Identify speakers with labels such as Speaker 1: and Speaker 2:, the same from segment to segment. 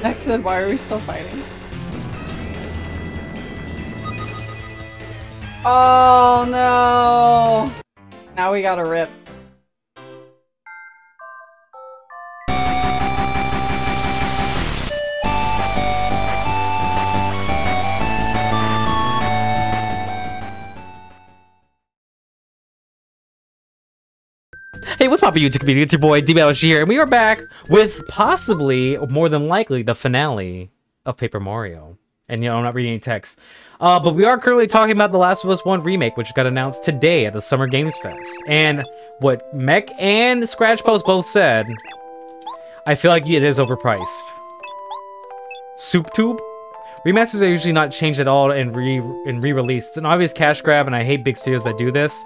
Speaker 1: Max said, why are we still fighting? Oh no! Now we gotta rip.
Speaker 2: Hey, what's poppin' YouTube community? It's your boy DManoSG here, and we are back with possibly, or more than likely, the finale of Paper Mario. And you know, I'm not reading any text. But we are currently talking about The Last of Us 1 remake, which got announced today at the Summer Games Fest. And what Mech and Scratch Post both said, I feel like it is overpriced. Soup Tube? Remasters are usually not changed at all and re-released. It's an obvious cash grab, and I hate big studios that do this.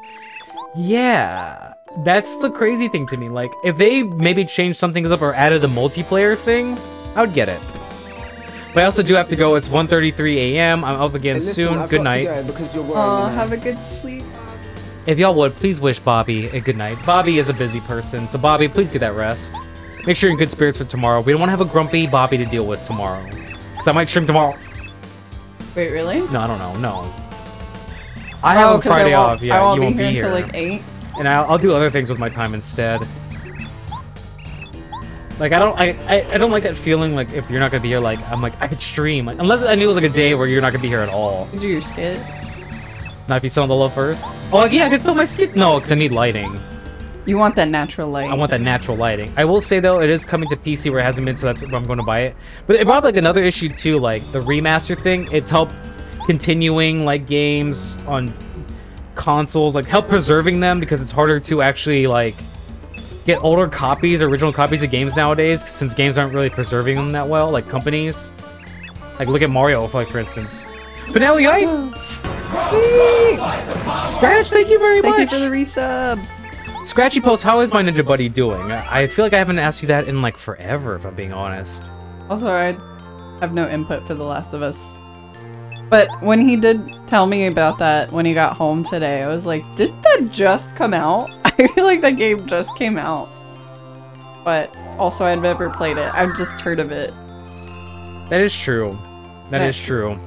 Speaker 2: Yeah, that's the crazy thing to me. Like, if they maybe changed some things up or added a multiplayer thing, I would get it. But I also do have to go. It's 1:33 a.m. I'm up again soon. Good night.
Speaker 1: Have a good sleep.
Speaker 2: If y'all would, please wish Bobby a good night. Bobby is a busy person, so Bobby, please get that rest. Make sure you're in good spirits for tomorrow. We don't want to have a grumpy Bobby to deal with tomorrow. Because I might stream tomorrow.
Speaker 1: Wait, really?
Speaker 2: No, I don't know. No. I have a Friday off. Yeah,
Speaker 1: I won't
Speaker 2: you won't
Speaker 1: be
Speaker 2: be
Speaker 1: here
Speaker 2: here.
Speaker 1: until like 8.
Speaker 2: And I'll do other things with my time instead. Like, I don't like that feeling, like, if you're not gonna be here, like, I'm like, I could stream. Like, unless I knew it was like a day where you're not gonna be here at all.
Speaker 1: You do your skit.
Speaker 2: Not if you still on the low first. Oh, yeah, I could film my skit. No, because I need lighting.
Speaker 1: You want that natural light.
Speaker 2: I want that natural lighting. I will say, though, it is coming to PC where it hasn't been, so that's where I'm going to buy it. But it brought, like, another issue, too, like, the remaster thing. It's helped continuing, like, games on consoles, like, help preserving them, because it's harder to actually, like, get older copies, original copies of games nowadays, since games aren't really preserving them that well, like companies. Like, look at Mario, like, for instance. Finale hype! Scratch, thank you very much!
Speaker 1: Thank you for the resub!
Speaker 2: Scratchy Post, how is my ninja buddy doing? I feel like I haven't asked you that in, like, forever, if I'm being honest.
Speaker 1: Also, I have no input for The Last of Us. But when he did tell me about that when he got home today, I was like, did that just come out? I feel like that game just came out. But also, I've never played it. I've just heard of it.
Speaker 2: That is true. That is true.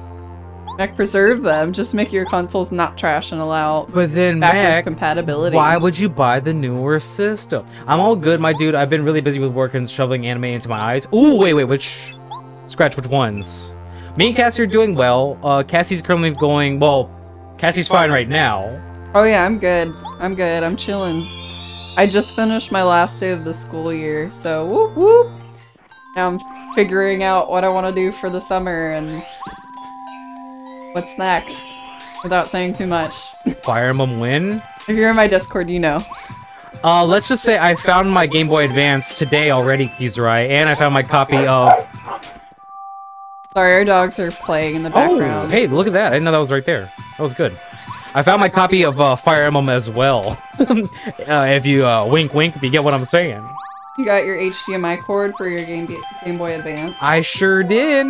Speaker 1: Mac, preserve them. Just make your consoles not trash and allow
Speaker 2: but then
Speaker 1: backwards compatibility.
Speaker 2: Why would you buy the newer system? I'm all good, my dude. I've been really busy with work and shoveling anime into my eyes. Ooh, wait, which... Scratch, which ones? Me and Cassie are doing well. Cassie's currently going... Well, Cassie's fine right now.
Speaker 1: Oh yeah, I'm good. I'm good. I'm chilling. I just finished my last day of the school year, so whoop whoop! Now I'm figuring out what I want to do for the summer and what's next, without saying too much.
Speaker 2: Fire Emblem win?
Speaker 1: If you're in my Discord, you know.
Speaker 2: Let's just say I found my Game Boy Advance today already, Kizurai, and I found my copy of...
Speaker 1: Sorry, our dogs are playing in the background.
Speaker 2: Oh, hey, look at that. I didn't know that was right there. That was good. I found my copy of Fire Emblem as well. If you wink wink, if you get what I'm saying.
Speaker 1: You got your HDMI cord for your Game Boy Advance?
Speaker 2: I sure did.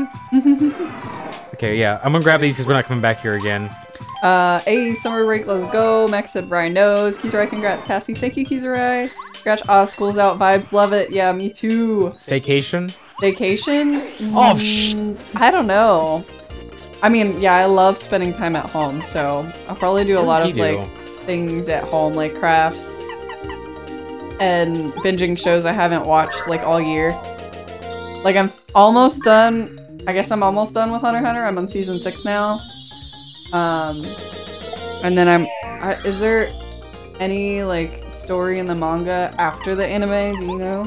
Speaker 2: Okay, yeah. I'm gonna grab these because we're not coming back here again.
Speaker 1: Hey, summer break, let's go. Max said Brian knows. Kizurai, congrats. Cassie, thank you, Kizurai. Scratch, school's out vibes, love it. Yeah, me too.
Speaker 2: Staycation?
Speaker 1: Staycation?
Speaker 2: Oh,
Speaker 1: I don't know. I mean, yeah, I love spending time at home, so I'll probably do a lot of, like, things at home, like crafts and binging shows I haven't watched, like, all year. Like, I'm almost done. I guess I'm almost done with Hunter x Hunter. I'm on season 6 now. And then is there any, like, story in the manga after the anime? Do you know?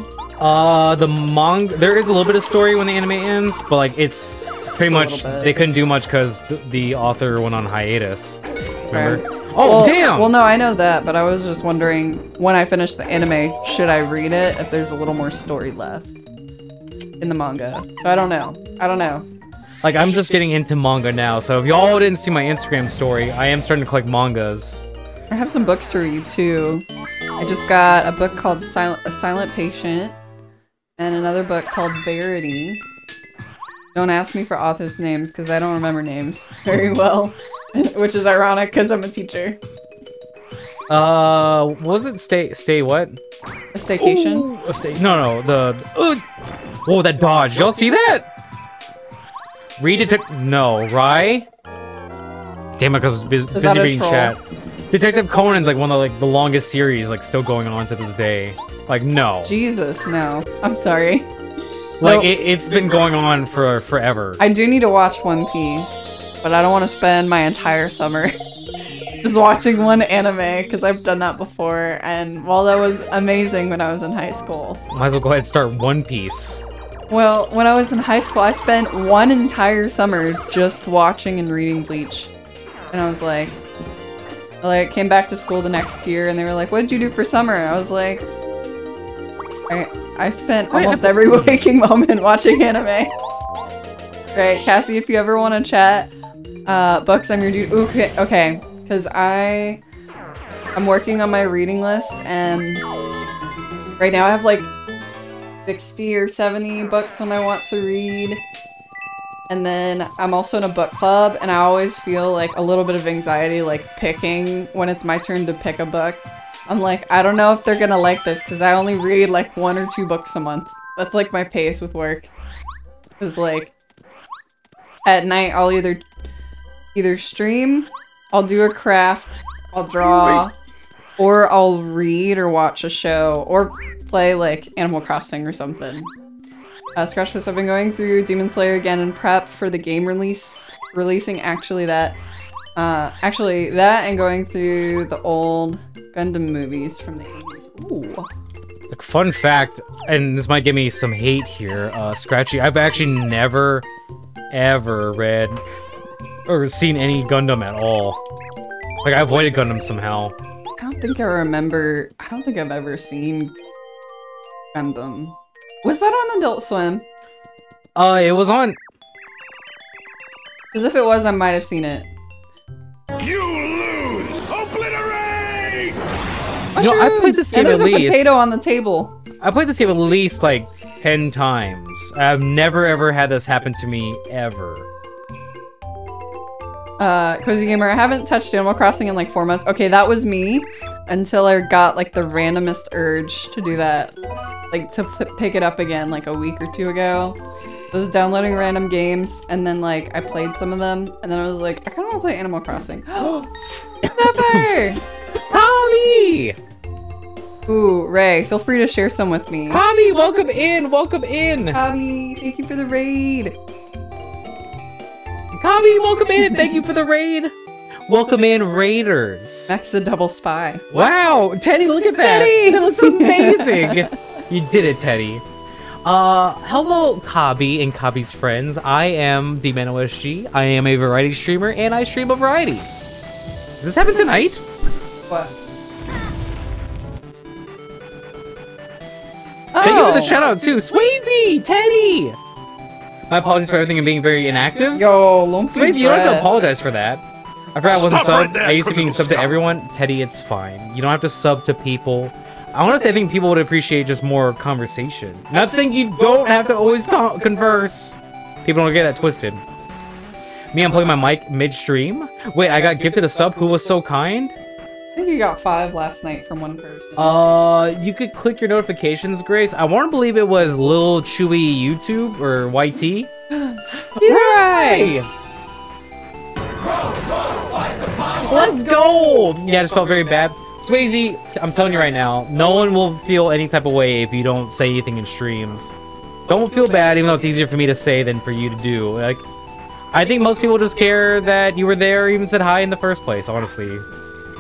Speaker 2: The manga, there is a little bit of story when the anime ends, but, like, it's pretty much, they couldn't do much because the author went on hiatus. Remember?
Speaker 1: Okay.
Speaker 2: Oh,
Speaker 1: well,
Speaker 2: damn!
Speaker 1: Well, no, I know that, but I was just wondering, when I finish the anime, should I read it if there's a little more story left in the manga? So I don't know. I don't know.
Speaker 2: Like, I'm just getting into manga now, so if y'all didn't see my Instagram story, I am starting to collect mangas.
Speaker 1: I have some books to read, too. I just got a book called A Silent Patient, and another book called Verity. Don't ask me for authors' names, because I don't remember names very well. Which is ironic, because I'm a teacher.
Speaker 2: Was it stay what?
Speaker 1: A staycation?
Speaker 2: Ooh, no, the... Whoa, that dodge. Y'all see that? Read it. No, right? Damn it, because I was busy reading chat. Detective Conan's like one of the longest series, like still going on to this day. Like, no.
Speaker 1: Jesus, no. I'm sorry.
Speaker 2: Like, nope. It's been going on for forever.
Speaker 1: I do need to watch One Piece, but I don't want to spend my entire summer just watching one anime, because I've done that before, and while that was amazing when I was in high school.
Speaker 2: Might as well go ahead and start One Piece.
Speaker 1: Well, when I was in high school, I spent one entire summer just watching and reading Bleach. And I was like, I came back to school the next year, and they were like, what did you do for summer? I was like, I spent almost every waking moment watching anime. Right, Cassie, if you ever want to chat, books, I'm your dude. Okay, because I'm working on my reading list, and right now I have like 60 or 70 books that I want to read. And then I'm also in a book club, and I always feel like a little bit of anxiety, like picking when it's my turn to pick a book. I'm like, I don't know if they're gonna like this, because I only read like 1 or 2 books a month. That's like my pace with work. Because like, at night I'll either stream, I'll do a craft, I'll draw, or I'll read or watch a show, or play like Animal Crossing or something. Scratchfest, I've been going through Demon Slayer again in prep for the game releasing actually that and going through the old Gundam movies from the 80s. Ooh.
Speaker 2: Like, fun fact, and this might give me some hate here, Scratchy, I've actually never, ever read or seen any Gundam at all. Like, I avoided Gundam somehow.
Speaker 1: I don't think I've ever seen Gundam. Was that on Adult Swim?
Speaker 2: It was on...
Speaker 1: Because if it was, I might have seen it.
Speaker 3: You lose! Obliterate!
Speaker 2: You know, I played this game at least...
Speaker 1: there's a potato on the table.
Speaker 2: I played this game at least, like, 10 times. I've never, ever had this happen to me, ever.
Speaker 1: Cozy Gamer, I haven't touched Animal Crossing in like 4 months. Okay, that was me until I got like the randomest urge to do that. Like to pick it up again like a week or 2 ago. I was downloading random games, and then like I played some of them, and then I was like, I kind of want to play Animal Crossing. Never!
Speaker 2: Tommy!
Speaker 1: Ooh, Ray, feel free to share some with me.
Speaker 2: Tommy, welcome in! Welcome in!
Speaker 1: Tommy, thank you for the raid!
Speaker 2: Tommy, welcome in! Thank you for the raid! Welcome in, Raiders!
Speaker 1: Max a double spy.
Speaker 2: Wow! Teddy, look at that!
Speaker 1: Teddy!
Speaker 2: That looks amazing! You did it, Teddy. Hello, Kabi and Kabi's friends. I am DManoSG. I am a variety streamer, and I stream a variety. Does this happen tonight?
Speaker 1: What?
Speaker 2: Thank you for the shout out too, Swayze, Teddy. My apologies for everything and being very inactive.
Speaker 1: Yo,
Speaker 2: Swayze, you don't have to apologize for that. I forgot I wasn't subbed. I used to being subbed to everyone. Teddy, it's fine. You don't have to sub to people. Honestly, I think people would appreciate just more conversation. Not saying you don't have to always converse. People don't get that twisted. Me, I'm playing my mic mid-stream. Wait, I got gifted a sub. Who was so kind?
Speaker 1: I think you got 5 last night from one person.
Speaker 2: You could click your notifications, Grace. I want to believe it was Lil Chewy YouTube or YT.
Speaker 1: Hooray!
Speaker 2: Let's go! Yeah, I just felt very bad. Swayze, I'm telling you right now, no one will feel any type of way if you don't say anything in streams. Don't feel bad, even though it's easier for me to say than for you to do. Like, I think most people just care that you were there or even said hi in the first place, honestly.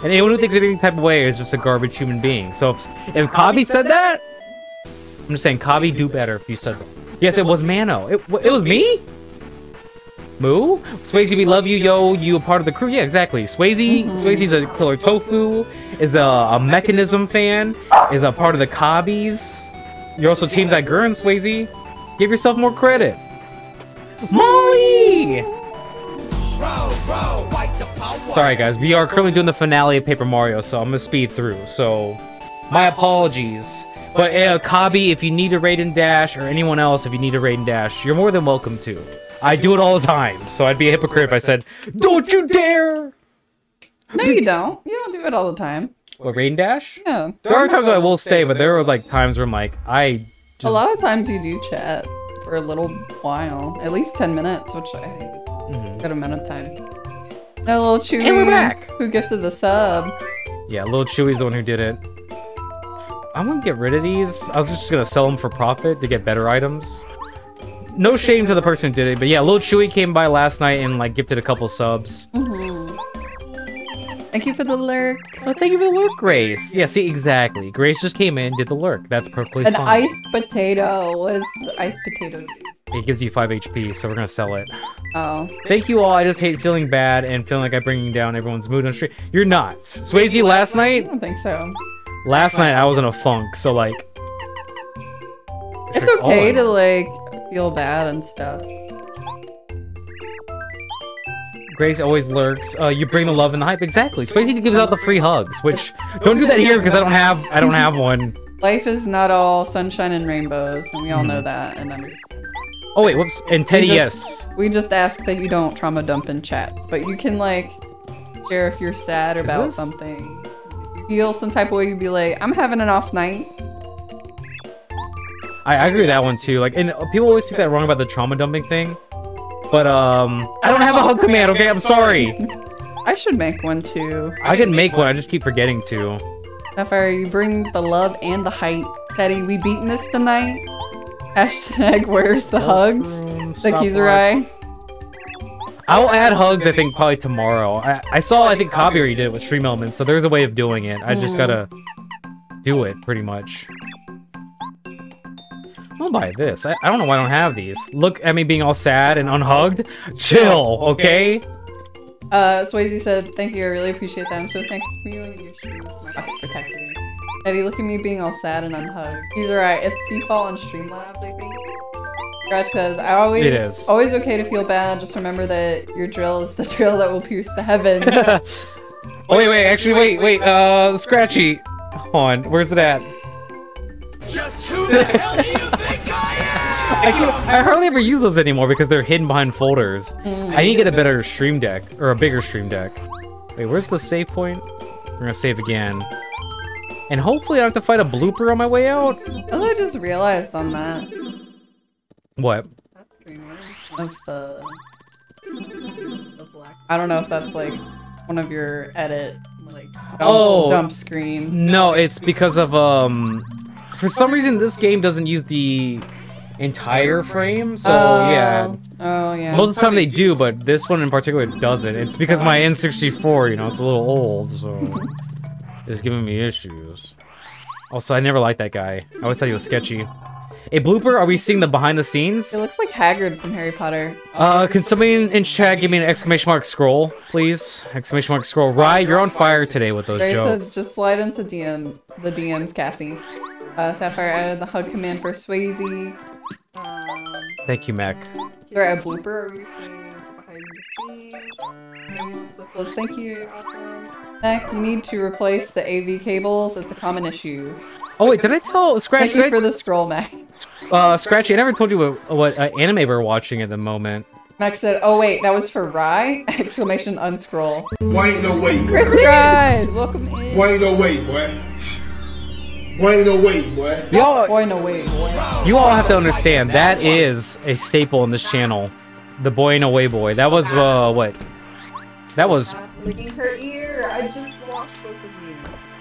Speaker 2: And anyone who thinks any type of way is just a garbage human being. So if Kabi said that, I'm just saying, Kabi, do better if you said that. Yes, it was Mano. It was me? Moo? Swayze, we love you, yo. You a part of the crew? Yeah, exactly. Swayze's a Killer Tofu, is a Mechanism fan, is a part of the Kabis. You're also teamed that Gurren, Swayze. Give yourself more credit. Molly! Sorry, guys. We are currently doing the finale of Paper Mario, so I'm gonna speed through. So, my apologies. But Kabi, if you need a raid and dash, or anyone else, if you need a raid and dash, you're more than welcome to. I do it all the time, so I'd be a hypocrite if I said, "Don't you dare!"
Speaker 1: No, you don't. You don't do it all the time.
Speaker 2: What, raid and dash?
Speaker 1: Yeah.
Speaker 2: There are times where I will stay, but there are like times where I'm like, I just...
Speaker 1: A lot of times you do chat for a little while. At least 10 minutes, which I think is a good amount of time. No, little Chewy,
Speaker 2: and we're back.
Speaker 1: Who gifted the sub.
Speaker 2: Yeah, little Chewy's the one who did it. I'm gonna get rid of these. I was just gonna sell them for profit to get better items. No shame to the person who did it, but yeah, little Chewy came by last night and like gifted a couple subs.
Speaker 1: Thank you for the lurk.
Speaker 2: Oh, thank you for the lurk, Grace. Yeah, see, exactly. Grace just came in, did the lurk. That's perfectly fine.
Speaker 1: An iced potato. What is the iced potato do?
Speaker 2: It gives you 5 HP, so we're gonna sell it.
Speaker 1: Oh.
Speaker 2: Thank you all. I just hate feeling bad and feeling like I'm bringing down everyone's mood on stream. You're not. Swayze, last night?
Speaker 1: I don't think so.
Speaker 2: Last night I was in a funk, so like...
Speaker 1: It's okay to like feel bad and stuff.
Speaker 2: Grace always lurks. You bring the love and the hype. Exactly. Swayze gives out the free hugs, which don't do that here because I don't have one.
Speaker 1: Life is not all sunshine and rainbows, and we all know that and understand.
Speaker 2: Oh wait, whoops. And Teddy, yes.
Speaker 1: We just ask that you don't trauma dump in chat, but you can like share if you're sad about something. If you feel some type of way, you'd be like, I'm having an off night.
Speaker 2: I agree with that one too. Like, and people always take that wrong about the trauma dumping thing. But I don't have a hug command, okay? I'm sorry.
Speaker 1: I should make one too.
Speaker 2: I can make one, I just keep forgetting to.
Speaker 1: Sapphire, you bring the love and the hype. Teddy, we beating this tonight? Hashtag where's the hugs? The Kizarai.
Speaker 2: I'll add hugs, I think, probably tomorrow. I saw, I think, Kabi already did it with Stream Elements, so there's a way of doing it. I just gotta do it, pretty much. I'll buy this. I don't know why I don't have these. Look at me being all sad and unhugged. Chill, okay?
Speaker 1: Swayze said, thank you, I really appreciate that. I'm so thankful for you and your stream. My protector. Eddie, look at me being all sad and unhugged. He's alright, it's default on Streamlabs, I think. Scratch says, always okay to feel bad, just remember that your drill is the drill that will pierce the heavens.
Speaker 2: Oh, wait, actually, wait, Scratchy. Hold on, where's it at?
Speaker 3: Just who the hell do you think I am?
Speaker 2: I hardly ever use those anymore because they're hidden behind folders. I need to get a better stream deck, or a bigger stream deck. Wait, where's the save point? We're gonna save again. And hopefully I don't have to fight a blooper on my way out.
Speaker 1: Oh, I just realized on that.
Speaker 2: What?
Speaker 1: Of the black. I don't know if that's like one of your edit, like, dump screen.
Speaker 2: No, it's because of, for some reason this game doesn't use the entire frame, so yeah.
Speaker 1: Oh, yeah.
Speaker 2: Most of the time they do, but this one in particular doesn't. It's because my N64, you know, it's a little old, so it's giving me issues. Also, I never liked that guy. I always thought he was sketchy. A blooper? Are we seeing the behind the scenes?
Speaker 1: It looks like Hagrid from Harry Potter.
Speaker 2: Can somebody in chat give me an exclamation mark scroll, please? Exclamation mark scroll. Rye, you're on fire today with those jokes.
Speaker 1: Just slide into the DMs, Cassie. Sapphire added the hug command for Swayze.
Speaker 2: Thank you, Mac.
Speaker 1: You're a blooper. Are we seeing behind the scenes? Thank you. Awesome. Mac, you need to replace the AV cables. It's a common issue.
Speaker 2: Oh wait, did I tell Scratch?
Speaker 1: Thank you for the scroll, Mac.
Speaker 2: Scratchy, I never told you what anime we're watching at the moment.
Speaker 1: Mac said, "Oh wait, that was for Rye!" Exclamation unscroll.
Speaker 3: Why ain't no wait, boy?
Speaker 1: Chris, welcome in.
Speaker 3: Why ain't no wait, boy? Why ain't no wait, boy?
Speaker 1: Boy, no wait, boy.
Speaker 2: You all have to understand that is a staple in this channel. The boy no way boy. That was what? That was.
Speaker 1: Licking her ear. I just watched both of you.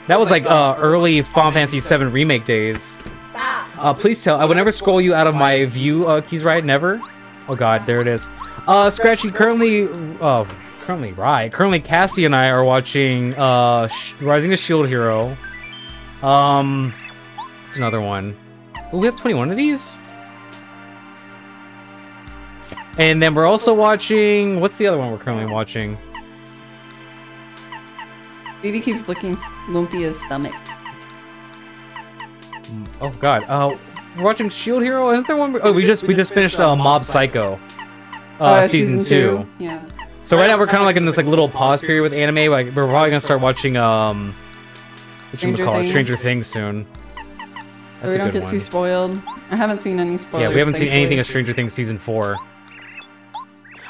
Speaker 2: That was like early Final Fantasy VII remake days. Please tell. I would never scroll you out of my view, Keys Right. Never. Oh God, there it is. Scratchy. Currently, currently Cassie and I are watching Rising to Shield Hero. It's another one. Oh, we have 21 of these. And then we're also watching. What's the other one we're currently watching?
Speaker 1: Baby keeps licking Lumpia's stomach.
Speaker 2: Oh God. We're watching Shield Hero. Is there one? Oh, we just finished Mob Psycho. Season 2.
Speaker 1: Yeah.
Speaker 2: So right now we're kind of like in this like little pause period with anime. Like we're probably gonna start watching Stranger Things soon.
Speaker 1: So we don't get too spoiled. I haven't seen any spoilers.
Speaker 2: Yeah, we haven't seen anything of Stranger Things Season 4.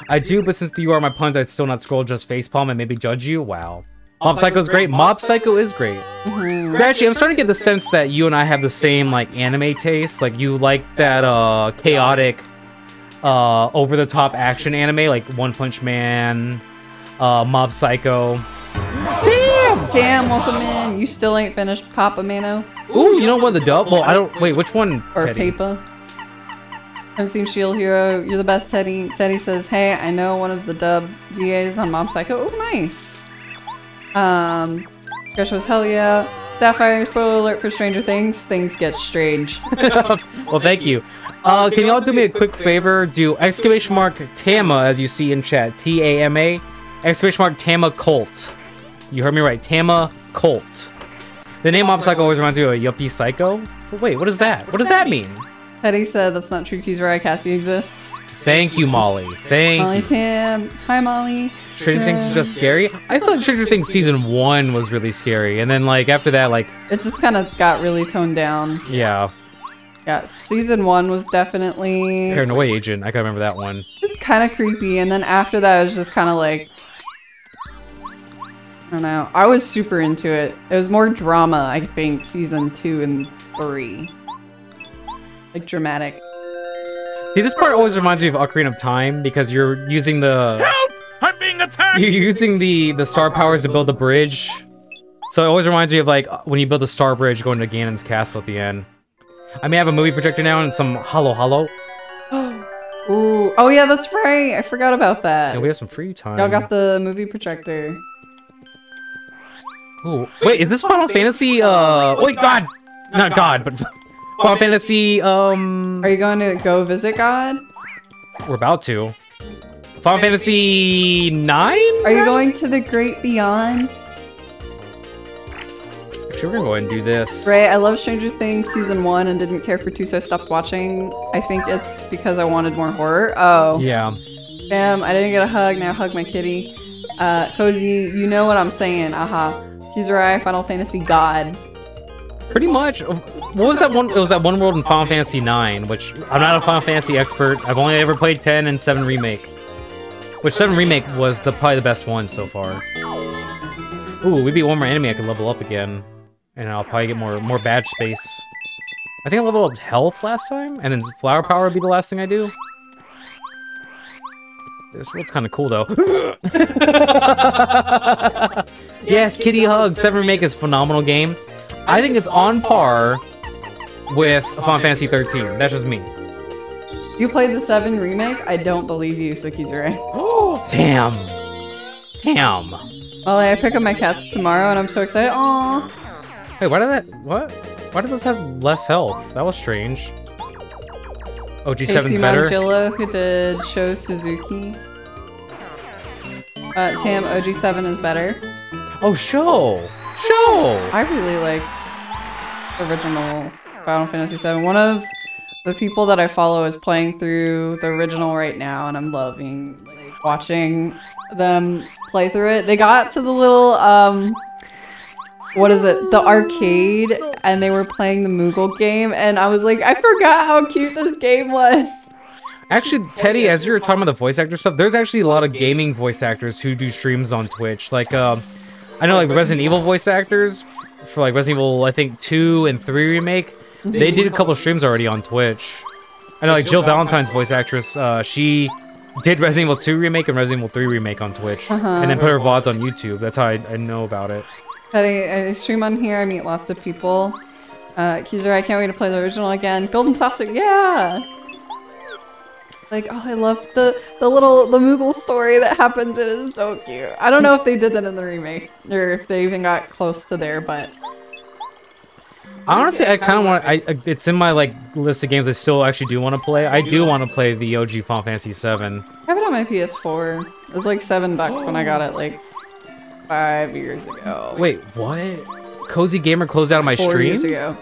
Speaker 2: I do, but since you are my puns, I'd still not scroll, just facepalm and maybe judge you. Wow. Mob Psycho's great. Mob Psycho is great. Scratchy, I'm starting to get the sense that you and I have the same like anime taste. Like you like that chaotic over-the-top action anime like One Punch Man, Mob Psycho.
Speaker 1: Damn, welcome in. You still ain't finished Papa Mano?
Speaker 2: Ooh, you know what, the dub? Well, I don't... Wait, which one,
Speaker 1: Or
Speaker 2: Teddy?
Speaker 1: Papa? Haven't seen Shield Hero. You're the best, Teddy. Teddy says, hey, I know one of the dub VAs on Mob Psycho. Oh, nice. Scratch was hell yeah. Sapphire, spoiler alert for Stranger Things. Things get strange.
Speaker 2: Well, thank you. Can y'all do me a quick favor? Do exclamation mark Tama, as you see in chat. T-A-M-A. Exclamation mark Tama Colt. You heard me right. Tama Colt. The name Mob Psycho always reminds me of a yuppie psycho. But wait, what is that? What does that mean?
Speaker 1: Teddy said that's not true. Kizarai Cassie exists.
Speaker 2: Thank you, Molly. Thank
Speaker 1: Molly
Speaker 2: you.
Speaker 1: Tam. Hi, Molly.
Speaker 2: Stranger Things is just scary. I thought Stranger Things season 1 was really scary, and then like after that, like
Speaker 1: It just kind of got really toned down.
Speaker 2: yeah.
Speaker 1: Yeah, season 1 was definitely
Speaker 2: Paranoia Agent. I can remember that one.
Speaker 1: kind of creepy, and then after that it was just kind of like, I don't know. I was super into it. It was more drama, I think, season 2 and 3. Like dramatic.
Speaker 2: See, this part always reminds me of Ocarina of Time because you're using the
Speaker 3: Help! I'm being attacked!
Speaker 2: you're using the star powers to build the bridge. So it always reminds me of like when you build the star bridge going to Ganon's castle at the end. I may have a movie projector now and some hollow.
Speaker 1: Ooh. Oh yeah, that's right. I forgot about that.
Speaker 2: And we have some free time.
Speaker 1: Y'all got the movie projector.
Speaker 2: Ooh, wait, is this Final Fantasy? Wait, God, not God, but Final Fantasy.
Speaker 1: Are you going to go visit God?
Speaker 2: We're about to. Final Fantasy 9?
Speaker 1: Are you going to the great beyond?
Speaker 2: Actually, we're gonna go ahead and do this.
Speaker 1: Right, I love Stranger Things season 1 and didn't care for 2, so I stopped watching. I think it's because I wanted more horror. Oh.
Speaker 2: Yeah.
Speaker 1: Damn, I didn't get a hug, now hug my kitty. Cozy, you know what I'm saying, aha. Kizarai, Final Fantasy God.
Speaker 2: Pretty much. What was that one? It was that one world in Final Fantasy 9, which I'm not a Final Fantasy expert. I've only ever played 10 and 7 Remake. Which 7 Remake was probably the best one so far. Ooh, we beat one more enemy I could level up again. And I'll probably get more badge space. I think I leveled up health last time, and then flower power would be the last thing I do. This world's kind of cool though. Yes, Kitty Hug. 7 Remake is a phenomenal game. I think it's on par with Final Fantasy 13. That's just me.
Speaker 1: You played the 7 remake? I don't believe you, so Kizarai.
Speaker 2: Oh, damn. Damn.
Speaker 1: Well, I pick up my cats tomorrow and I'm so excited. Aww.
Speaker 2: Hey, why did that... What? Why did those have less health? That was strange. OG7's better.
Speaker 1: Mangillo, who did Sho Suzuki. Tam, OG7 is better.
Speaker 2: Oh, Sho! Sho!
Speaker 1: I really liked the original Final Fantasy VII. One of the people that I follow is playing through the original right now, and I'm loving like watching them play through it. They got to the little what is it? The arcade, and they were playing the Moogle game, and I was like, I forgot how cute this game was.
Speaker 2: Actually, Teddy, as you were talking about the voice actor stuff, there's actually a lot of gaming voice actors who do streams on Twitch. Like, I know like the Resident Evil voice actors for like Resident Evil, I think 2 and 3 remake. They did a couple of streams already on Twitch. I know like Jill Valentine's voice actress, she did Resident Evil 2 remake and Resident Evil 3 remake on Twitch, and then put her VODs on YouTube. That's how I know about it.
Speaker 1: I stream on here. I meet lots of people. Kizarai, I can't wait to play the original again. Golden Saucer, yeah. It's like, oh, I love the Moogle story that happens. It is so cute. I don't know if they did that in the remake or if they even got close to there, but
Speaker 2: honestly, I kind of want. It's in my like list of games I still actually do want to play. I do want to play the OG Final Fantasy VII.
Speaker 1: I have it on my PS4. It was like $7 when I got it like 5 years ago.
Speaker 2: Wait, what? Cozy Gamer closed out of my
Speaker 1: 4
Speaker 2: stream?
Speaker 1: years ago.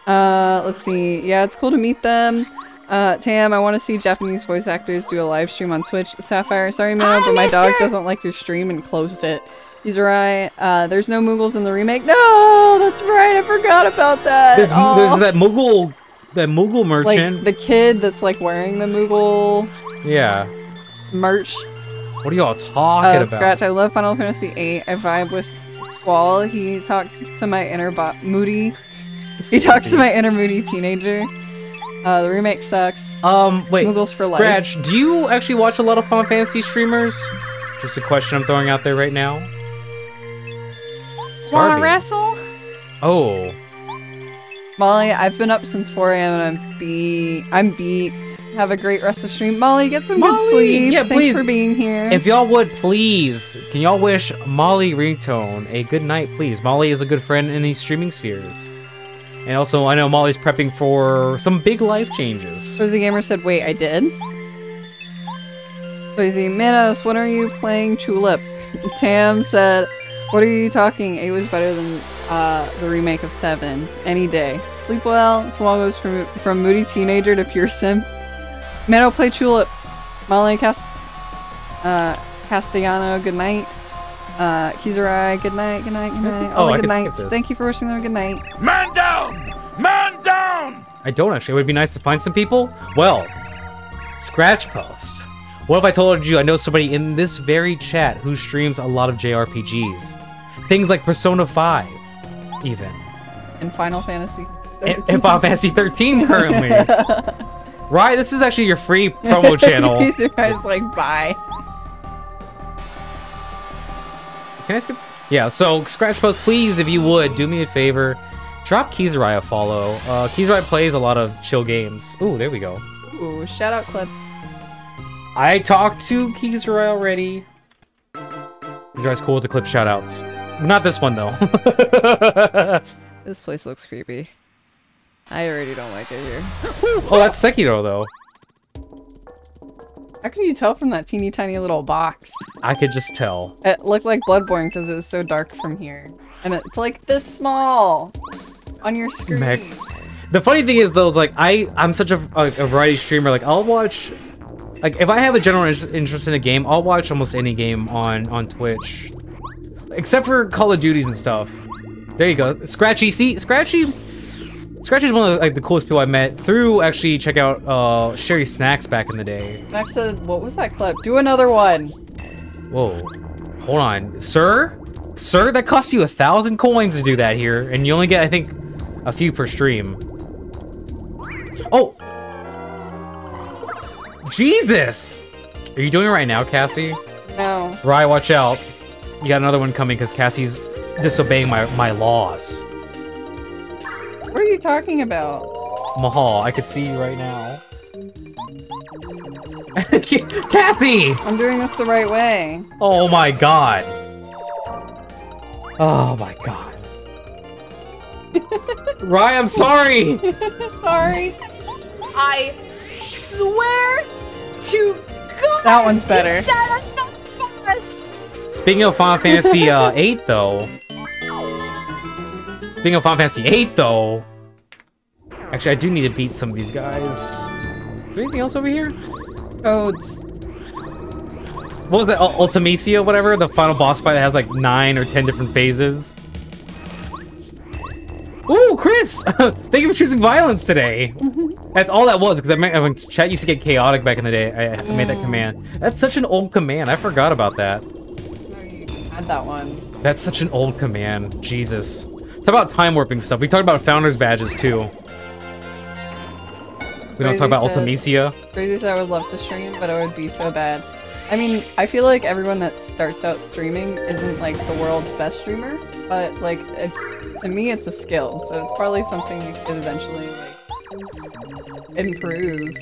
Speaker 1: Let's see. Yeah, it's cool to meet them. Tam, I want to see Japanese voice actors do a live stream on Twitch. Sapphire, sorry Minna, but my dog doesn't like your stream and closed it. Kizarai, there's no Moogles in the remake. No, that's right. I forgot about that.
Speaker 2: There's that Moogle merchant.
Speaker 1: Like the kid that's like wearing the Moogle
Speaker 2: yeah.
Speaker 1: merch.
Speaker 2: What are y'all talking about?
Speaker 1: Scratch, I love Final Fantasy VIII. I vibe with Squall. He talks to my inner moody. He talks to my inner moody teenager. The remake sucks.
Speaker 2: Wait,
Speaker 1: Moogles for
Speaker 2: Scratch, do you actually watch a lot of Final Fantasy streamers? Just a question I'm throwing out there right now.
Speaker 4: Wanna wrestle?
Speaker 2: Oh.
Speaker 1: Molly, I've been up since 4 a.m. and I'm beat. Have a great rest of stream. Molly, get some good sleep.
Speaker 2: Yeah,
Speaker 1: Thanks
Speaker 2: please.
Speaker 1: for being here.
Speaker 2: If y'all would, please, can y'all wish Molly Ringtone a good night, please? Molly is a good friend in these streaming spheres. And also, I know Molly's prepping for some big life changes.
Speaker 1: Swayze Gamer said, wait, I did? Swayze, Manos, when are you playing Tulip? Tam said, what are you talking? 8 was better than the remake of 7. Any day. Sleep well. Small goes from moody teenager to pure sim. Mano, play Tulip. Molly Castellano, good night. Kizarai, good night, good night, good night.
Speaker 2: Oh, I
Speaker 1: good
Speaker 2: can
Speaker 1: night.
Speaker 2: skip this.
Speaker 1: Thank you for wishing them a good night.
Speaker 3: Man down! Man down!
Speaker 2: I don't actually. It would be nice to find some people. Well, Scratch Post. What if I told you I know somebody in this very chat who streams a lot of JRPGs? Things like Persona 5, even.
Speaker 1: And Final Fantasy.
Speaker 2: And Final Fantasy 13 currently. Right, this is actually your free promo channel.
Speaker 1: Kizarai's like, bye.
Speaker 2: Can I skip? Yeah, so Scratch Post, please, if you would, do me a favor. Drop Kizarai a follow. Kizarai plays a lot of chill games. Ooh, there we go.
Speaker 1: Ooh, shout out clip.
Speaker 2: I talked to Kizarai already. Kizarai's cool with the clip shoutouts. Not this one, though.
Speaker 4: This place looks creepy. I already don't like it here.
Speaker 2: Oh, that's Sekiro, though.
Speaker 1: How can you tell from that teeny tiny little box?
Speaker 2: I could just tell.
Speaker 1: It looked like Bloodborne because it was so dark from here. And it's like this small on your screen.
Speaker 2: The funny thing is, though, is like I'm such a variety streamer. Like I'll watch, like if I have a general interest in a game, I'll watch almost any game on Twitch, except for Call of Duties and stuff. There you go, Scratchy. See, Scratchy's one of the coolest people I met through actually check out Sherry Snacks back in the day.
Speaker 1: Max said, "What was that clip? Do another one."
Speaker 2: Whoa, hold on, sir, that costs you 1,000 coins to do that here, and you only get I think a few per stream. Oh! Jesus! Are you doing it right now, Cassie?
Speaker 1: No.
Speaker 2: Rye, watch out. You got another one coming because Cassie's disobeying my laws.
Speaker 1: What are you talking about?
Speaker 2: Mahal, I could see you right now. Cassie!
Speaker 1: I'm doing this the right way.
Speaker 2: Oh my god. Oh my god. Rye, I'm sorry!
Speaker 1: Sorry.
Speaker 4: I swear to God.
Speaker 1: That one's better.
Speaker 2: Speaking of Final Fantasy 8, though. Speaking of Final Fantasy 8, though. Actually, I do need to beat some of these guys. Is there anything else over here?
Speaker 1: Codes.
Speaker 2: What was that? Ultimacia, whatever? The final boss fight that has like 9 or 10 different phases. Ooh, Chris! Thank you for choosing violence today. That's all that was, because I meant when chat used to get chaotic back in the day. I made that command. That's such an old command. I forgot about that.
Speaker 1: No, you had that one.
Speaker 2: That's such an old command. Jesus. Talk about time warping stuff. We talked about founders badges too. We don't talk about Ultimacia.
Speaker 1: Crazy said I would love to stream, but it would be so bad. I mean, I feel like everyone that starts out streaming isn't like the world's best streamer, but like to me it's a skill, so it's probably something you could eventually like improve.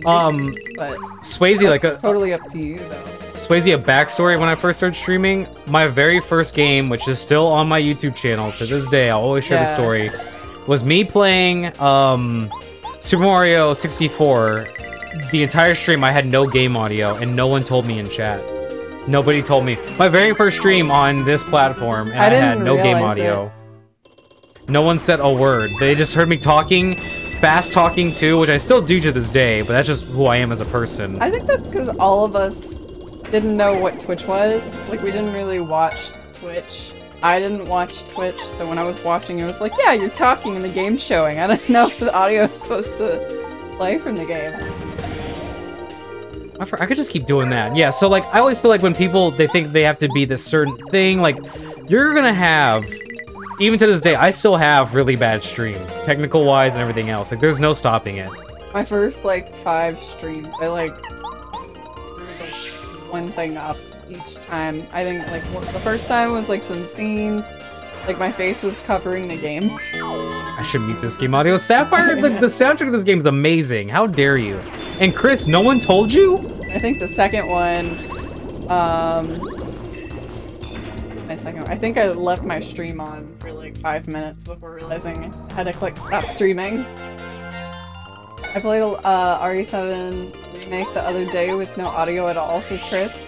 Speaker 1: But
Speaker 2: Swayze, like
Speaker 1: totally up to you though.
Speaker 2: Swayze, a backstory when I first started streaming, my very first game, which is still on my YouTube channel to this day, I'll always share the story, was me playing Super Mario 64. The entire stream I had no game audio and no one told me in chat. Nobody told me. My very first stream on this platform and I had no game audio. No one said a word. They just heard me talking, fast talking too, which I still do to this day, but that's just who I am as a person.
Speaker 1: I think that's because all of us didn't know what Twitch was. Like, we didn't really watch Twitch. I didn't watch Twitch, so when I was watching, it was like, yeah, you're talking and the game's showing. I didn't know if the audio was supposed to play from the game.
Speaker 2: I could just keep doing that. Yeah, so like, I always feel like when people, they think they have to be this certain thing, like, you're gonna have, even to this day, I still have really bad streams, technical-wise and everything else. Like, there's no stopping it.
Speaker 1: My first, like, 5 streams, I, like, screwed, like, one thing up each time. I think, like, the first time was, like, some scenes. Like, my face was covering the game.
Speaker 2: I should mute this game audio. Sapphire, the soundtrack of this game is amazing. How dare you? And Chris, no one told you?
Speaker 1: I think the second one, I think I left my stream on for like 5 minutes before realizing I had to click stop streaming. I played RE7 Remake the other day with no audio at all, says Chris.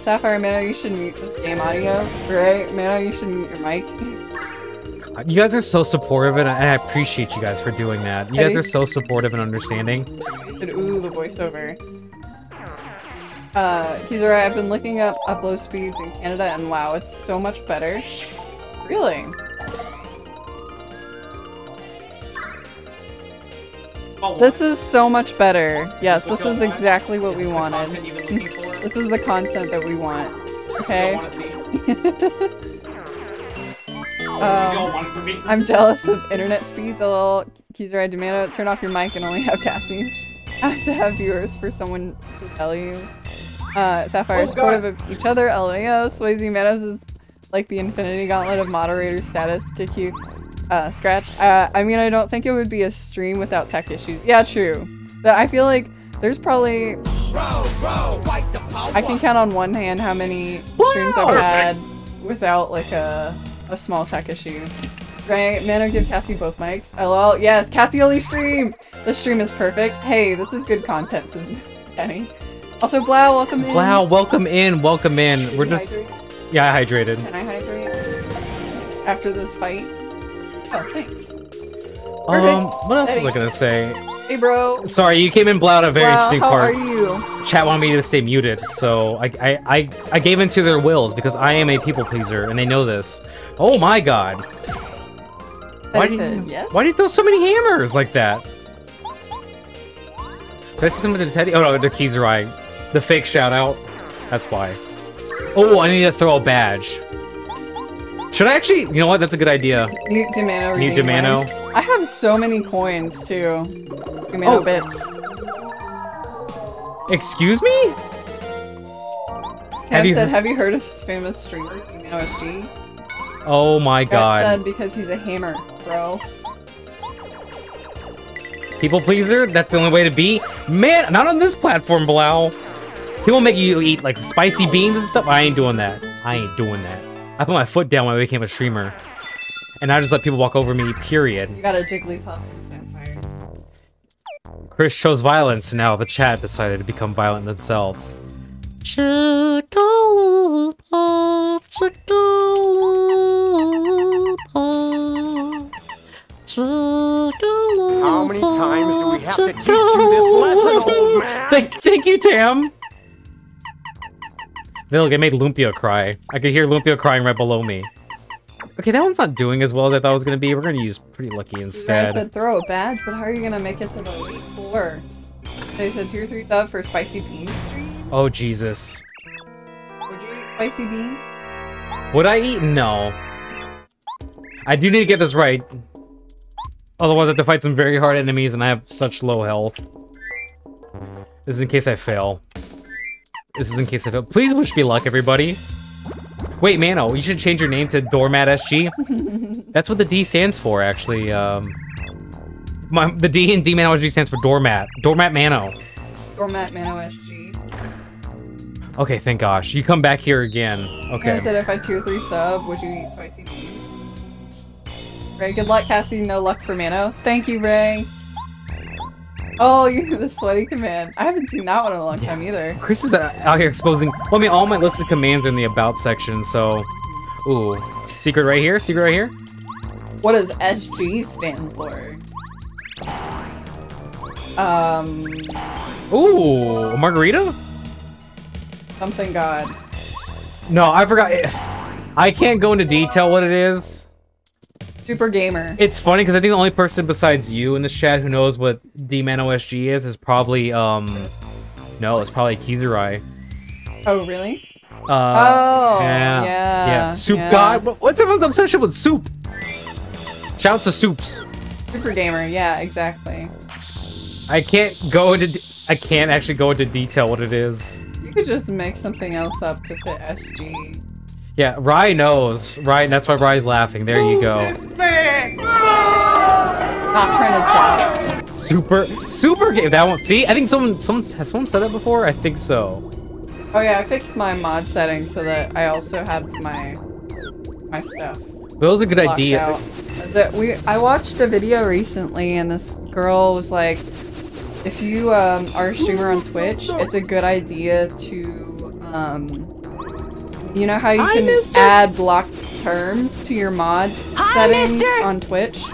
Speaker 1: Sapphire, Mano, you should mute this game audio. Right? Mano, you should mute your mic.
Speaker 2: You guys are so supportive, and I appreciate you guys for doing that. You guys are so supportive and understanding.
Speaker 1: I said, ooh, the voiceover. He's right, I've been looking up upload speeds in Canada, and wow, it's so much better. Really? This is so much better. Yes, this is exactly what we wanted. This is the content that we want. Okay? I'm jealous of internet speed. The little Kizarai Demano, turn off your mic and only have Cassie. I have to have viewers for someone to tell you. Sapphire is supportive of each other. LMAO. Swayze Manos is like the Infinity Gauntlet of moderator status. KQ. Scratch. I mean, I don't think it would be a stream without tech issues. Yeah, true. But I feel like there's probably... I can count on one hand how many streams I've had without like a small tech issue. Right? Mano, give Cassie both mics. LOL. Yes, Cassie only stream! This stream is perfect. Hey, this is good content, says Kenny. Also, Blau, welcome in.
Speaker 2: Blau, welcome in, welcome in. We're just...
Speaker 1: Hydrate?
Speaker 2: Yeah, I hydrated.
Speaker 1: Can I hydrate? After this fight? Oh, thanks.
Speaker 2: What else was I gonna say?
Speaker 1: Hey, bro.
Speaker 2: Sorry, you came in Blau at a very interesting part.
Speaker 1: How are you?
Speaker 2: Chat wanted me to stay muted, so I gave in to their wills because I am a people pleaser, and they know this. Oh my god. Why do you throw so many hammers like that? Did I see something to Teddy? Oh no, the Kizarai. The fake shout out. That's why. Oh, I need to throw a badge. Should I actually? You know what? That's a good idea.
Speaker 1: Mute Demano.
Speaker 2: Mute Demano.
Speaker 1: I have so many coins too. Demano bits.
Speaker 2: Excuse me?
Speaker 1: Cam said, have you heard of this famous streamer, DManoSG?
Speaker 2: Oh my god.
Speaker 1: said because he's a hammer, bro.
Speaker 2: People pleaser? That's the only way to be? Man, not on this platform, Blau. People make you eat like spicy beans and stuff. I ain't doing that. I ain't doing that. I put my foot down when I became a streamer. And I just let people walk over me, period.
Speaker 1: You got a Jigglypuff from Sapphire.
Speaker 2: Chris chose violence, and now the chat decided to become violent themselves. Jigglypuff, Jigglypuff, Jigglypuff.
Speaker 3: How many times do we have to teach you this lesson, old man?
Speaker 2: Thank you, Tam. Look, I made Lumpia cry. I could hear Lumpia crying right below me. Okay, that one's not doing as well as I thought it was going to be. We're going to use Pretty Lucky instead.
Speaker 1: You guys said throw a badge, but how are you going to make it to the Elite Four? They said 2 or 3 sub for Spicy Beans stream?
Speaker 2: Oh, Jesus.
Speaker 1: Would you eat spicy beans?
Speaker 2: Would I eat? No. I do need to get this right. Otherwise I have to fight some very hard enemies and I have such low health. This is in case I fail. This is in case I fail. Please wish me luck, everybody. Wait, Mano, you should change your name to DoormatSG. That's what the D stands for, actually. The D in DManoSG stands for Doormat. Doormat Mano.
Speaker 1: Doormat ManoSG.
Speaker 2: Okay, thank gosh. You come back here again. Okay.
Speaker 1: I said if I 2 or 3 sub, would you eat spicy beans? Ray, good luck, Cassie. No luck for Mano. Thank you, Ray. Oh, you the sweaty command. I haven't seen that one in a long time either.
Speaker 2: Chris is out here exposing. Well, I mean, all my listed commands are in the about section, so. Ooh, secret right here. Secret right here.
Speaker 1: What does SG stand for?
Speaker 2: Ooh, a margarita?
Speaker 1: Something God.
Speaker 2: No, I forgot. I can't go into detail what it is.
Speaker 1: Super gamer.
Speaker 2: It's funny because I think the only person besides you in this chat who knows what DManoSG is probably no, it's probably Kizarai.
Speaker 1: Oh really?
Speaker 2: Yeah. Soup God. What's everyone's obsession with soup? Shouts to soups.
Speaker 1: Super gamer. Yeah, exactly.
Speaker 2: I can't go into. I can't actually go into detail what it is.
Speaker 1: You could just make something else up to fit SG.
Speaker 2: Yeah, Rye knows. Right, and that's why Rye's laughing. There you go.
Speaker 1: Not trying to dodge.
Speaker 2: Super game. That one. See, I think has someone said that before? I think so.
Speaker 1: Oh yeah, I fixed my mod settings so that I also have my stuff.
Speaker 2: That was a good idea.
Speaker 1: I watched a video recently, and this girl was like, if you are a streamer on Twitch, it's a good idea to you know how you can add blocked terms to your mod settings on Twitch?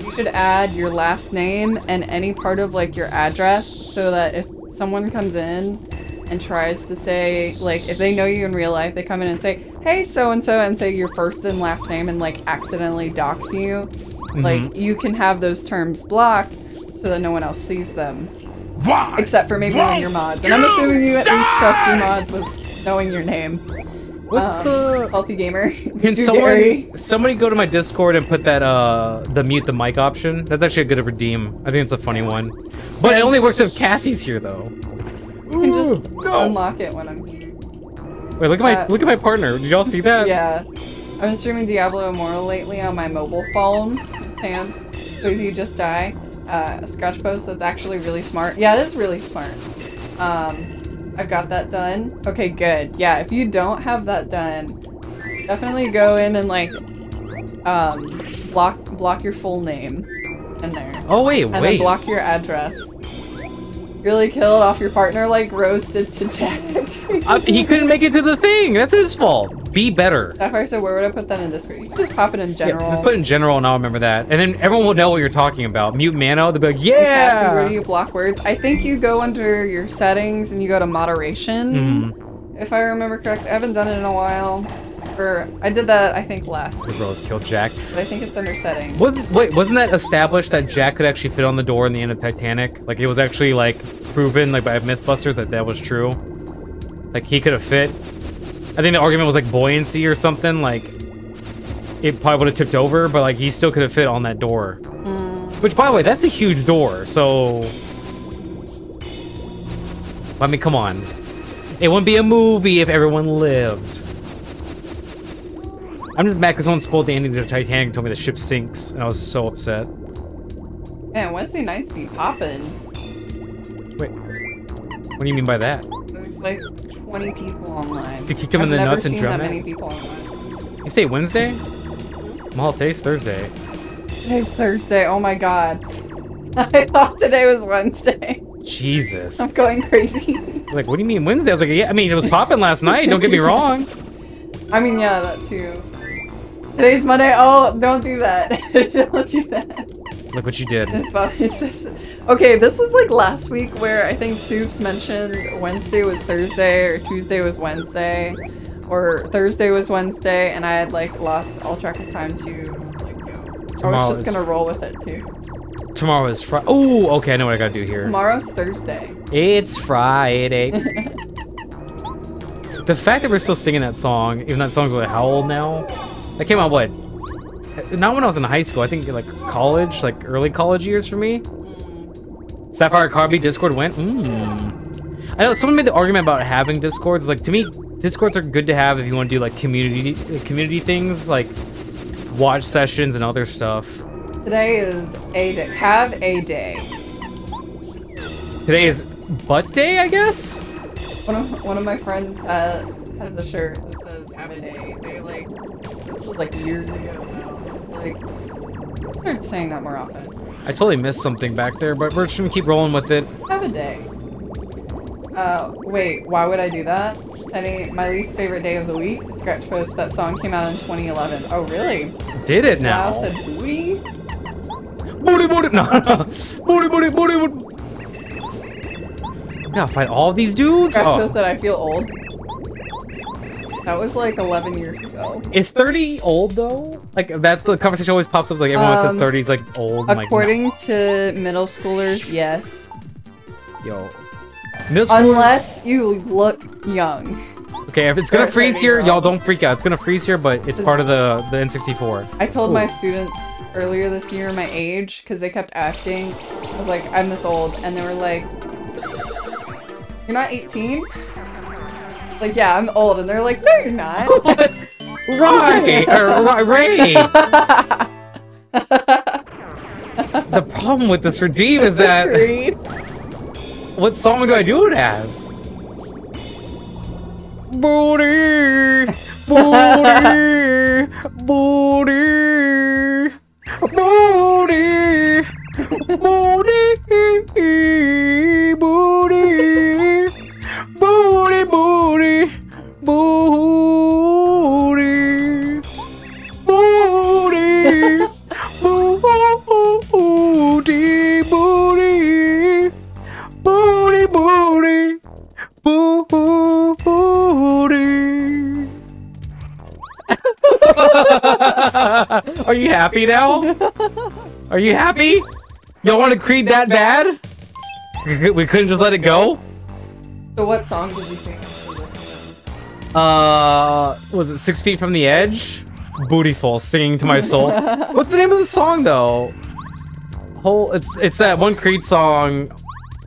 Speaker 1: You should add your last name and any part of like your address so that if someone comes in and tries to say, like, if they know you in real life, they come in and say, hey, so-and-so, and say your first and last name and like accidentally dox you, like, you can have those terms blocked so that no one else sees them.
Speaker 3: Why?
Speaker 1: Except for maybe when your mods. And I'm assuming you at least trust your mods with knowing your name.
Speaker 2: What's the
Speaker 1: Salty Gamer?
Speaker 2: Can somebody go to my Discord and put that the mute the mic option? That's actually a good redeem. I think it's a funny one. But it only works if Cassie's here though.
Speaker 1: You can just unlock it when I'm here.
Speaker 2: Wait, look at my partner. Did y'all see that?
Speaker 1: Yeah. I've been streaming Diablo Immortal lately on my mobile phone stand. So if you just die, a scratch post that's actually really smart. Yeah, it is really smart. I've got that done. Okay, good. Yeah, if you don't have that done, definitely go in and like block your full name in there.
Speaker 2: Oh wait.
Speaker 1: And then block your address. Really killed off your partner like Rose did to Jack.
Speaker 2: He couldn't make it to the thing. That's his fault. Be better.
Speaker 1: Sapphire said, where would I put that in Discord? You can just pop it in general.
Speaker 2: Yeah, just put it in general and I'll remember that. And then everyone will know what you're talking about. Mute Mano, they'll be like, yeah!
Speaker 1: Where do you block words? I think you go under your settings and you go to moderation. If I remember correctly. I haven't done it in a while. Or I did that, I think, last week.
Speaker 2: Rose killed Jack.
Speaker 1: But I think it's under settings.
Speaker 2: Wasn't that established that Jack could actually fit on the door in the end of Titanic? Like, it was actually, like, proven, like, by Mythbusters that was true? Like, he could have fit? I think the argument was, like, buoyancy or something, like, it probably would have tipped over, but, like, he still could have fit on that door. Which, by the way, that's a huge door, so... I mean, come on. It wouldn't be a movie if everyone lived. I'm just mad because someone spoiled the ending of Titanic and told me the ship sinks, and I was so upset.
Speaker 1: Man, Wednesday nights be poppin'.
Speaker 2: Wait, what do you mean by that?
Speaker 1: There's like 20 people online.
Speaker 2: You kicked them in the nuts and drowned
Speaker 1: them? I've never seen that many people online.
Speaker 2: You say Wednesday? Well, today's Thursday.
Speaker 1: Today's Thursday, oh my god. I thought today was Wednesday.
Speaker 2: Jesus.
Speaker 1: I'm going crazy.
Speaker 2: Like, what do you mean Wednesday? I was like, yeah, I mean, it was popping last night, don't get me wrong.
Speaker 1: I mean, yeah, that too. Today's Monday. Oh, don't do that. Don't do that.
Speaker 2: Look what you did.
Speaker 1: Okay, this was like last week where I think Soups mentioned Wednesday was Thursday or Tuesday was Wednesday or Thursday was Wednesday, and I had like lost all track of time too. I was like, yo, I was just gonna roll with it too.
Speaker 2: Tomorrow is Friday. Oh, okay, I know what I gotta do here.
Speaker 1: Tomorrow's Thursday.
Speaker 2: It's Friday. The fact that we're still singing that song, even that song's like how old now? That came out what? Not when I was in high school. I think like college, like early college years for me. Sapphire Carby Discord went. I know someone made the argument about having Discords. Like to me, Discords are good to have if you want to do like community things, like watch sessions and other stuff.
Speaker 1: Today is a day. Have a day.
Speaker 2: Today is butt day, I guess.
Speaker 1: One of my friends has a shirt that says "Have a day." They like this was like years ago now. It's like I started saying that more often.
Speaker 2: I totally missed something back there, but we're just gonna keep rolling with it.
Speaker 1: Have a day. Wait, why would I do that? My least favorite day of the week. Scratch post. That song came out in 2011. Oh really?
Speaker 2: Did it now?
Speaker 1: Wow, said booty.
Speaker 2: Booty. No. Booty. I gotta fight all these dudes?
Speaker 1: Scratch that I feel old. That was like 11 years ago.
Speaker 2: Is 30 old though? Like that's the conversation always pops up. Like everyone says 30 is like old.
Speaker 1: According to middle schoolers, yes.
Speaker 2: Yo, middle schoolers?
Speaker 1: Unless you look young.
Speaker 2: Okay, Okay, if it's gonna freeze here, y'all don't freak out. It's gonna freeze here, but it's part of the N64.
Speaker 1: I told my students earlier this year my age because they kept asking. I was like, I'm this old, and they were like, "You're not 18?" I was like, "Yeah, I'm old," and they're like, "No, you're not."
Speaker 2: Right, Ray. The problem with this redeem is that what song do I do it as? Booty, booty, booty, booty, booty, booty, booty, booty, booty, booty, booty, booty, booty, booty, booty. Are you happy now? Are you happy? Y'all want to Creed that bad? We couldn't just let it go?
Speaker 1: So what song did you sing?
Speaker 2: Was it 6 Feet from the Edge? Bootyful, singing to my soul. What's the name of the song though? It's that one Creed song.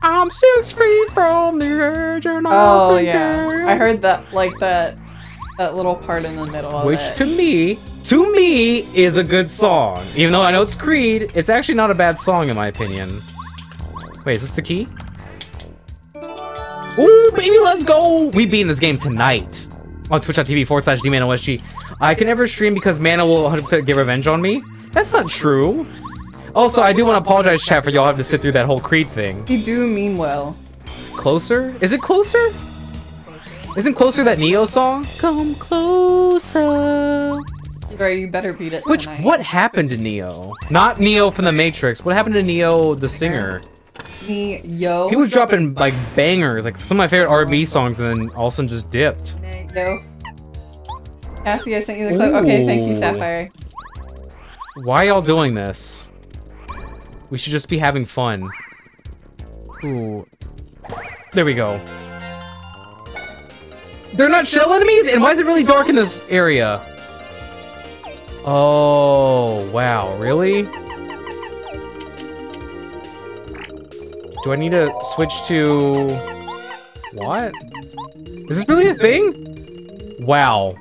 Speaker 2: I'm 6 feet from the edge and
Speaker 1: oh yeah, I heard that like that little part in the middle of
Speaker 2: which
Speaker 1: it.
Speaker 2: to me is a good song. Even though I know it's Creed, it's actually not a bad song in my opinion. Wait, is this the key? Ooh, baby, let's go! We beat this game tonight on twitch.tv/DManoSG. I can never stream because Mana will 100% get revenge on me. That's not true. Also, I do want to apologize, chat, for y'all having to sit through that whole Creed thing.
Speaker 1: You do mean well.
Speaker 2: Closer? Is it Closer? Isn't Closer that Neo song? Come closer.
Speaker 1: Right, you better beat it
Speaker 2: Which,
Speaker 1: tonight.
Speaker 2: what happened to Neo? Not Neo from the Matrix. What happened to Neo, the singer?
Speaker 1: Neo.
Speaker 2: He was dropping, like, bangers, like, some of my favorite R&B songs, and then all of a sudden just dipped.
Speaker 1: Neo. Cassie, I sent you the clip. Okay, thank you, Sapphire.
Speaker 2: Why y'all doing this? We should just be having fun. Ooh. There we go. They're not shell enemies? And why is it really dark in this area? Oh, wow. Really? Do I need to switch to... What? Is this really a thing? Wow.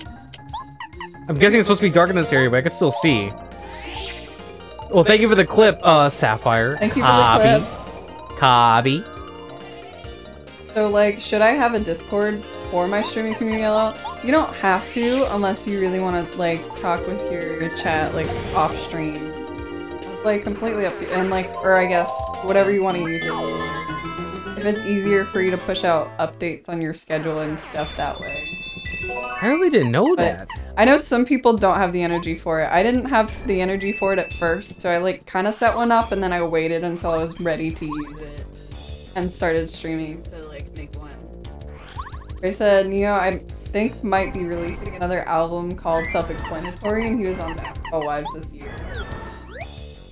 Speaker 2: I'm guessing it's supposed to be dark in this area, but I can still see. Well, thank you for the clip, Sapphire.
Speaker 1: Thank you for the clip.
Speaker 2: Cobby.
Speaker 1: So, like, should I have a Discord for my streaming community allowed? You don't have to, unless you really want to, like, talk with your chat, like, off stream. It's, like, completely up to you. And, like, or I guess, whatever you want to use it for. If it's easier for you to push out updates on your schedule and stuff that way.
Speaker 2: I really didn't know that.
Speaker 1: I know some people don't have the energy for it. I didn't have the energy for it at first, so I like kind of set one up and then I waited until I was ready to use it and started streaming to like make one. I said Neo, I think might be releasing another album called Self-Explanatory, and he was on Basketball Wives this year.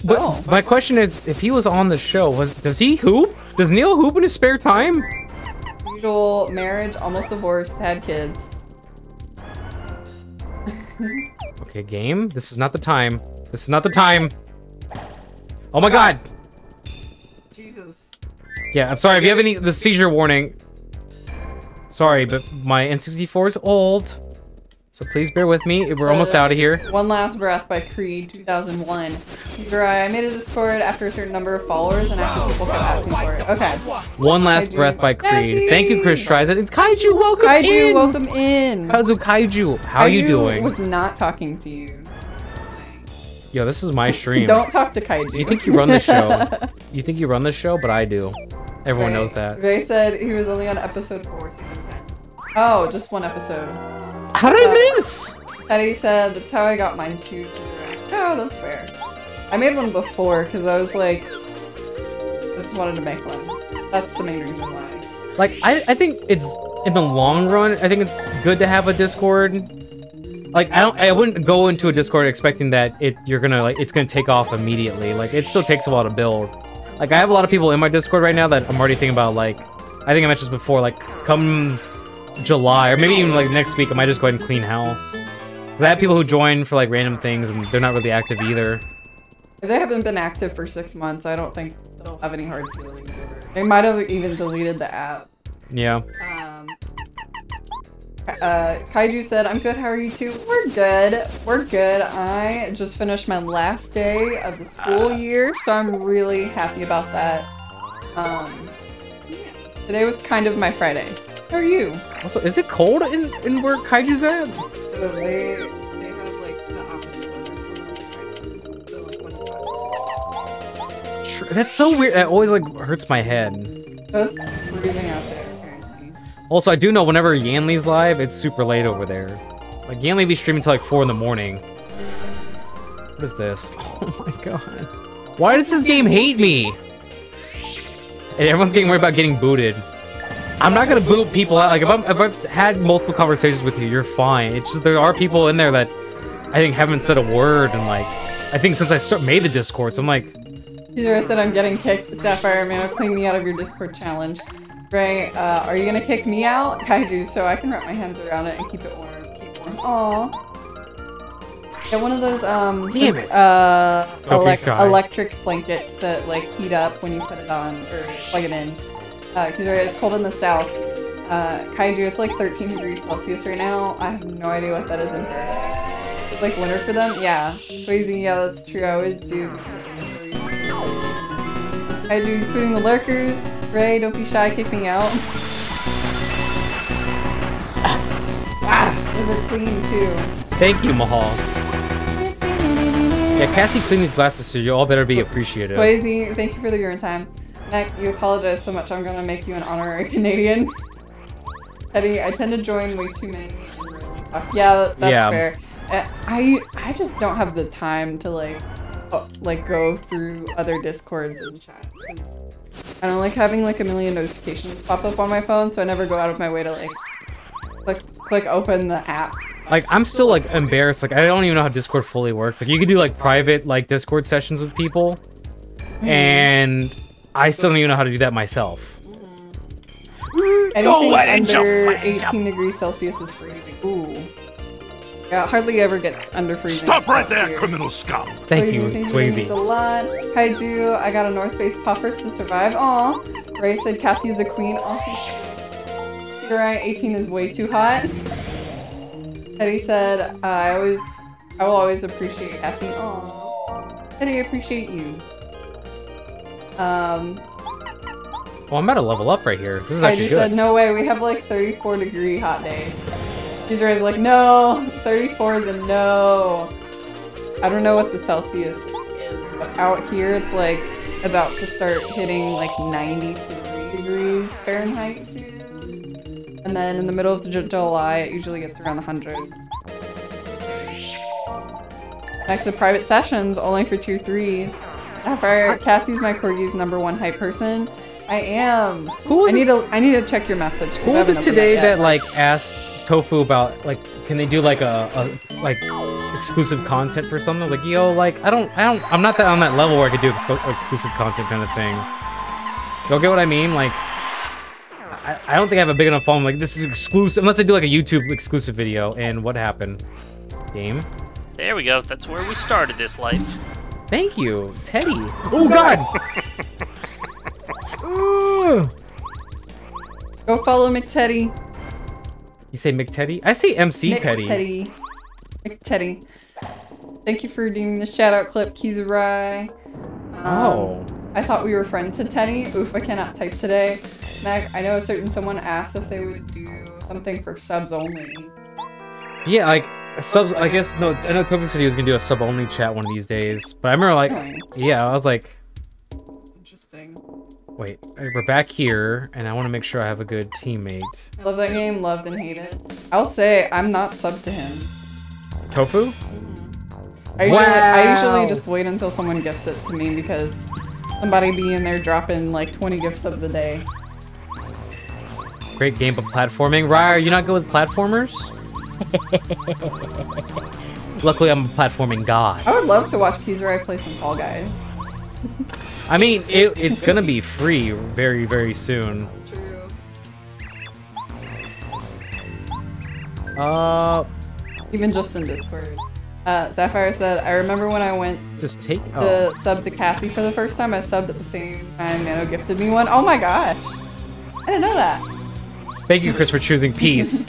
Speaker 2: But
Speaker 1: oh.
Speaker 2: My question is, if he was on the show, does he hoop? Does Neo hoop in his spare time?
Speaker 1: Usual marriage, almost divorced, had kids.
Speaker 2: Okay, game. This is not the time. This is not the time. Oh my god!
Speaker 1: Jesus.
Speaker 2: Yeah, I'm sorry if you have the seizure warning. Sorry, but my N64 is old. So please bear with me. We're almost out of here.
Speaker 1: One Last Breath by Creed, 2001. I made a Discord after a certain number of followers and after people kept asking for it. Okay.
Speaker 2: One Last Breath by Creed. Thank you, Chris Tries It. It's Kaiju, welcome in!
Speaker 1: Kaiju, welcome in!
Speaker 2: Kaiju, how are you doing?
Speaker 1: Was not talking to you.
Speaker 2: Yo, this is my stream.
Speaker 1: Don't talk to Kaiju.
Speaker 2: You think you run the show. You think you run the show, but I do. Everyone knows that.
Speaker 1: They said he was only on episode 4, season 10. Oh, just one episode.
Speaker 2: How did I miss?
Speaker 1: Teddy said, that's how I got mine too. Oh, that's fair. I made one before, because I was like, I just wanted to make one. That's the main reason why.
Speaker 2: Like, I think it's, in the long run, I think it's good to have a Discord. Like, I wouldn't go into a Discord expecting that it's gonna take off immediately. Like, it still takes a while to build. Like, I have a lot of people in my Discord right now that I'm already thinking about, like, I think I mentioned this before, like, come July, or maybe even like next week, I might just go ahead and clean house. 'Cause I have people who join for like random things, and they're not really active either.
Speaker 1: They haven't been active for 6 months. I don't think they'll have any hard feelings over it. They might have even deleted the app.
Speaker 2: Yeah.
Speaker 1: Kaiju said, I'm good, how are you two? We're good. We're good. I just finished my last day of the school year, so I'm really happy about that. Today was kind of my Friday. How are you?
Speaker 2: Also, is it cold in where Kaiju's at?
Speaker 1: So they have like the opposite weather. So like when it's hot.
Speaker 2: That's so weird. That always like hurts my head.
Speaker 1: So it's freezing out there apparently.
Speaker 2: Also, I do know whenever Yanli's live, it's super late over there. Like Yanli be streaming till like 4 in the morning. What is this? Oh my god. Why does this game hate me? And everyone's getting worried about getting booted. I'm not gonna boot people out. Like if I've had multiple conversations with you, you're fine. It's just there are people in there that I think haven't said a word, and like I think since I made the Discord, so I'm like.
Speaker 1: Zero said I'm getting kicked. Sapphire Man, clean me out of your Discord challenge. Ray, are you gonna kick me out? Kaiju, so I can wrap my hands around it and keep it warm. Keep warm. Aww. Get one of those electric blankets that like heat up when you put it on or plug it in. Because it's cold in the south. Kaiju, it's like 13 degrees Celsius right now. I have no idea what that is in Fahrenheit. It's like winter for them? Yeah. Crazy, yeah, that's true. I always do. Kaiju's putting the lurkers. Ray, don't be shy, kick me out. Those are clean too.
Speaker 2: Thank you, Mahal. Yeah, Cassie cleaned these glasses, so you all better be appreciative.
Speaker 1: Swayze, thank you for the urine time. Mac, you apologize so much, I'm gonna make you an honorary Canadian. Teddy, I tend to join way too many. Yeah, that's fair. I just don't have the time to like go through other Discords and chat. I don't like having like a million notifications pop up on my phone, so I never go out of my way to like click open the app.
Speaker 2: Like, I'm still, like, embarrassed. Like, I don't even know how Discord fully works. Like, you can do, like, private, like, Discord sessions with people. And I still don't even know how to do that myself.
Speaker 1: Anything under 18 degrees Celsius is freezing. Ooh. Yeah, it hardly ever gets under freezing.
Speaker 3: Stop right there, criminal scum!
Speaker 2: Thank you, Swayze.
Speaker 1: A lot. Kaiju, I got a North Face puffers to survive. Aw. Ray said Cassie is a queen. Aw. You're right, 18 is way too hot. Teddy said, I will always appreciate Cassie. Aww. Teddy, I appreciate you.
Speaker 2: Well, I'm about to level up right here. This is
Speaker 1: I
Speaker 2: actually
Speaker 1: just
Speaker 2: good.
Speaker 1: said, no way, we have like 34-degree hot days. He's already like, no, 34 is a no. I don't know what the Celsius is, but out here it's like about to start hitting like 93 degrees Fahrenheit soon. And then in the middle of July, it usually gets around 100. Next to private sessions, only for tier 3s. Cassie's my corgi's #1 hype person. I am. I need to check your message.
Speaker 2: Who was it today that like asked Tofu about like can they do like a like exclusive content for something? Like yo, like I'm not that on that level where I could do exclusive content kind of thing. Y'all get what I mean? Like. I don't think I have a big enough phone. Like this is exclusive, unless I do like a YouTube exclusive video. And what happened? Game.
Speaker 5: There we go. That's where we started this life.
Speaker 2: Thank you, Teddy. Oh God.
Speaker 1: Go follow McTeddy.
Speaker 2: You say McTeddy? I say MC Teddy.
Speaker 1: McTeddy. Thank you for redeeming the shout out clip, Kizurai.
Speaker 2: Oh.
Speaker 1: I thought we were friends, said Teddy. Oof, I cannot type today. Mac, I know a certain someone asked if they would do something for subs only.
Speaker 2: Yeah, like, subs, I guess, no, I know Toby said he was gonna do a sub only chat one of these days, but I remember, like, yeah, I was like...
Speaker 1: That's interesting.
Speaker 2: Wait, we're back here, and I want to make sure I have a good teammate.
Speaker 1: I love that game, loved and hated. I'll say, I'm not subbed to him.
Speaker 2: Tofu?
Speaker 1: I usually just wait until someone gifts it to me because somebody be in there dropping like 20 gifts of the day.
Speaker 2: Great game of platforming. Rye, are you not good with platformers? Luckily, I'm a platforming god.
Speaker 1: I would love to watch Kizurai play some Fall Guys.
Speaker 2: I mean, it's gonna be free very, very soon.
Speaker 1: True. Even just in Discord. Sapphire said, I remember when I went
Speaker 2: just take
Speaker 1: to sub to Cassie for the first time, I subbed at the same time Nano gifted me one. Oh my gosh. I didn't know that.
Speaker 2: Thank you, Chris, for choosing peace.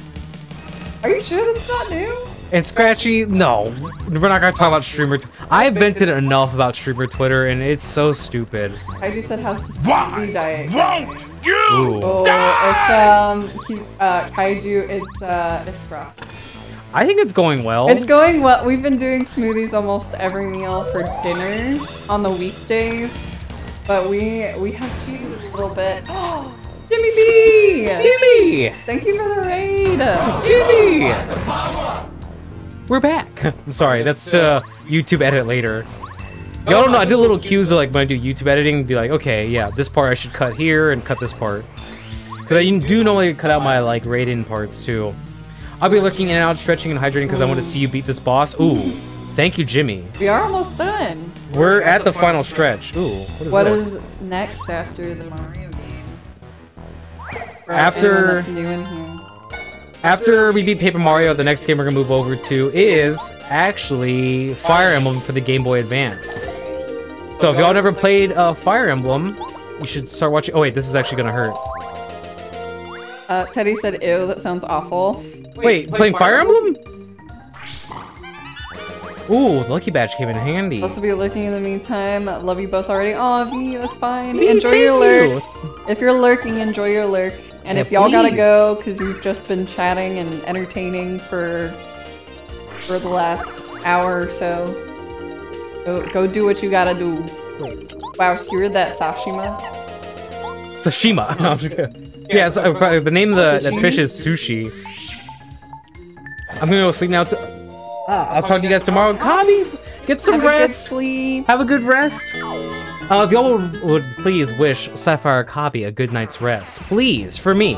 Speaker 1: Are you sure that's not new?
Speaker 2: And Scratchy, no. We're not gonna talk about streamer. I vented enough about streamer Twitter, and it's so stupid.
Speaker 1: I just said how's the smoothie diet.
Speaker 3: Won't you?
Speaker 1: Oh, it's Kaiju. It's rough.
Speaker 2: I think it's going well.
Speaker 1: It's going well. We've been doing smoothies almost every meal for dinners on the weekdays, but we have cheated a little bit. Oh, Jimmy B!
Speaker 2: Jimmy!
Speaker 1: Thank you for the raid!
Speaker 2: Jimmy! We're back. I'm sorry, that's YouTube edit later. Y'all don't know, I do little cues of like when I do YouTube editing, be like, okay, yeah, this part I should cut here and cut this part. Because I do normally cut out my like raid-in parts too. I'll be looking in and out, stretching and hydrating because I want to see you beat this boss. Ooh, thank you, Jimmy.
Speaker 1: We are almost done.
Speaker 2: We're at the final stretch. Ooh,
Speaker 1: what is next after the Mario game?
Speaker 2: After we beat Paper Mario, the next game we're gonna move over to is actually Fire Emblem for the Game Boy Advance. So if y'all never played Fire Emblem, you should start watching. Oh wait, this is actually gonna hurt.
Speaker 1: Teddy said, ew, that sounds awful.
Speaker 2: Wait, playing Fire Emblem? Ooh, the Lucky Badge came in handy.
Speaker 1: Also be lurking in the meantime. Love you both already. Aw, V, that's fine. Enjoy your lurk. If you're lurking, enjoy your lurk. And if y'all gotta go, because you've just been chatting and entertaining for the last hour or so, go do what you gotta do. Wow, skewered that Sashima?
Speaker 2: Sashima. No, I'm just kidding. Yeah, it's, probably, the name of that fish is sushi. I'm gonna go sleep now. I'll talk to you guys tomorrow. Kabi, get some rest.
Speaker 1: Sleep.
Speaker 2: Have a good rest. If y'all would please wish Sapphire Kabi a good night's rest, please, for me.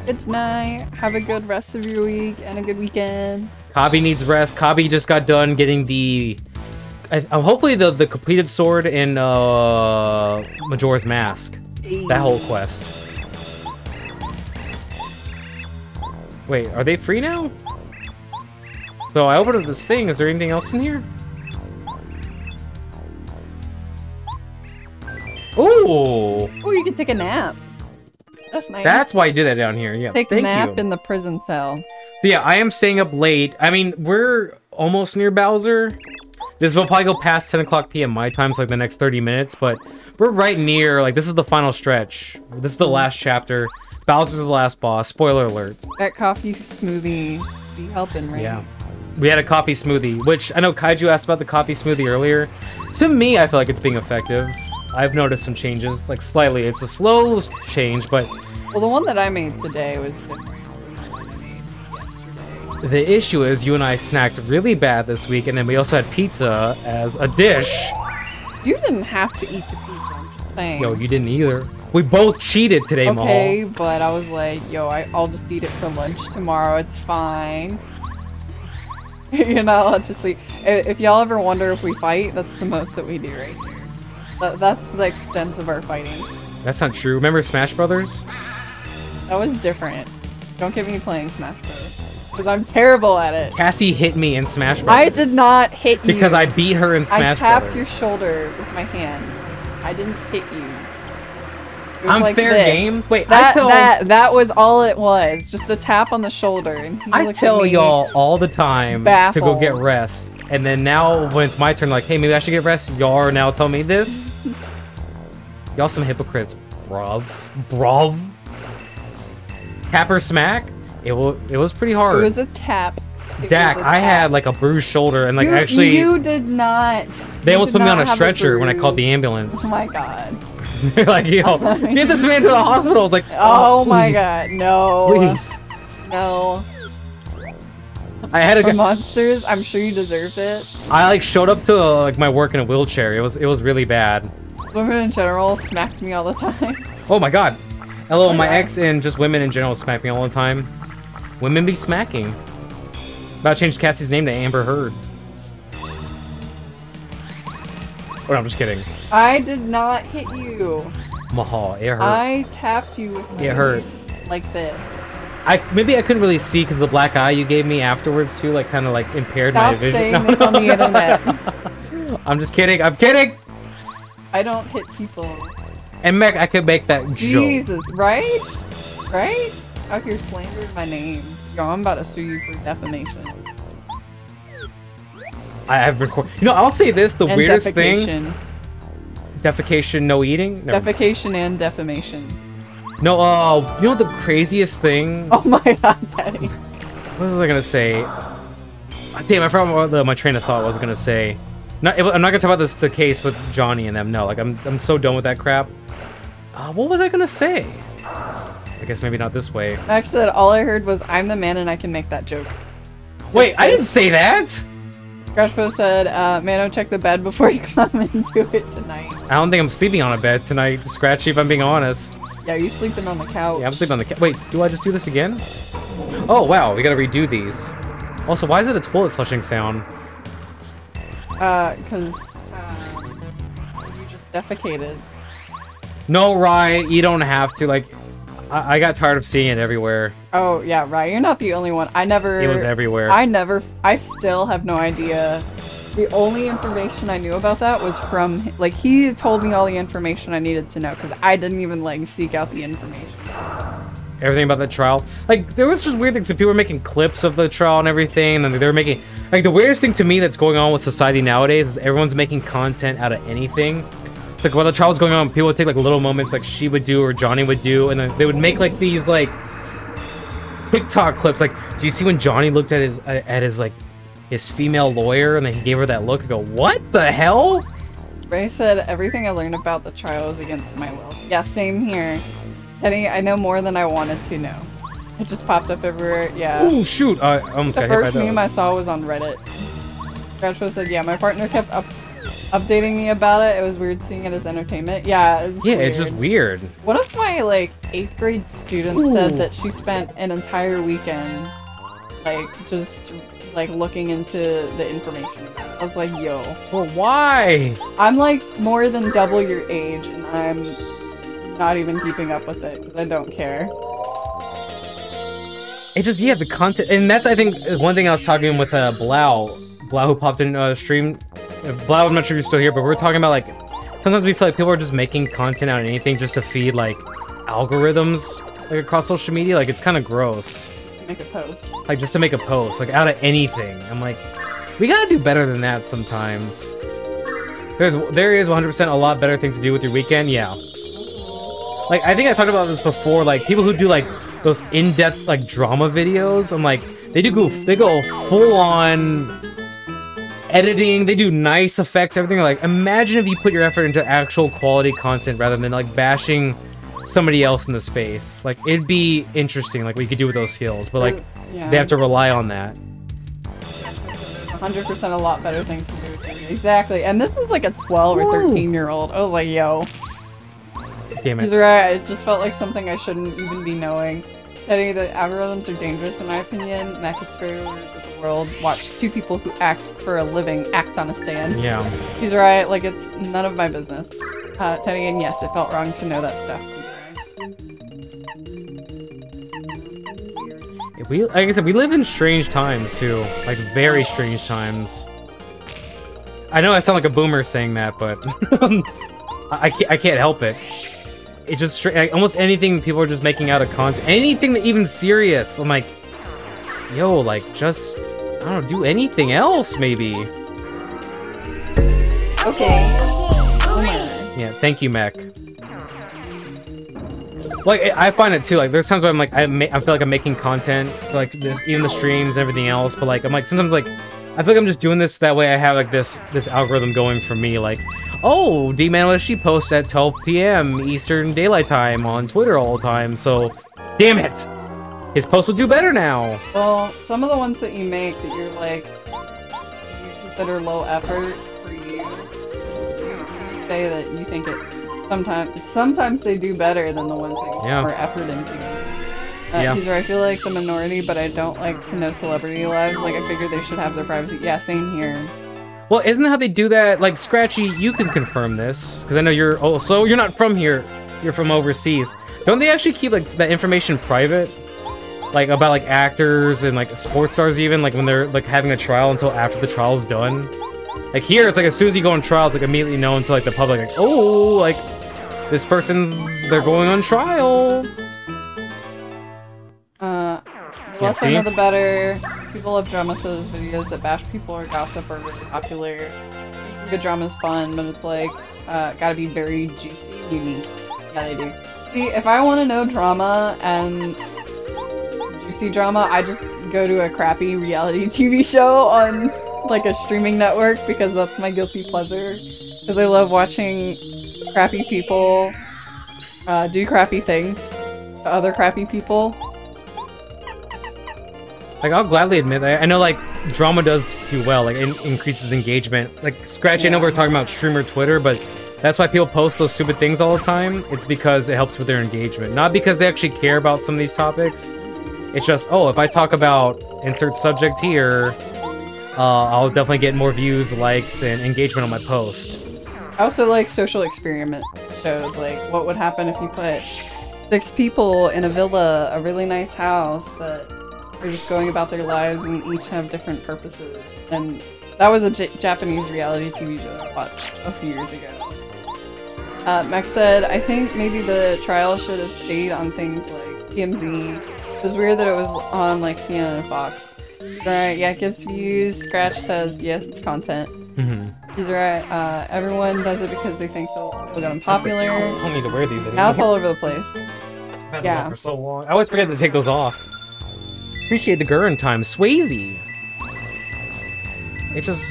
Speaker 1: Good night. Have a good rest of your week and a good weekend.
Speaker 2: Kabi needs rest. Kabi just got done getting the, hopefully the completed sword in Majora's Mask. That whole quest. Wait, are they free now? So I opened up this thing. Is there anything else in here? Ooh!
Speaker 1: Oh, you can take a nap. That's nice.
Speaker 2: That's why you did that down here. Yeah.
Speaker 1: Take a nap in the prison cell.
Speaker 2: So yeah, I am staying up late. I mean, we're almost near Bowser. This will probably go past 10 o'clock p.m. my time, so like the next 30 minutes, but we're right near, like, this is the final stretch. This is the last chapter. Bowser's the last boss. Spoiler alert.
Speaker 1: That coffee smoothie be helping, right?
Speaker 2: Yeah. We had a coffee smoothie, which I know Kaiju asked about the coffee smoothie earlier. To me, I feel like it's being effective. I've noticed some changes, like slightly. It's a slow change, but...
Speaker 1: Well, the one that I made today was different than the one I made yesterday.
Speaker 2: The issue is you and I snacked really bad this week, and then we also had pizza as a dish.
Speaker 1: You didn't have to eat the pizza, I'm just saying.
Speaker 2: Yo, you didn't either. We both cheated today, Mahal.
Speaker 1: Okay, but I was like, yo, I'll just eat it for lunch tomorrow. It's fine. You're not allowed to sleep. If y'all ever wonder if we fight, that's the most that we do right here. That's the extent of our fighting.
Speaker 2: That's not true. Remember Smash Brothers?
Speaker 1: That was different. Don't get me playing Smash Brothers. Because I'm terrible at it.
Speaker 2: Cassie hit me in Smash Brothers.
Speaker 1: I did not hit you.
Speaker 2: Because I beat her in Smash Brothers.
Speaker 1: I tapped your shoulder with my hand. I didn't hit you.
Speaker 2: I'm like fair game. Wait,
Speaker 1: that was all it was. Just a tap on the shoulder. And
Speaker 2: I tell y'all all the time to go get rest. And then now when it's my turn, like, hey, maybe I should get rest. Y'all are now telling me this. Y'all some hypocrites, bruv. Tap or smack? It was pretty hard.
Speaker 1: It was a tap.
Speaker 2: Dak, I had like a bruised shoulder and like
Speaker 1: you did not.
Speaker 2: They almost put me on a stretcher when I called the ambulance.
Speaker 1: Oh my god.
Speaker 2: They're like, yo, get this man to the hospital. I was like,
Speaker 1: oh my god, no.
Speaker 2: Please.
Speaker 1: No.
Speaker 2: I had
Speaker 1: For monsters, I'm sure you deserved it.
Speaker 2: I like showed up to like my work in a wheelchair. It was really bad.
Speaker 1: Women in general smacked me all the time.
Speaker 2: Oh my god. Hello, my ex and just women in general smack me all the time. Women be smacking. About to change Cassie's name to Amber Heard. Oh, no, I'm just kidding.
Speaker 1: I did not hit you.
Speaker 2: Mahal, it hurt.
Speaker 1: I tapped you with my
Speaker 2: It hurt.
Speaker 1: like this.
Speaker 2: maybe I couldn't really see because the black eye you gave me afterwards too, like kind of like impaired
Speaker 1: Stop
Speaker 2: my vision.
Speaker 1: saying this on the internet.
Speaker 2: I'm just kidding. I'm kidding.
Speaker 1: I don't hit people.
Speaker 2: And Meg, I could make that joke.
Speaker 1: Jesus, right? Right? Out here slandering my name. Yo, I'm about to sue you for defamation.
Speaker 2: I have recorded. You know, I'll say this: the
Speaker 1: And
Speaker 2: weirdest
Speaker 1: defecation.
Speaker 2: thing. Defecation, no eating. No.
Speaker 1: Defecation and defamation.
Speaker 2: No. You know what the craziest thing?
Speaker 1: Oh my god, Daddy.
Speaker 2: What was I gonna say? Damn, I forgot what my train of thought was gonna say. I'm not gonna talk about the case with Johnny and them. No, like I'm so done with that crap. What was I gonna say? I guess maybe not this way.
Speaker 1: Max said, all I heard was, I'm the man and I can make that joke.
Speaker 2: Wait, I didn't say that!
Speaker 1: Scratchpo said, Mano, check the bed before you come into it tonight.
Speaker 2: I don't think I'm sleeping on a bed tonight, Scratchy, if I'm being honest.
Speaker 1: Yeah, you sleeping on the couch.
Speaker 2: Yeah, I'm sleeping on the couch. Wait, do I just do this again? Oh, wow, we gotta redo these. Also, why is it a toilet flushing sound?
Speaker 1: Cause, you just defecated.
Speaker 2: No, Rye, you don't have to, like... I got tired of seeing it everywhere.
Speaker 1: Oh, yeah, right. You're not the only one. I never...
Speaker 2: It was everywhere.
Speaker 1: I still have no idea. The only information I knew about that was from... Like, he told me all the information I needed to know, because I didn't even, like, seek out the information.
Speaker 2: Everything about the trial. Like, there was just weird things. People were making clips of the trial and everything, and they were making... Like, the weirdest thing to me that's going on with society nowadays is everyone's making content out of anything. Like, while the trial was going on, people would take, like, little moments like she would do or Johnny would do, and then they would make, like, these, like, TikTok clips. Like, do you see when Johnny looked at his, like, his female lawyer, and then he gave her that look and go, what the hell?
Speaker 1: Ray said, everything I learned about the trial is against my will. Yeah, same here. Teddy, I know more than I wanted to know. It just popped up everywhere, yeah.
Speaker 2: Oh, shoot! I almost
Speaker 1: The
Speaker 2: got hit by
Speaker 1: first
Speaker 2: those.
Speaker 1: meme I saw was on Reddit. Scratchpo said, yeah, my partner kept updating me about it. It was weird seeing it as entertainment. Yeah, it's weird.
Speaker 2: It's just weird.
Speaker 1: One of my, like, 8th grade students said that she spent an entire weekend, like, just, like, looking into the information about it. I was like, yo.
Speaker 2: Well, why?
Speaker 1: I'm, like, more than double your age, and I'm not even keeping up with it, because I don't care.
Speaker 2: It's just, yeah, the content, and that's, I think, one thing I was talking with Blau who popped in stream. Blau, I'm not sure if you're still here, but we're talking about, like, sometimes we feel like people are just making content out of anything just to feed, like, algorithms, like, across social media. Like, it's kind of gross.
Speaker 1: Just to make a post.
Speaker 2: Like, just to make a post, like, out of anything. I'm like, we gotta do better than that sometimes. There is 100% a lot better things to do with your weekend, yeah. Like, I think I talked about this before, like, people who do, like, those in-depth, like, drama videos, I'm like, they go full-on editing, they do nice effects, everything. Like, imagine if you put your effort into actual quality content rather than, like, bashing somebody else in the space. Like, it'd be interesting, like, what you could do with those skills, but, like,
Speaker 1: yeah.
Speaker 2: they have to rely on that.
Speaker 1: 100% a lot better things to do with it. Exactly, and this is like a 12 or 13-year-old. I was like, yo.
Speaker 2: Damn it.
Speaker 1: He's right, it just felt like something I shouldn't even be knowing. Teddy, the algorithms are dangerous in my opinion. Mac, it's very rare that the world watch two people who act for a living act on a stand.
Speaker 2: Yeah.
Speaker 1: He's right, like, it's none of my business. Teddy, and yes, it felt wrong to know that stuff.
Speaker 2: Like I said, we live in strange times too, like very strange times. I know I sound like a boomer saying that, but I can't help it. It's just like, almost anything people are just making out of content, anything that even serious. I'm like, yo, like just I don't know, do anything else maybe.
Speaker 1: Okay.
Speaker 2: Yeah, thank you, Mac. Like, I find it too, like, there's times where I'm like, I feel like I'm making content for, like, this, even the streams and everything else, but, like, I'm like, sometimes, like, I feel like I'm just doing this that way I have, like, this algorithm going for me, like, oh, DManoSG posts at 12 p.m. Eastern Daylight Time on Twitter all the time, so, damn it! His post will do better now!
Speaker 1: Well, some of the ones that you make that you're, like, you consider low effort for you say that you think it... Sometimes they do better than the ones that you put more effort into. He's right, I feel like the minority, but I don't like to know celebrity lives. Like, I figure they should have their privacy. Yeah, same here.
Speaker 2: Well, isn't that how they do that? Like, Scratchy, you can confirm this, because I know you're... Oh, so you're not from here. You're from overseas. Don't they actually keep, like, that information private? like about like actors and like sports stars even like when they're like having a trial until after the trial's done. Like here, it's like as soon as you go on trial, it's like immediately known to like the public, like, oh, like this they're going on trial.
Speaker 1: The less I know, the better. People love drama, so those videos that bash people or gossip are really popular. Makes a good drama is fun, but it's like gotta be very juicy, unique. Yeah, they do. See, if I want to know drama and juicy drama, I just go to a crappy reality TV show on like a streaming network because that's my guilty pleasure. Because I love watching crappy people do crappy things to other crappy people.
Speaker 2: Like, I'll gladly admit that. I know, like, drama does do well. Like, it increases engagement. Like, Scratch, I know we're talking about streamer Twitter, but that's why people post those stupid things all the time. It's because it helps with their engagement. Not because they actually care about some of these topics. It's just, oh, if I talk about insert subject here, I'll definitely get more views, likes, and engagement on my post.
Speaker 1: I also like social experiment shows. Like, what would happen if you put 6 people in a villa, a really nice house that are just going about their lives and each have different purposes. And that was a Japanese reality TV show that I watched a few years ago. Max said, I think maybe the trial should have stayed on things like TMZ. It was weird that it was on like CNN and Fox. Right, yeah, it gives views. Scratch says, yes, it's content. He's right, everyone does it because they think they'll get them popular.
Speaker 2: I don't need to wear these anymore.
Speaker 1: Now it's all over the place.
Speaker 2: I've had them on for so long. I always forget to take those off. Appreciate the Gurren time. Swayze! It's just...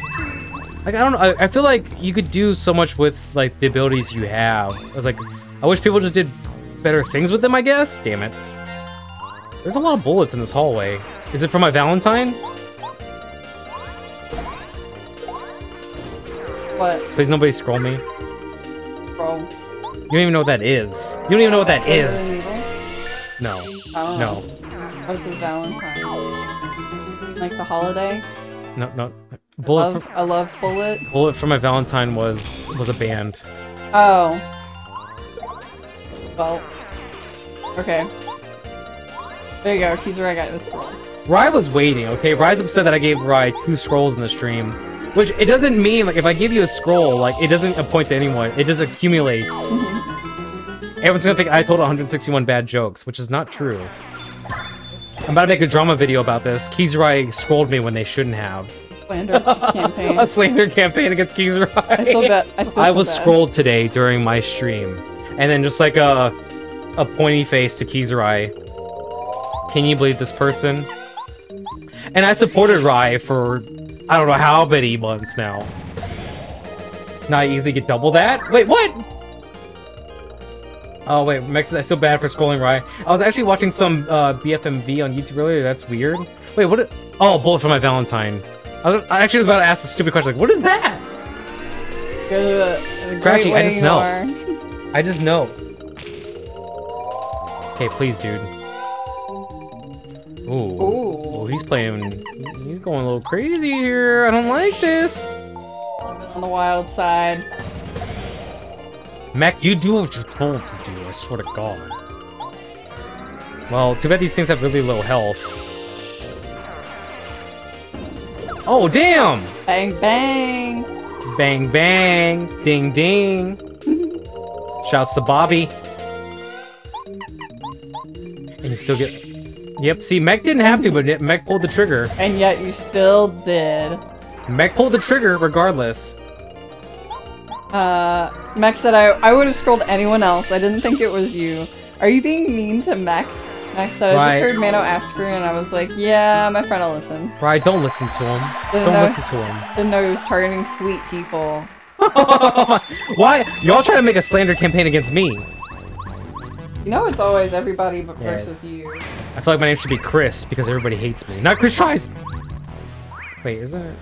Speaker 2: like, I don't know. I feel like you could do so much with, like, the abilities you have. I was like, I wish people just did better things with them, I guess? Damn it. There's a lot of bullets in this hallway. Is it for my Valentine?
Speaker 1: What?
Speaker 2: Please nobody scroll me.
Speaker 1: Bro.
Speaker 2: You don't even know what that is. You don't even know what that is. No. No.
Speaker 1: What's a Valentine? Like the holiday?
Speaker 2: No.
Speaker 1: I love Bullet.
Speaker 2: Bullet for my Valentine was a band.
Speaker 1: Oh. Well. Okay. There you go. He's where I got this scroll.
Speaker 2: Rye was waiting, okay? Rye's upset that I gave Rye 2 scrolls in the stream. Which, it doesn't mean, like, if I give you a scroll, like, it doesn't point to anyone. It just accumulates. Everyone's gonna think I told 161 bad jokes, which is not true. I'm about to make a drama video about this. Kizurai scrolled me when they shouldn't have.
Speaker 1: Slander campaign.
Speaker 2: A slander campaign against Kizurai. I was scrolled today during my stream. And then just like a pointy face to Kizurai. Can you believe this person? And I supported Rai for I don't know how many months now. Now I easily get double that? Wait, what? Oh wait, Mex, I feel bad for scrolling Rai. I was actually watching some BFMV on YouTube earlier. That's weird. Wait, what? Oh, bullet for my Valentine. I actually was about to ask a stupid question. Like, what is that? Scratchy, I just know. I just know. Okay, please, dude. Ooh. Ooh, he's playing. He's going a little crazy here. I don't like this.
Speaker 1: Living on the wild side.
Speaker 2: Mac, you do what you're told to do, I swear to God. Well, too bad these things have really low health. Oh, damn!
Speaker 1: Bang, bang!
Speaker 2: Bang, bang! Ding, ding! Shouts to Bobby. And you still get... Yep, see, Mech didn't have to, but Mech pulled the trigger.
Speaker 1: And yet you still did.
Speaker 2: Mech pulled the trigger, regardless.
Speaker 1: Mech said I would have scrolled anyone else. I didn't think it was you. Are you being mean to Mech? Mech said, I just heard Mano ask for you, and I was like, yeah, my friend will listen.
Speaker 2: Right, don't listen to him. Don't listen to him.
Speaker 1: Didn't know he was targeting sweet people.
Speaker 2: Why? Y'all trying to make a slander campaign against me.
Speaker 1: You know it's always everybody but versus you.
Speaker 2: I feel like my name should be Chris, because everybody hates me. Not Chris Tries! Wait, isn't it?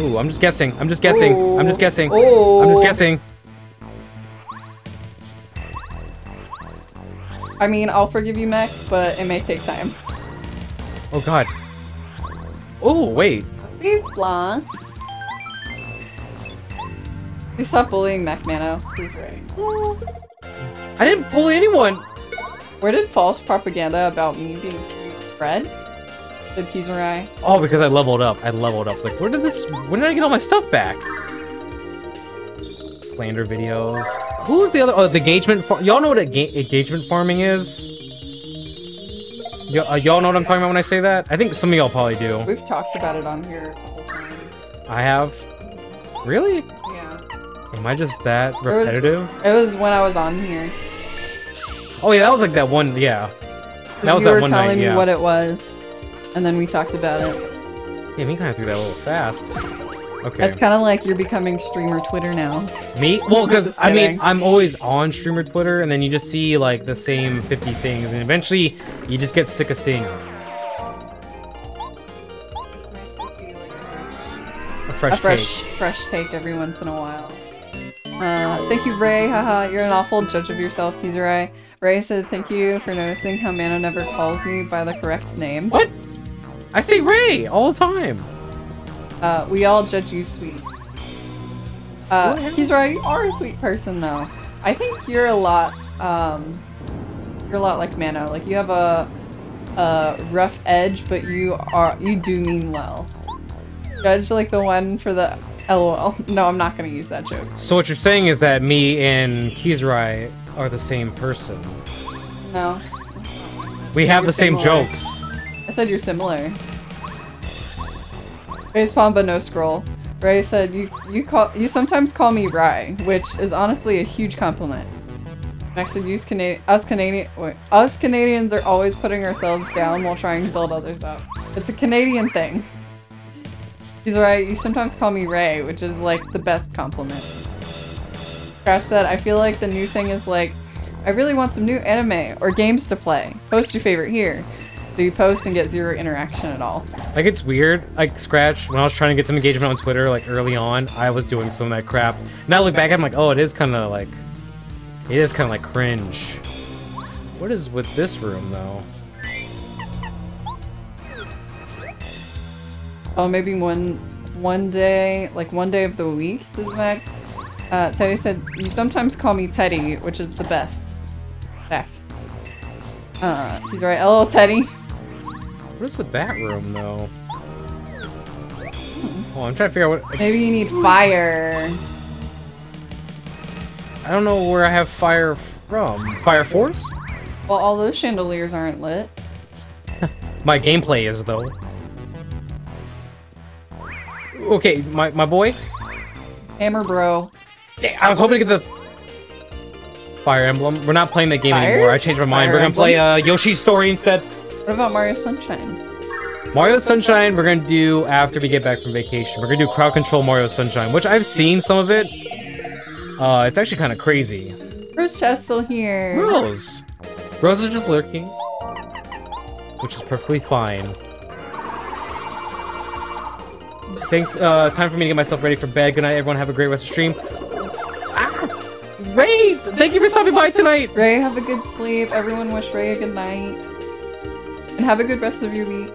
Speaker 2: Ooh, I'm just guessing. I'm just guessing. Ooh. I'm just guessing. Ooh. I'm just guessing.
Speaker 1: I mean, I'll forgive you, Mech, but it may take time.
Speaker 2: Oh god. Oh, wait.
Speaker 1: See, Blanc. You stop bullying Mech, Mano. He's right.
Speaker 2: I didn't bully anyone.
Speaker 1: Where did false propaganda about me being sweet spread? Did Kizarai?
Speaker 2: Oh, because I leveled up. It's like, when did I get all my stuff back? Slander videos. Who's the other? Oh, the engagement. Y'all know what engagement farming is? Y'all know what I'm talking about when I say that? I think some of y'all probably do.
Speaker 1: We've talked about it on here a couple times.
Speaker 2: I have. Really?
Speaker 1: Yeah.
Speaker 2: Am I just that repetitive?
Speaker 1: It was when I was on here.
Speaker 2: Oh yeah, that was like that one. Yeah. That was
Speaker 1: you
Speaker 2: that
Speaker 1: were
Speaker 2: one night.
Speaker 1: telling me
Speaker 2: Yeah.
Speaker 1: what it was, and then we talked about it.
Speaker 2: Yeah, me kind of threw that a little fast. Okay.
Speaker 1: It's kind of like you're becoming streamer Twitter now.
Speaker 2: Me? Well, because
Speaker 1: Just
Speaker 2: I mean,
Speaker 1: kidding.
Speaker 2: I'm always on streamer Twitter, and then you just see like the same 50 things, and eventually you just get sick of seeing them.
Speaker 1: It's nice to see like
Speaker 2: A fresh take.
Speaker 1: fresh take every once in a while. Thank you, Ray. Haha, you're an awful judge of yourself, Kizarai. Ray said, "Thank you for noticing how Mana never calls me by the correct name."
Speaker 2: What? I say Ray all the time.
Speaker 1: We all judge you sweet. Kizarai, you are a sweet person, though. I think you're a lot like Mano. Like you have a rough edge, but you do mean well. Judge like the one for the LOL. No, I'm not gonna use that joke.
Speaker 2: So what you're saying is that me and Kizarai are the same person.
Speaker 1: No.
Speaker 2: We have
Speaker 1: You're
Speaker 2: the same
Speaker 1: similar.
Speaker 2: jokes.
Speaker 1: I said you're similar. Ray's palm but no scroll. Ray said you sometimes call me Rye, which is honestly a huge compliment. Max said us Canadians are always putting ourselves down while trying to build others up. It's a Canadian thing. He's right, you sometimes call me Ray, which is like the best compliment. Crash said, I feel like the new thing is like, I really want some new anime or games to play. Post your favorite here. So you post and get zero interaction at all.
Speaker 2: Like, it's weird. Like, Scratch, when I was trying to get some engagement on Twitter, like, early on, I was doing some of that crap. Now I look back, I'm like, oh, it is kind of like cringe. What is with this room, though?
Speaker 1: Oh, maybe one day of the week, says Mac. Teddy said, you sometimes call me Teddy, which is the best. Fact. He's right. Hello, Teddy.
Speaker 2: What is with that room, though? Oh, I'm trying to figure out what...
Speaker 1: Maybe you need fire.
Speaker 2: I don't know where I have fire from. Fire Force?
Speaker 1: Well, all those chandeliers aren't lit.
Speaker 2: My gameplay is, though. Okay, my boy.
Speaker 1: Hammer bro.
Speaker 2: Dang, I was hoping to get the Fire Emblem. We're not playing that game
Speaker 1: Fire?
Speaker 2: anymore. I changed my mind.
Speaker 1: Fire
Speaker 2: We're gonna play
Speaker 1: Emblem?
Speaker 2: Yoshi's Story instead.
Speaker 1: What about Mario Sunshine?
Speaker 2: Mario Sunshine we're gonna do after we get back from vacation. We're gonna do crowd control Mario Sunshine, which I've seen some of it. It's actually kind of crazy.
Speaker 1: Rose Chat's still here.
Speaker 2: Rose. Rose is just lurking, which is perfectly fine. Thanks. Time for me to get myself ready for bed. Good night, everyone. Have a great rest of the stream. Ah! Ray, thank you for stopping by tonight.
Speaker 1: Ray, have a good sleep. Everyone wish Ray a good night. And have a good rest of your week.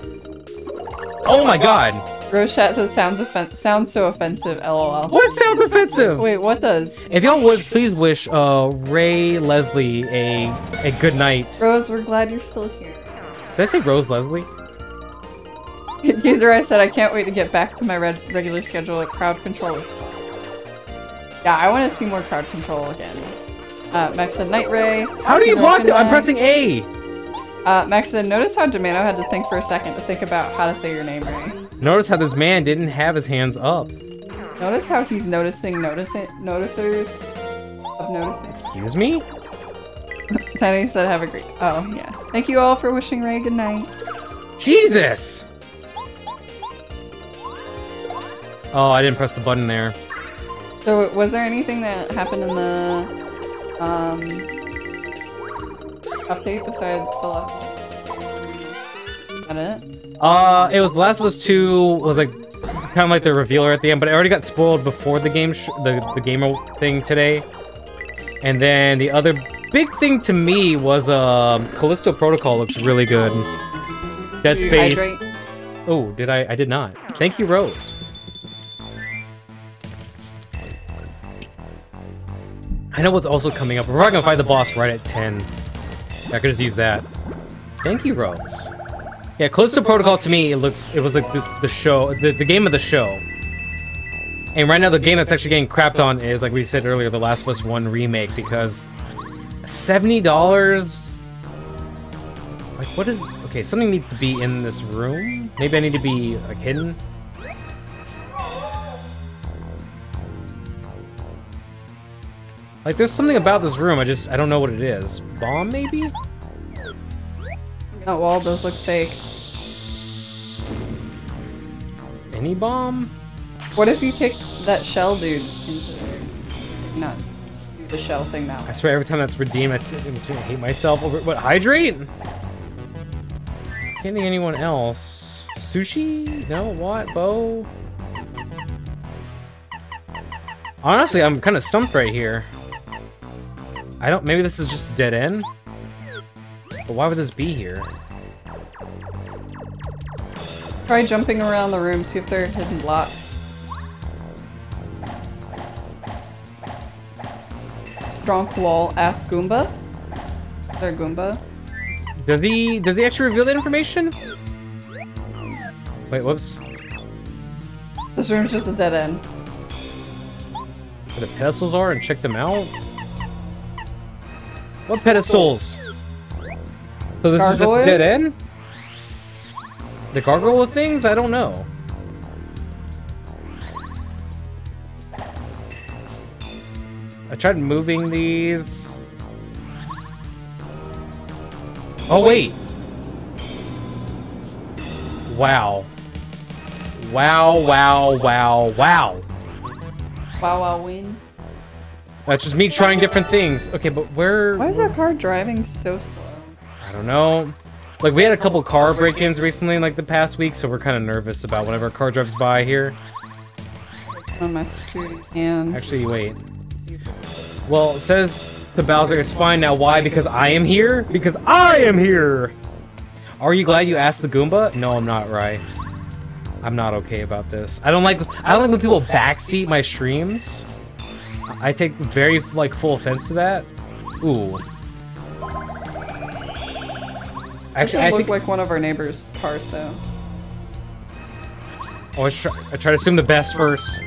Speaker 2: Oh my god.
Speaker 1: Rose Chat says sounds so offensive, lol.
Speaker 2: What sounds offensive?
Speaker 1: Wait, what does?
Speaker 2: If y'all would, please wish Ray Leslie a good night.
Speaker 1: Rose, we're glad you're still here.
Speaker 2: Did I say Rose Leslie?
Speaker 1: User I said, I can't wait to get back to my regular schedule at crowd control is fun. Yeah, I want to see more crowd control again. Max said, Night Ray.
Speaker 2: How do you block it? I'm pressing A.
Speaker 1: Max said, notice how DMano had to think for a second to think about how to say your name, Ray.
Speaker 2: Notice how this man didn't have his hands up.
Speaker 1: Notice how he's noticers of noticing.
Speaker 2: Excuse me?
Speaker 1: Penny said, have a great... Oh, yeah. Thank you all for wishing Ray good night.
Speaker 2: Jesus! Oh, I didn't press the button there.
Speaker 1: So, was there anything that happened in the update besides the last one? Is that it?
Speaker 2: It was The Last of Us 2 was like kind of like the revealer at the end, but it already got spoiled before the game the gamer thing today. And then the other big thing to me was Callisto Protocol looks really good. Dead Space. Oh, did I? I did not. Thank you, Rose. I know what's also coming up. We're probably gonna fight the boss right at 10. I could just use that. Thank you, Rose. Yeah, Callisto Protocol to me, it was like the game of the show. And right now the game that's actually getting crapped on is, like we said earlier, The Last of Us 1 remake, because $70? Like, what is... Okay, something needs to be in this room. Maybe I need to be, like, hidden. Like, there's something about this room, I don't know what it is. Bomb, maybe?
Speaker 1: That wall does look fake.
Speaker 2: Any bomb?
Speaker 1: What if you take that shell dude into there? Not do the shell thing now.
Speaker 2: I swear every time that's redeemed, I hate myself over... What, hydrate? Can't think anyone else. Sushi? No? What? Bow? Honestly, I'm kind of stumped right here. Maybe this is just a dead end? But why would this be here?
Speaker 1: Try jumping around the room, see if there are hidden blocks. Strong wall, ask Goomba. Is there a Goomba?
Speaker 2: Does he actually reveal that information? Wait, whoops.
Speaker 1: This room's just a dead end.
Speaker 2: Where the pedestals are and check them out? What pedestals? So this is just a dead end? The gargoyle things? I don't know. I tried moving these. Oh, wait. Wow. Wow, wow, wow, wow.
Speaker 1: Wow, wow, win.
Speaker 2: That's just me trying different things. Okay, but where...
Speaker 1: Why is that car driving so slow?
Speaker 2: I don't know. Like, we had a couple car break-ins recently, like, the past week, so we're kind of nervous about whenever a car drives by here.
Speaker 1: On my security cam.
Speaker 2: Actually, wait. Well, it says to Bowser, it's fine now. Why? Because I am here? Because I am here! Are you glad you asked the Goomba? No, I'm not, right. I'm not okay about this. I don't like when people backseat my streams. I take very, like, full offense to that. Ooh. Actually, I
Speaker 1: look like one of our neighbors' cars, though.
Speaker 2: Oh, I try to assume the best first.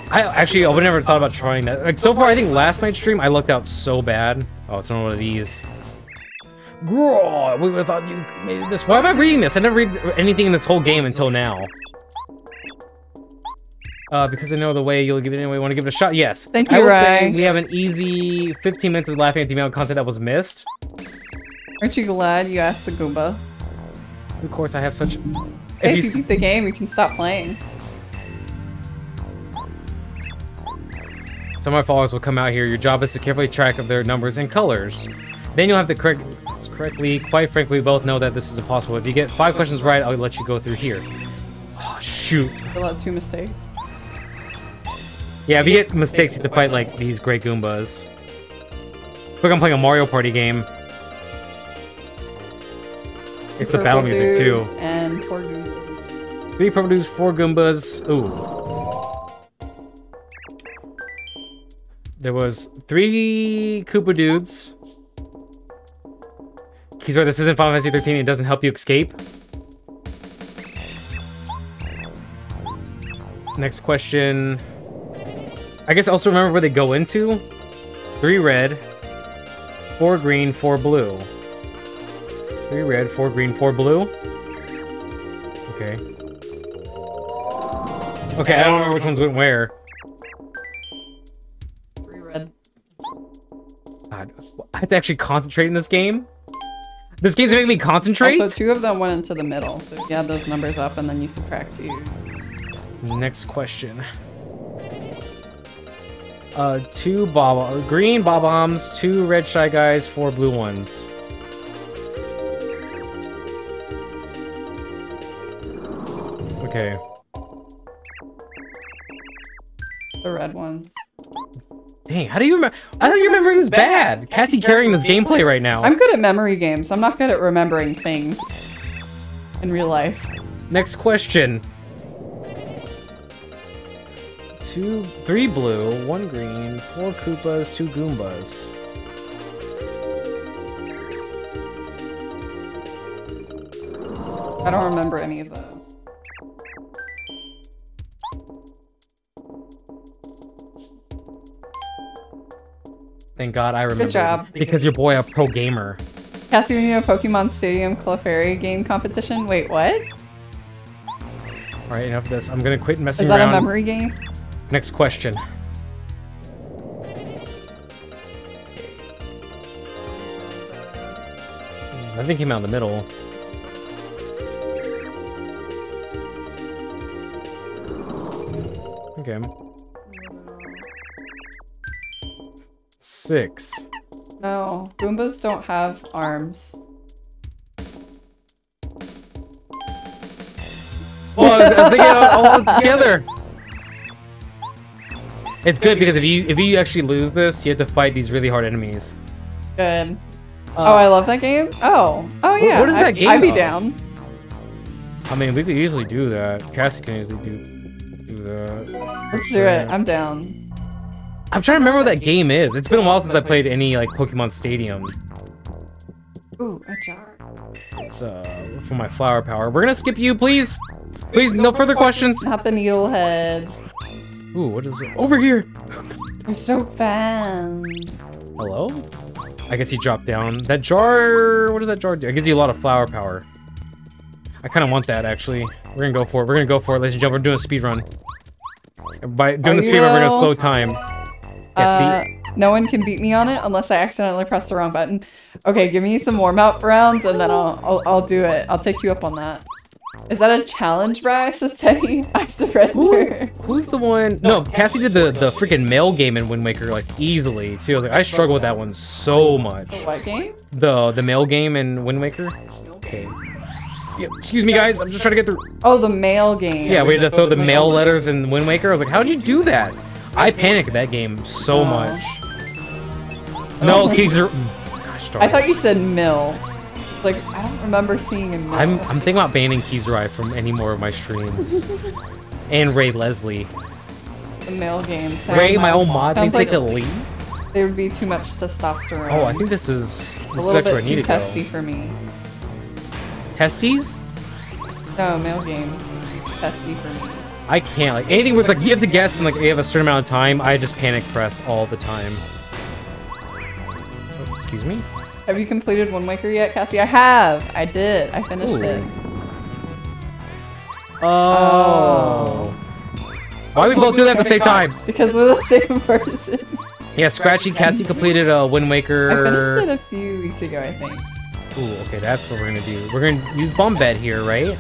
Speaker 2: I would never thought about trying that. Like, so far, I think last night's stream, I lucked out so bad. Oh, it's not one of these. Girl, we would have thought you made it this. Why am I reading this? I never read anything in this whole game until now. Because I know the way you'll give it anyway. Want to give it a shot? Yes.
Speaker 1: Thank you,
Speaker 2: I will
Speaker 1: Ryan.
Speaker 2: say we have an easy 15 minutes of laughing at DMano content that was missed.
Speaker 1: Aren't you glad you asked the Goomba?
Speaker 2: Of course, I have such...
Speaker 1: If you beat the game, you can stop playing.
Speaker 2: Some of my followers will come out here. Your job is to carefully track of their numbers and colors. Then you'll have to correctly. Quite frankly, we both know that this is impossible. If you get 5 questions right, I'll let you go through here. Oh, shoot.
Speaker 1: Fill out 2 mistakes.
Speaker 2: Yeah, if you get mistakes, you have to fight, like, these great Goombas. It's like I'm playing a Mario Party game. It's the battle music, too.
Speaker 1: And 4 Goombas.
Speaker 2: 3 purple dudes, 4 Goombas. Ooh. There was 3 Koopa dudes. He's right, this isn't Final Fantasy 13, it doesn't help you escape. Next question. I guess also remember where they go into. 3 red, 4 green, 4 blue. 3 red, 4 green, 4 blue. Okay. Okay, I don't remember which ones went where.
Speaker 1: 3 red.
Speaker 2: God, I have to actually concentrate in this game? This game's making me concentrate?
Speaker 1: Also, 2 of them went into the middle, so if you add those numbers up and then you subtract 2.
Speaker 2: Next question. 2 green bob-ombs, 2 red shy guys, 4 blue ones. Okay.
Speaker 1: The red ones.
Speaker 2: Dang, how do you remember? I thought your memory was bad. Cassie carrying this gameplay right now.
Speaker 1: I'm good at memory games. I'm not good at remembering things in real life.
Speaker 2: Next question. 3 blue, 1 green, 4 Koopas, 2 Goombas.
Speaker 1: I don't remember any of those.
Speaker 2: Thank God I remember.
Speaker 1: Good job.
Speaker 2: Because your boy a pro gamer.
Speaker 1: Cassie, we need a Pokemon Stadium Clefairy game competition. Wait, what?
Speaker 2: Alright, enough of this. I'm gonna quit messing
Speaker 1: Is that
Speaker 2: around.
Speaker 1: a memory game?
Speaker 2: Next question. I think came out in the middle. Okay. 6.
Speaker 1: No, Goombas don't have arms.
Speaker 2: Well, I think all together. It's good because if you actually lose this, you have to fight these really hard enemies.
Speaker 1: Good. Oh, I love that game. Oh yeah.
Speaker 2: What is that game?
Speaker 1: I'd be
Speaker 2: of?
Speaker 1: down.
Speaker 2: I mean, we could easily do that. Cassie can easily do that.
Speaker 1: Let's do it. I'm down.
Speaker 2: I'm trying to remember what that game is. It's been a while since I played any like Pokemon Stadium.
Speaker 1: Ooh, a jar.
Speaker 2: It's for my flower power. We're gonna skip you, please. Please, no further questions.
Speaker 1: Not the needlehead.
Speaker 2: Ooh, what is it? Over here.
Speaker 1: You're so fast.
Speaker 2: Hello? I guess he dropped down. That jar. What does that jar do? It gives you a lot of flower power. I kind of want that actually. We're gonna go for it. We're gonna go for it, ladies and gentlemen. We're doing a speed run. By doing the speed run, we're gonna slow time. Yes,
Speaker 1: no one can beat me on it unless I accidentally press the wrong button. Okay, give me some warm-up rounds and then I'll do it. I'll take you up on that. Is that a challenge, Bryce? Teddy? I surrender.
Speaker 2: Who's the one? No, Cassie did the freaking mail game in Wind Waker like easily too. I was like, I struggle with that one so much.
Speaker 1: The what game?
Speaker 2: The mail game in Wind Waker. Okay. Yeah, excuse me, guys. I'm just trying to get through.
Speaker 1: Oh, the mail game.
Speaker 2: Yeah, we had to throw the mail letters in Wind Waker. I was like, how'd you do that? I panicked at that game so much. No, Keezer. Gosh darn.
Speaker 1: I thought you said mill. Like, I don't remember seeing a mill.
Speaker 2: I'm thinking about banning Keezerai from any more of my streams. And Ray Leslie.
Speaker 1: The mail game.
Speaker 2: Ray, my old mod, needs like a lead.
Speaker 1: There would be too much testosterone.
Speaker 2: Oh, I think this is
Speaker 1: a little
Speaker 2: where I
Speaker 1: bit
Speaker 2: need
Speaker 1: too
Speaker 2: to go.
Speaker 1: testy for me.
Speaker 2: Testes?
Speaker 1: No, mail game. Testy for me.
Speaker 2: I can't, like, anything where it's like, you have to guess and like, you have a certain amount of time, I just panic press all the time. Oh, excuse me?
Speaker 1: Have you completed Wind Waker yet, Cassie? I have! I did. I finished it.
Speaker 2: Oh. Why we both do that at the same time?
Speaker 1: Because we're the same person.
Speaker 2: Yeah, Scratchy, Cassie completed Wind Waker.
Speaker 1: I finished it a few weeks ago, I think.
Speaker 2: Ooh, okay, that's what we're gonna do. We're gonna use Bombette here, right?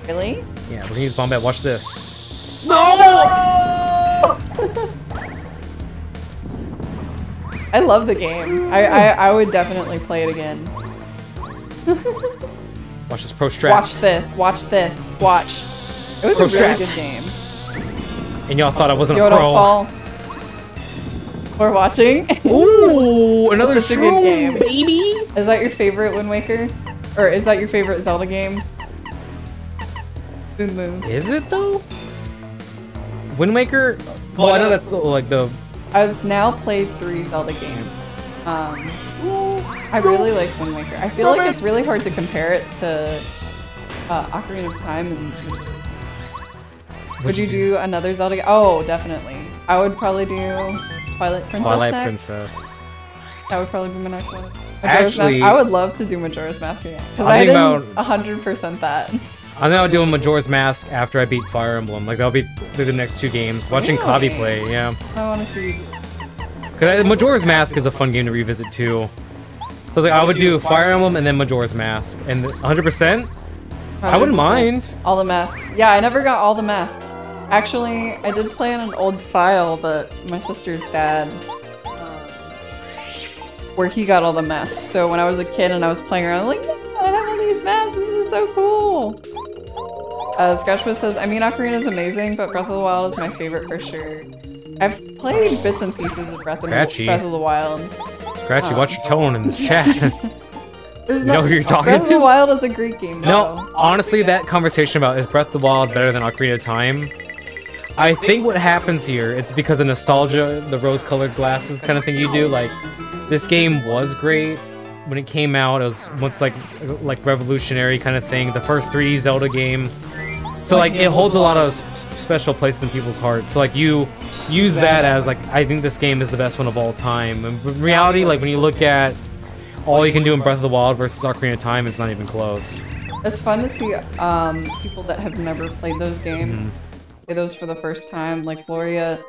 Speaker 1: Really?
Speaker 2: Yeah, we're gonna use Bombette. Watch this.
Speaker 1: No! I love the game. I would definitely play it again.
Speaker 2: Watch this pro strat.
Speaker 1: Watch this. Watch this. Watch. It was
Speaker 2: Pro
Speaker 1: a really
Speaker 2: strats.
Speaker 1: good game.
Speaker 2: And y'all thought I wasn't
Speaker 1: Yo,
Speaker 2: a
Speaker 1: don't
Speaker 2: pro.
Speaker 1: fall. We're watching.
Speaker 2: Ooh, another
Speaker 1: It's a good
Speaker 2: shroom,
Speaker 1: game.
Speaker 2: baby.
Speaker 1: Is that your favorite Wind Waker? Or is that your favorite Zelda game? Smooth Moon.
Speaker 2: Is it though? Wind Waker? Well, I know that's like the...
Speaker 1: I've now played 3 Zelda games. I really like Wind Waker. I feel like it's really hard to compare it to Ocarina of Time and Majora's Mask. Would you do another Zelda game? Oh, definitely. I would probably do Twilight Princess
Speaker 2: Twilight
Speaker 1: next.
Speaker 2: Princess.
Speaker 1: That would probably be my next one. Majora's
Speaker 2: Actually,
Speaker 1: Mask. I would love to do Majora's Mask again. Because
Speaker 2: I'm
Speaker 1: I
Speaker 2: thinking
Speaker 1: didn't 100% that.
Speaker 2: I'm now doing Majora's Mask after I beat Fire Emblem. Like, that'll be the next 2 games. Watching
Speaker 1: Really?
Speaker 2: Kavi play, yeah.
Speaker 1: I want to see.
Speaker 2: Because Majora's Mask is a fun game to revisit too. So like, I would do Fire Emblem and then Majora's Mask. And 100%? I wouldn't
Speaker 1: 100%.
Speaker 2: mind.
Speaker 1: All the masks. Yeah, I never got all the masks. Actually, I did play on an old file that my sister's dad, where he got all the masks. So when I was a kid and I was playing around, I'm like, yeah, I have all these masks. This is so cool. Scratchfoot says, I mean, Ocarina is amazing, but Breath of the Wild is my favorite for sure. I've played bits and pieces of Breath of the Wild.
Speaker 2: Scratchy, watch your tone in this chat.
Speaker 1: There's
Speaker 2: You know who you're talking
Speaker 1: Breath of
Speaker 2: to?
Speaker 1: the Wild is a great game.
Speaker 2: No, honestly, that conversation about is Breath of the Wild better than Ocarina of Time? I think what happens here, it's because of nostalgia, the rose-colored glasses kind of thing you do. Like, this game was great, when it came out, it was once like revolutionary kind of thing. The first 3D Zelda game. So like it holds a lot of special places in people's hearts. So like you use that as like, I think this game is the best one of all time. And in reality, like when you look at all you can do in Breath of the Wild versus Ocarina of Time, it's not even close.
Speaker 1: It's fun to see people that have never played those games play those for the first time. Like Floria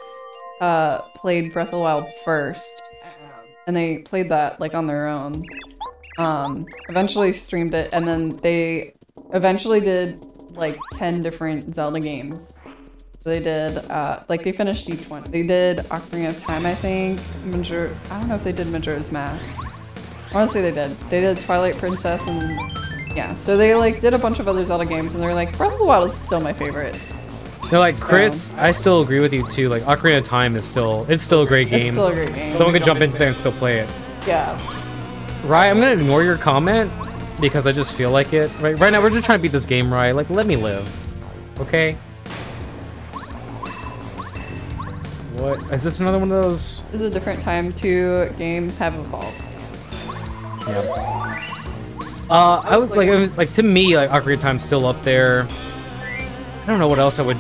Speaker 1: played Breath of the Wild first, and they played that like on their own. Eventually streamed it, and then they eventually did like 10 different Zelda games. So they did like they finished each one. They did Ocarina of Time, I think. I don't know if they did Majora's Mask. I want to say they did. They did Twilight Princess, and yeah. So they like did a bunch of other Zelda games, and they're like, Breath of the Wild is still my favorite.
Speaker 2: No, like Chris, I still agree with you too. Like Ocarina of Time is still a great game.
Speaker 1: It's still a great game.
Speaker 2: Someone could jump in there and still play it.
Speaker 1: Yeah.
Speaker 2: Right, I'm gonna ignore your comment because I just feel like it. Right now, we're just trying to beat this game, right? Like, let me live, okay? What is this? Another one of those?
Speaker 1: This is a different time too. Games have evolved.
Speaker 2: Yeah. I would like. It was like to me, like Ocarina of Time's still up there. I don't know what else I would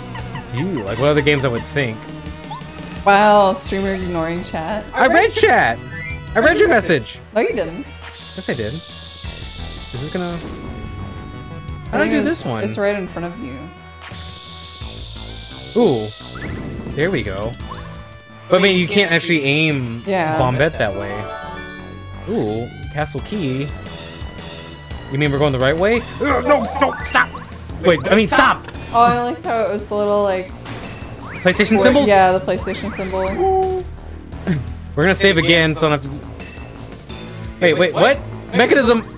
Speaker 2: do. Like, what other games I would think.
Speaker 1: Wow, streamer ignoring chat.
Speaker 2: I read chat. I read your message.
Speaker 1: No, you didn't.
Speaker 2: Yes, I did. Is this gonna? How do I do this one?
Speaker 1: It's right in front of you.
Speaker 2: Ooh, there we go. But I mean, you can't actually aim Bombette that way. Ooh, Castle Key. You mean we're going the right way? No, don't stop. Wait, I mean stop.
Speaker 1: Oh, I like how it was the little like
Speaker 2: PlayStation symbols.
Speaker 1: Yeah, the PlayStation symbols.
Speaker 2: We're gonna save again, so I don't have to. Wait, what? Mechanism.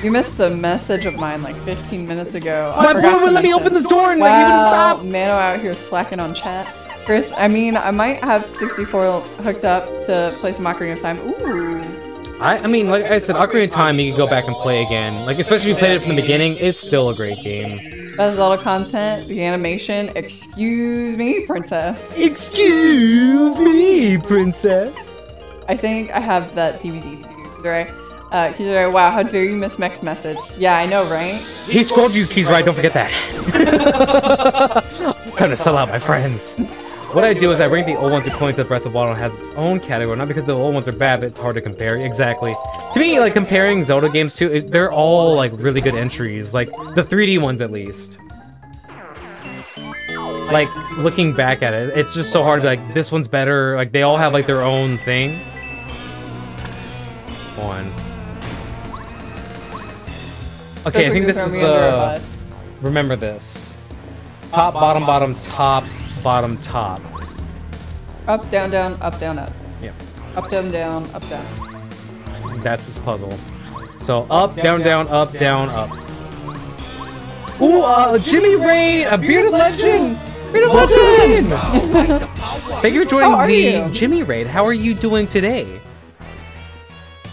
Speaker 1: You missed a message of mine like 15 minutes ago.
Speaker 2: My boy wouldn't let me open this door and like even stop.
Speaker 1: Mano out here slacking on chat. Chris, I mean, I might have 64 hooked up to play some Ocarina of Time. Ooh.
Speaker 2: I mean, like I said, Ocarina of Time, you can go back and play again. Like, especially if you played it from the beginning, it's still a great game.
Speaker 1: Best Zelda content, the animation. Excuse me, princess.
Speaker 2: Excuse me, princess.
Speaker 1: I think I have that DVD too. Kizure, wow, how dare you miss Mech's message? Yeah, I know, right?
Speaker 2: He scolded you, Kizure, don't forget that. I'm trying to sell out my friends. What I do is I rank the old ones according to Breath of the Wild has its own category, not because the old ones are bad, but it's hard to compare. Exactly. To me, like, comparing Zelda games too, they're all, like, really good entries. Like, the 3D ones, at least. Like, looking back at it, it's just so hard to be like, this one's better. Like, they all have, like, their own thing. One. Okay, I think this is the... Remember this. Top, bottom, bottom, top, bottom, top.
Speaker 1: Up, down, down, up, down, up.
Speaker 2: Yep.
Speaker 1: Up, down, down, up, down.
Speaker 2: That's this puzzle. So, up, down, down, up, down, up. Ooh, Jimmy Ray, a bearded legend! Bearded legend! Thank you for joining the Jimmy Raid. How are you doing today?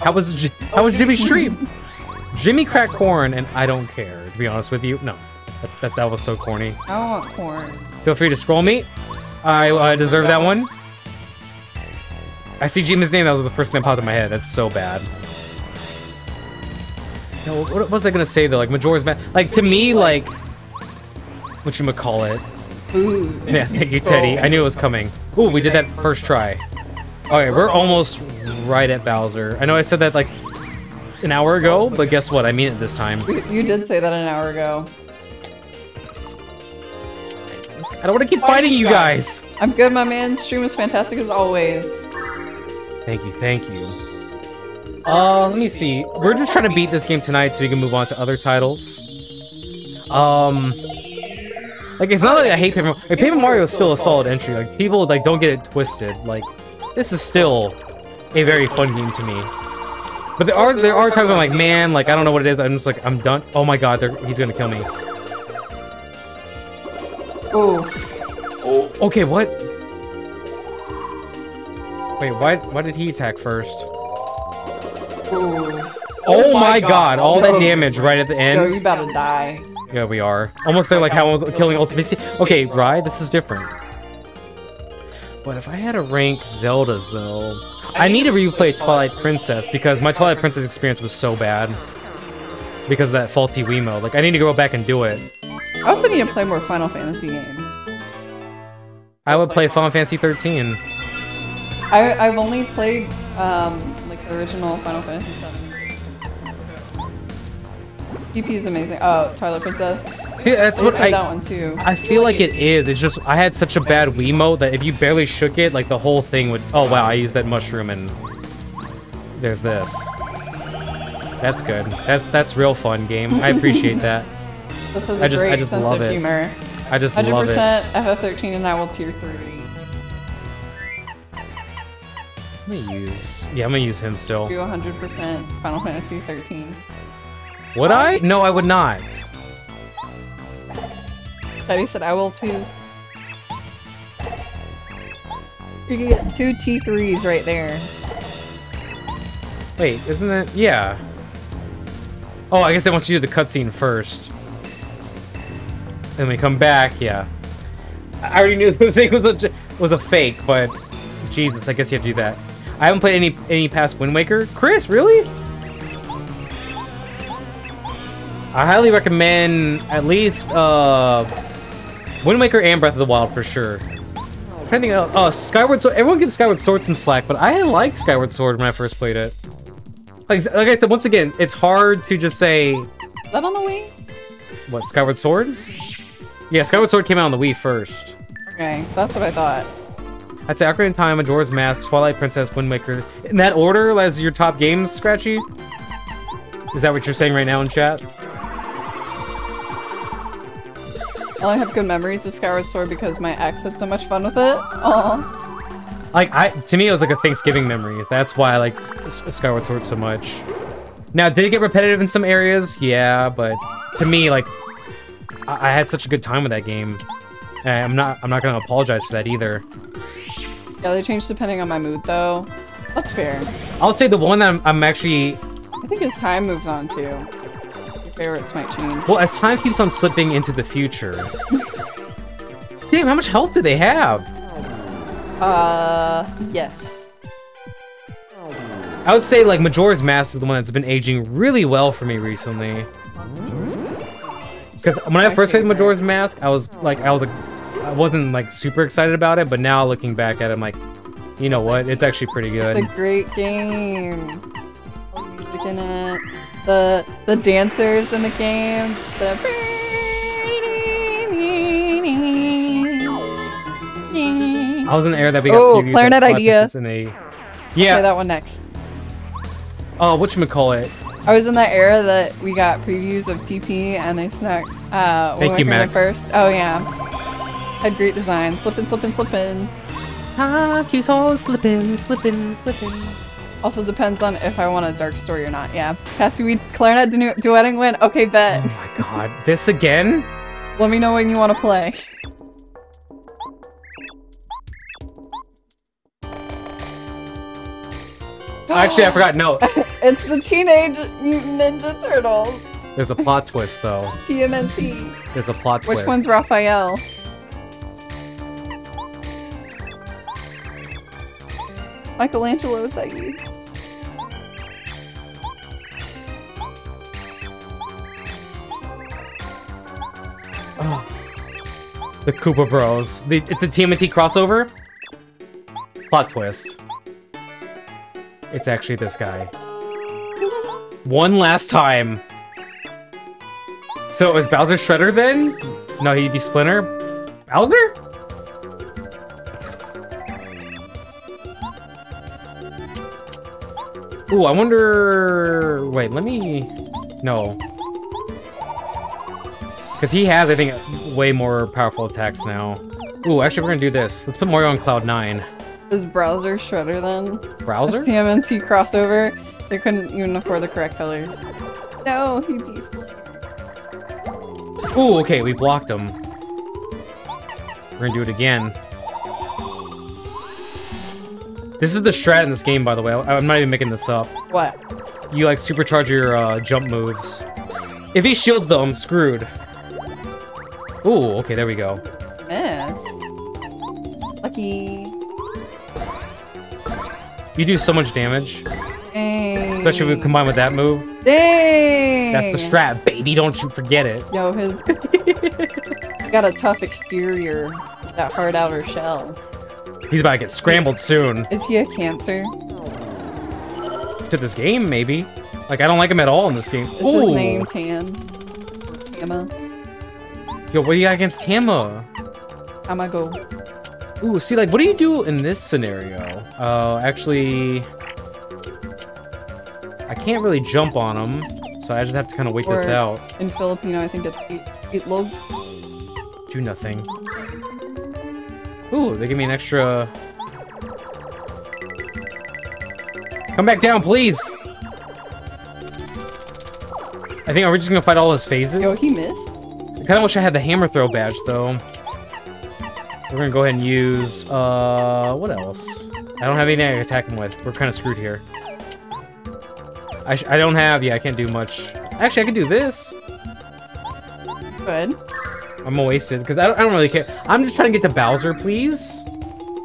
Speaker 2: How was Jimmy's stream? Jimmy cracked corn, and I don't care. To be honest with you, no, that was so corny.
Speaker 1: I don't want corn.
Speaker 2: Feel free to scroll me. I deserve that one. I see Jimmy's name. That was the first thing that popped in my head. That's so bad. No, what was I gonna say though? Like Majora's Mask. Like to me, like whatchamacallit?
Speaker 1: Food.
Speaker 2: Yeah, thank you, Teddy. I knew it was coming. Ooh, we did that first try. Okay, we're almost right at Bowser. I know I said that like an hour ago, but guess what? I mean it this time.
Speaker 1: You did say that an hour ago.
Speaker 2: I don't want to keep fighting you guys.
Speaker 1: I'm good, my man. Stream is fantastic as always.
Speaker 2: Thank you, thank you. Let me see. We're just trying to beat this game tonight so we can move on to other titles. Like, it's not like I hate Paper Mario. Like, Paper Mario is still a solid entry. Like, people, like, don't get it twisted. Like, this is still a very fun game to me. But there are times I'm like, man, like, I don't know what it is. I'm just like, I'm done. Oh my god, he's gonna kill me.
Speaker 1: Oh.
Speaker 2: Okay, what? Wait, why did he attack first?
Speaker 1: Ooh.
Speaker 2: Oh my god, all that damage right at the end.
Speaker 1: Yo, you about to die.
Speaker 2: Yeah, we are. Almost there, like how I was killing Ultimate. Okay, Rai, this is different. But if I had to rank Zeldas, though... I need to replay Twilight Princess, because my Twilight Princess experience was so bad. Because of that faulty Wiimote. Like, I need to go back and do it.
Speaker 1: I also need to play more Final Fantasy games.
Speaker 2: I would play Final Fantasy 13.
Speaker 1: I've only played, like, the original Final Fantasy 7. DP is amazing. Oh, Twilight Princess.
Speaker 2: See, that's what
Speaker 1: that one too.
Speaker 2: I feel like it is. It's just I had such a bad Wiimote that if you barely shook it, like the whole thing would. Oh wow! I used that mushroom and there's this. That's good. That's real fun game. I appreciate that. I just love it.
Speaker 1: Humor.
Speaker 2: I just love it.
Speaker 1: 100% FF13 and I will tier 3.
Speaker 2: I'm gonna use him still.
Speaker 1: Do 100% Final Fantasy 13.
Speaker 2: Would I? No, I would not.
Speaker 1: Daddy said I will too. You can get 2 T3s right there.
Speaker 2: Wait, isn't it? Yeah. Oh, I guess they want you to do the cutscene first. Then we come back, yeah. I already knew the thing was a fake, but Jesus, I guess you have to do that. I haven't played any past Wind Waker. Chris, really? I highly recommend at least Wind Waker and Breath of the Wild for sure. I'm trying to think of, oh, Skyward Sword. Everyone gives Skyward Sword some slack, but I liked Skyward Sword when I first played it. Like I said, once again, it's hard to just say.
Speaker 1: Is that on the Wii?
Speaker 2: What, Skyward Sword? Yeah, Skyward Sword came out on the Wii first.
Speaker 1: Okay, that's what I thought.
Speaker 2: I'd say Ocarina of Time, Majora's Mask, Twilight Princess, Wind Waker. In that order as your top games, Scratchy? Is that what you're saying right now in chat?
Speaker 1: I only have good memories of Skyward Sword because my ex had so much fun with it. Aww.
Speaker 2: Like, to me, it was like a Thanksgiving memory. That's why I liked Skyward Sword so much. Now, did it get repetitive in some areas? Yeah, but to me, like, I had such a good time with that game. And I'm not gonna apologize for that either.
Speaker 1: Yeah, they change depending on my mood, though. That's fair.
Speaker 2: I'll say the one that I'm actually...
Speaker 1: I think as time moves on, too. Your favorites might change.
Speaker 2: Well, as time keeps on slipping into the future. Damn, how much health do they have?
Speaker 1: Yes.
Speaker 2: I would say, like, Majora's Mask is the one that's been aging really well for me recently. Because when I first played Majora's Mask, I wasn't like super excited about it, but now looking back at it, I'm like, you know what? It's actually pretty good.
Speaker 1: It's a great game. All the music in it, the dancers in the game,
Speaker 2: I was in the era that we got previews
Speaker 1: clarinet
Speaker 2: of
Speaker 1: idea.
Speaker 2: Yeah.
Speaker 1: Play that one next.
Speaker 2: Oh, whatchamacallit?
Speaker 1: I was in that era that we got previews of TP and they snuck
Speaker 2: Thank you, Mac.
Speaker 1: first. Oh yeah. Had great design. Slippin', slippin', slippin'.
Speaker 2: Q's all slippin', slippin', slippin'.
Speaker 1: Also depends on if I want a dark story or not. Yeah. Cassie, we clarinet duetting win. Okay, bet.
Speaker 2: Oh my god. This again?
Speaker 1: Let me know when you want to play.
Speaker 2: Actually, I forgot. No.
Speaker 1: It's the Teenage Mutant Ninja Turtles.
Speaker 2: There's a plot twist, though.
Speaker 1: TMNT.
Speaker 2: There's a plot twist.
Speaker 1: Which one's Raphael? Michelangelo, is that you?
Speaker 2: Oh. The Koopa Bros. It's the TMNT crossover? Plot twist. It's actually this guy. One last time. So it was Bowser Shredder then? No, he'd be Splinter? Bowser? Ooh, I wonder... Wait, let me... No. Because he has, I think, way more powerful attacks now. Ooh, actually, we're gonna do this. Let's put Mario on Cloud 9.
Speaker 1: Is Browser Shredder then?
Speaker 2: Browser?
Speaker 1: TMNT crossover. They couldn't even afford the correct colors. No, he'd be Splinter.
Speaker 2: Ooh, okay, we blocked him. We're gonna do it again. This is the strat in this game, by the way. I'm not even making this up.
Speaker 1: What?
Speaker 2: You, like, supercharge your jump moves. If he shields, though, I'm screwed. Ooh, okay, there we go.
Speaker 1: Yes. Lucky.
Speaker 2: You do so much damage.
Speaker 1: Dang.
Speaker 2: Especially when combined with that move.
Speaker 1: Dang.
Speaker 2: That's the strat, baby. Don't you forget it.
Speaker 1: Yo, his got a tough exterior, that hard outer shell.
Speaker 2: He's about to get scrambled soon.
Speaker 1: Is he a cancer?
Speaker 2: To this game, maybe. Like, I don't like him at all in this game.
Speaker 1: Is his name Tan? Tama?
Speaker 2: Yo, what do you got against Tama?
Speaker 1: Tamago.
Speaker 2: Ooh, see, like, what do you do in this scenario? Actually... I can't really jump on him, so I just have to kind of wait this out.
Speaker 1: In Filipino, I think it's itlog.
Speaker 2: Do nothing. Ooh, they give me an extra... Come back down, please! I think, are we just gonna fight all his phases?
Speaker 1: Yo, he missed?
Speaker 2: I kinda wish I had the hammer throw badge, though. We're gonna go ahead and use, what else? I don't have anything I can attack him with. We're kinda screwed here. I don't have, yeah, I can't do much. Actually, I can do this.
Speaker 1: Good.
Speaker 2: I'm wasted, because I don't really care. I'm just trying to get to Bowser, please.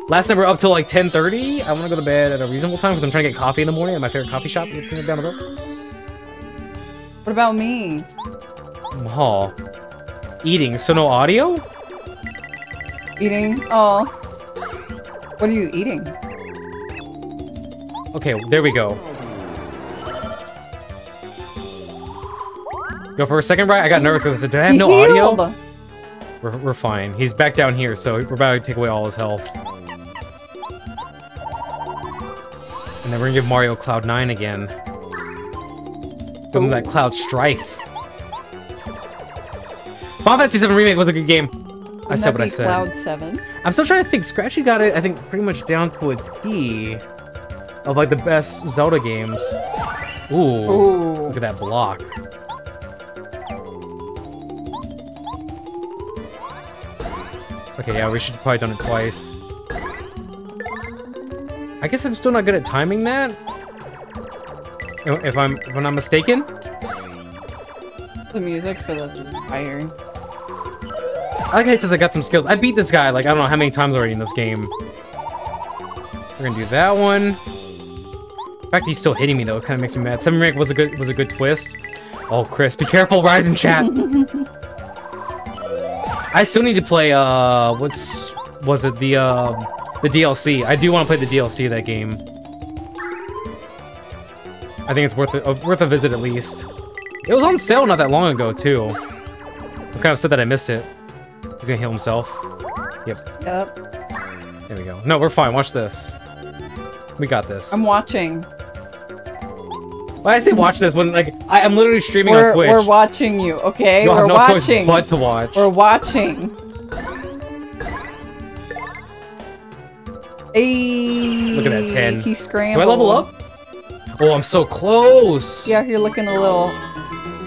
Speaker 2: Last night we were up till like 10:30. I want to go to bed at a reasonable time, because I'm trying to get coffee in the morning at my favorite coffee shop. It's down the road.
Speaker 1: What about me?
Speaker 2: Oh. Eating, so no audio?
Speaker 1: Eating? Oh. What are you eating?
Speaker 2: Okay, there we go. Go for a second, right? I got nervous because I said, did I have no audio? We're fine. He's back down here, so we're about to take away all his health. And then we're gonna give Mario Cloud 9 again. Give him that Cloud Strife. Final Fantasy 7 Remake was a good game. I said what I said.
Speaker 1: Cloud 7?
Speaker 2: I'm still trying to think. Scratchy got it, I think, pretty much down to a T of like the best Zelda games. Ooh. Look at that block. Okay, yeah, we should have probably done it twice. I guess I'm still not good at timing that. If I'm not mistaken.
Speaker 1: The music for this is fire.
Speaker 2: I like it because I got some skills. I beat this guy like I don't know how many times already in this game. We're gonna do that one. The fact that he's still hitting me though, it kind of makes me mad. 7 Remake was a good twist. Oh, Chris, be careful, Rise in chat. I still need to play the DLC. I do want to play the DLC of that game. I think it's worth a visit at least. It was on sale not that long ago too. I'm kind of sad that I missed it. He's gonna heal himself. Yep. There we go. No, we're fine. Watch this. We got this.
Speaker 1: I'm watching.
Speaker 2: Why I say watch this when like I'm literally streaming on Twitch.
Speaker 1: We're watching you, okay?
Speaker 2: You'll
Speaker 1: we're
Speaker 2: have no
Speaker 1: watching.
Speaker 2: Choice but to watch.
Speaker 1: We're watching. Hey.
Speaker 2: Look at that 10.
Speaker 1: He scrambled.
Speaker 2: Do I level up? Oh, I'm so close.
Speaker 1: Yeah, you're looking a little.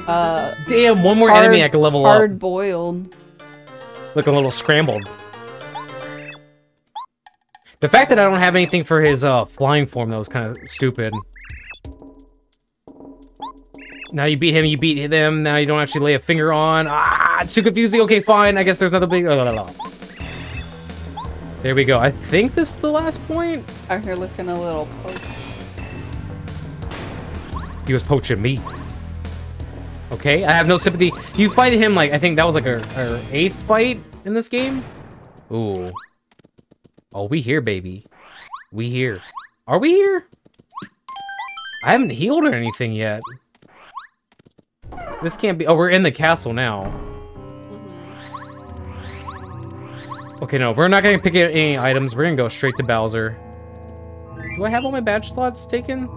Speaker 2: Damn, one more enemy I can level up.
Speaker 1: Hard boiled.
Speaker 2: Looking a little scrambled. The fact that I don't have anything for his flying form though is kind of stupid. Now you beat him, you beat them, now you don't actually lay a finger on. Ah, it's too confusing. Okay, fine. I guess there's another big... There we go. I think this is the last point.
Speaker 1: Out here looking a little poke.
Speaker 2: He was poaching me. Okay, I have no sympathy. You fight him like, I think that was like our 8th fight in this game. Ooh. Oh, we here, baby. We here. Are we here? I haven't healed or anything yet. This can't be... Oh, we're in the castle now. Okay, no, we're not going to pick up any items. We're going to go straight to Bowser. Do I have all my badge slots taken? I'm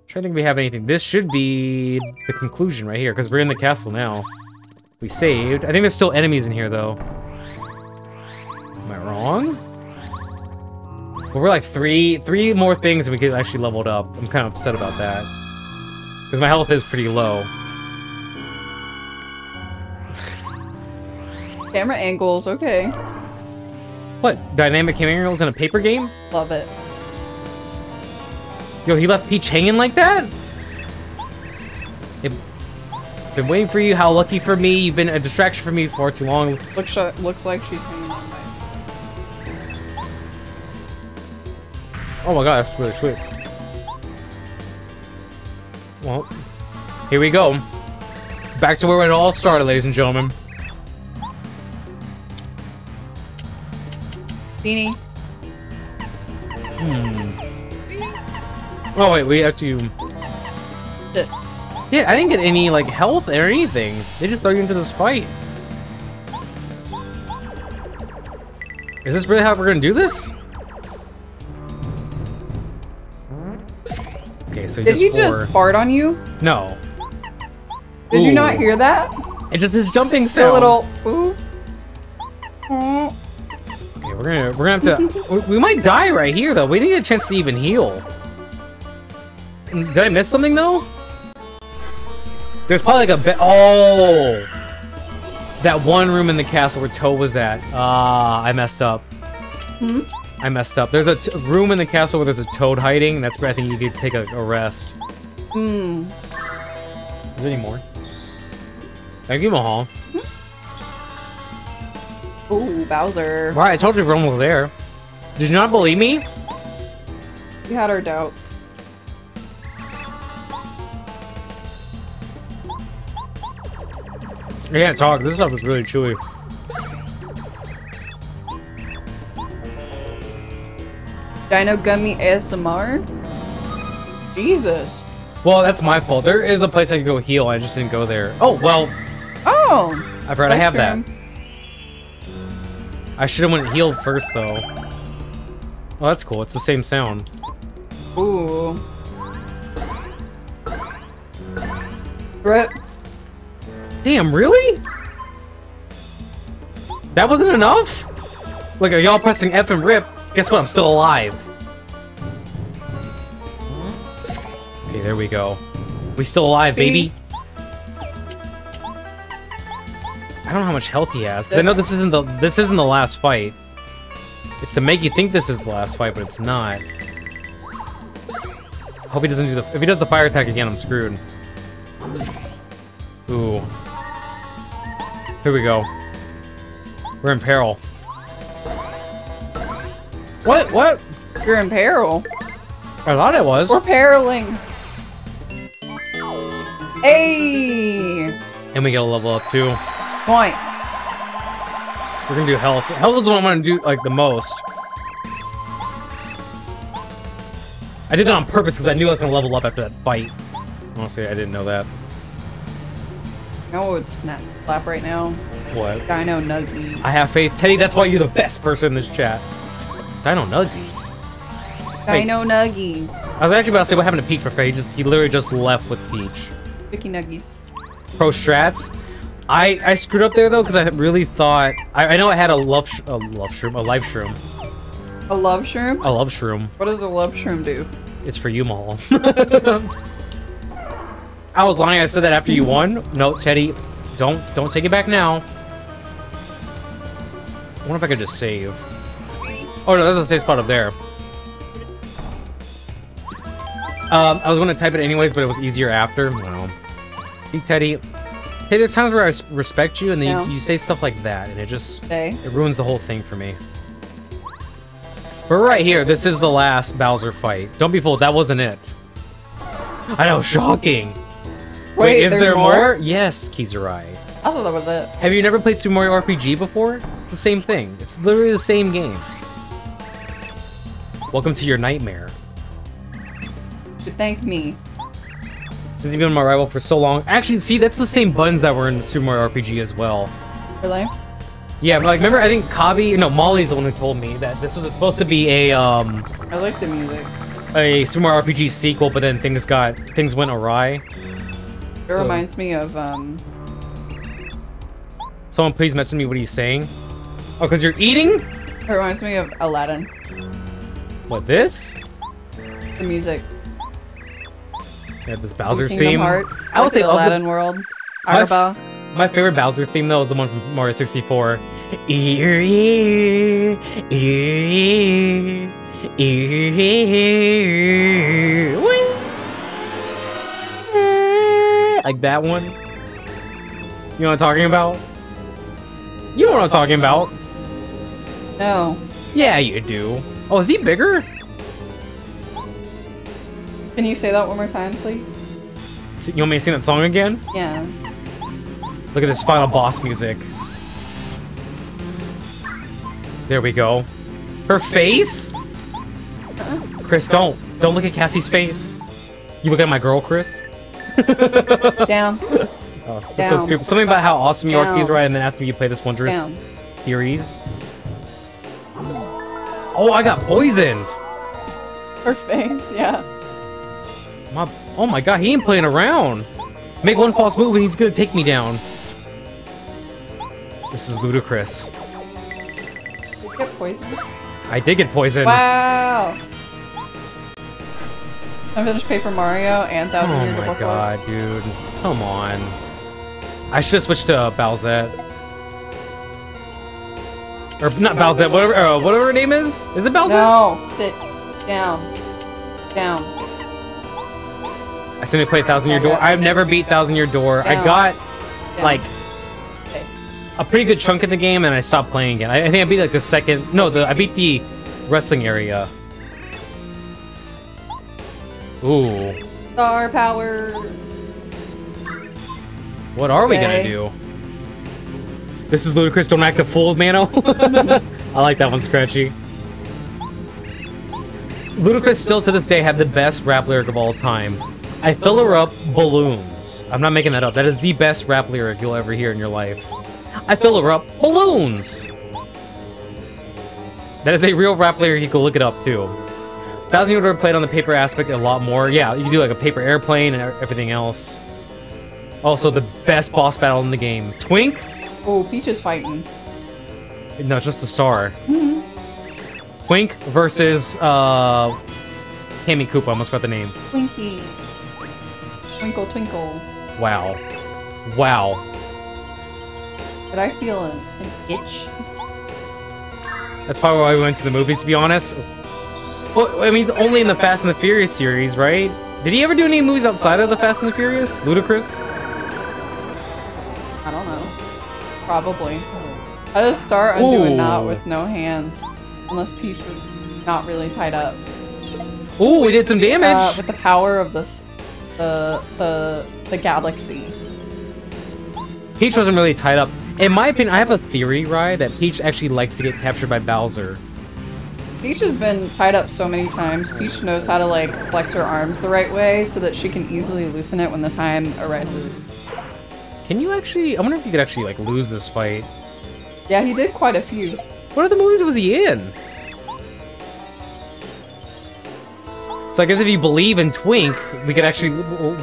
Speaker 2: trying to think if we have anything. This should be the conclusion right here, because we're in the castle now. We saved. I think there's still enemies in here, though. Am I wrong? Well, we're like three more things and we get actually leveled up. I'm kind of upset about that. Because my health is pretty low.
Speaker 1: Camera angles, okay.
Speaker 2: What? Dynamic camera angles in a paper game?
Speaker 1: Love it.
Speaker 2: Yo, he left Peach hanging like that? Been waiting for you. How lucky for me. You've been a distraction for me for too long.
Speaker 1: Looks like she's hanging on
Speaker 2: Oh my god, that's really sweet. Well, here we go. Back to where it all started, ladies and gentlemen.
Speaker 1: Beanie.
Speaker 2: Oh wait, we have to...
Speaker 1: Sit.
Speaker 2: Yeah, I didn't get any, like, health or anything. They just throw you into this fight. Is this really how we're gonna do this? Okay, so
Speaker 1: Did he just fart on you?
Speaker 2: No.
Speaker 1: Did you not hear that?
Speaker 2: It's just his jumping sound.
Speaker 1: A little ooh.
Speaker 2: Okay, we're gonna have to. We might die right here though. We didn't get a chance to even heal. Did I miss something though? There's probably like a bit. Oh, that one room in the castle where Toe was at. Ah, I messed up. I messed up. There's a room in the castle where there's a toad hiding. That's where I think you could take a rest. Is there any more? Thank you, Mahal.
Speaker 1: Ooh, Bowser.
Speaker 2: Right, I told you we're almost there. Did you not believe me?
Speaker 1: We had our doubts.
Speaker 2: I can't talk. This stuff is really chewy.
Speaker 1: Dino Gummy ASMR? Jesus.
Speaker 2: Well, that's my fault. There is a place I could go heal. I just didn't go there. Oh, well.
Speaker 1: Oh!
Speaker 2: I forgot I have that. I should have went and healed first, though. Oh, that's cool. It's the same sound.
Speaker 1: Ooh. Rip.
Speaker 2: Damn, really? That wasn't enough? Look, are y'all pressing F and rip? Guess what? I'm still alive. Okay, there we go. We still alive, baby. I don't know how much health he has, because I know this isn't the last fight. It's to make you think this is the last fight, but it's not. Hope he doesn't do if he does the fire attack again, I'm screwed. Ooh. Here we go. We're in peril. What? What?
Speaker 1: You're in peril.
Speaker 2: I thought it was.
Speaker 1: We're periling. Hey!
Speaker 2: And we get a level up too.
Speaker 1: Points.
Speaker 2: We're gonna do health. Health is what I'm gonna do like the most. I did that on purpose because I knew I was gonna level up after that fight. Honestly, I didn't know that.
Speaker 1: You know what would slap right now?
Speaker 2: What?
Speaker 1: Dino Nuggies.
Speaker 2: I have faith. Teddy, that's why you're the best person in this chat. Dino Nuggies.
Speaker 1: Dino Nuggies.
Speaker 2: I was actually about to say what happened to Peach, but he literally just left with Peach.
Speaker 1: Picky Nuggies.
Speaker 2: Pro strats. I screwed up there though because I really thought I know I had a life shroom.
Speaker 1: A love shroom?
Speaker 2: A love shroom.
Speaker 1: What does a love shroom do?
Speaker 2: It's for you, Mahal. I was lying. I said that after you won. No, Teddy, don't take it back now. I wonder if I could just save. Oh no, there's a safe spot up there. I was going to type it anyways, but it was easier after. No. See, Teddy, there's times where I respect you, and then you say stuff like that, and it ruins the whole thing for me. But right here, this is the last Bowser fight. Don't be fooled, that wasn't it. I know, shocking. Wait, is there more? Yes, Kizarai.
Speaker 1: I thought that was it.
Speaker 2: Have you never played Super Mario RPG before? It's the same thing. It's literally the same game. Welcome to your nightmare.
Speaker 1: You thank me.
Speaker 2: Since you've been my rival for so long. Actually, see, that's the same buttons that were in Super Mario RPG as well.
Speaker 1: Really?
Speaker 2: Yeah, but like, remember, I think Molly's the one who told me that this was supposed to be a,
Speaker 1: I like the music.
Speaker 2: A Super Mario RPG sequel, but then things went awry.
Speaker 1: It reminds me of,
Speaker 2: Someone please message me what he's saying. Oh, because you're eating?
Speaker 1: It reminds me of Aladdin.
Speaker 2: What, this?
Speaker 1: The music.
Speaker 2: Yeah, this Bowser's
Speaker 1: Kingdom
Speaker 2: theme.
Speaker 1: Hearts,
Speaker 2: I would say
Speaker 1: Aladdin world. Araba.
Speaker 2: My favorite Bowser theme though is the one from Mario 64. Like that one. You know what I'm talking about? You know what I'm talking about?
Speaker 1: No.
Speaker 2: Yeah, you do. Oh, is he bigger?
Speaker 1: Can you say that one more time, please?
Speaker 2: You want me to sing that song again?
Speaker 1: Yeah.
Speaker 2: Look at this final boss music. There we go. Her face? Chris, don't look at Cassie's face. You look at my girl, Chris.
Speaker 1: Down.
Speaker 2: Oh, that's
Speaker 1: Down.
Speaker 2: so stupid. Something about how awesome you are,
Speaker 1: Down.
Speaker 2: Keys, right? And then asking me to play this wondrous
Speaker 1: Down.
Speaker 2: series. Oh, I got poisoned.
Speaker 1: Her face, yeah.
Speaker 2: Oh my god, he ain't playing around. Make one false move and he's gonna take me down. This is ludicrous.
Speaker 1: Did you get poisoned?
Speaker 2: I did get poisoned.
Speaker 1: Wow! I finished Paper Mario and Thousand
Speaker 2: Oh
Speaker 1: Year Door.
Speaker 2: my god, dude. Come on. I should have switched to Bowsette. Or not Bowsette, whatever her name is. Is it Bowsette?
Speaker 1: No! Sit. Down. Down.
Speaker 2: I still need to play 1,000 Year Door. I've never beat 1,000 Year Door. I
Speaker 1: Down.
Speaker 2: got,
Speaker 1: Down.
Speaker 2: like,
Speaker 1: Okay.
Speaker 2: a pretty good chunk of the game and I stopped playing again. I think I beat, like, the second... No, I beat the wrestling area. Ooh.
Speaker 1: Star power.
Speaker 2: What are we gonna
Speaker 1: Okay.
Speaker 2: do? This is ludicrous. Don't act a fool, Mano. I like that one, Scratchy. Ludacris still to this day have the best rap lyric of all time. I fill her up balloons. I'm not making that up. That is the best rap lyric you'll ever hear in your life. I fill her up balloons. That is a real rap lyric. You can look it up too. 1,000 Year Door played on the paper aspect a lot more. Yeah, you can do like a paper airplane and everything else. Also, the best boss battle in the game. Twink?
Speaker 1: Oh, Peach is fighting.
Speaker 2: No, it's just the star. Twink versus Cammy Koopa. I almost forgot the name.
Speaker 1: Twinkie. Twinkle, twinkle.
Speaker 2: Wow. Wow.
Speaker 1: Did I feel an itch?
Speaker 2: That's probably why we went to the movies, to be honest. Well, I mean, only in the Fast and the Furious series, right? Did he ever do any movies outside of the Fast and the Furious? Ludacris?
Speaker 1: I don't know. Probably. How does Star undo a knot
Speaker 2: Ooh.
Speaker 1: with no hands? Unless Peach was not really tied up.
Speaker 2: Ooh, we did some damage!
Speaker 1: With the power of the galaxy.
Speaker 2: Peach wasn't really tied up. In my opinion, I have a theory, right, that Peach actually likes to get captured by Bowser.
Speaker 1: Peach has been tied up so many times. Peach knows how to like flex her arms the right way so that she can easily loosen it when the time arises.
Speaker 2: Can you actually... I wonder if you could actually, like, lose this fight.
Speaker 1: Yeah, he did quite a few.
Speaker 2: What other movies was he in? So I guess if you believe in Twink, we could actually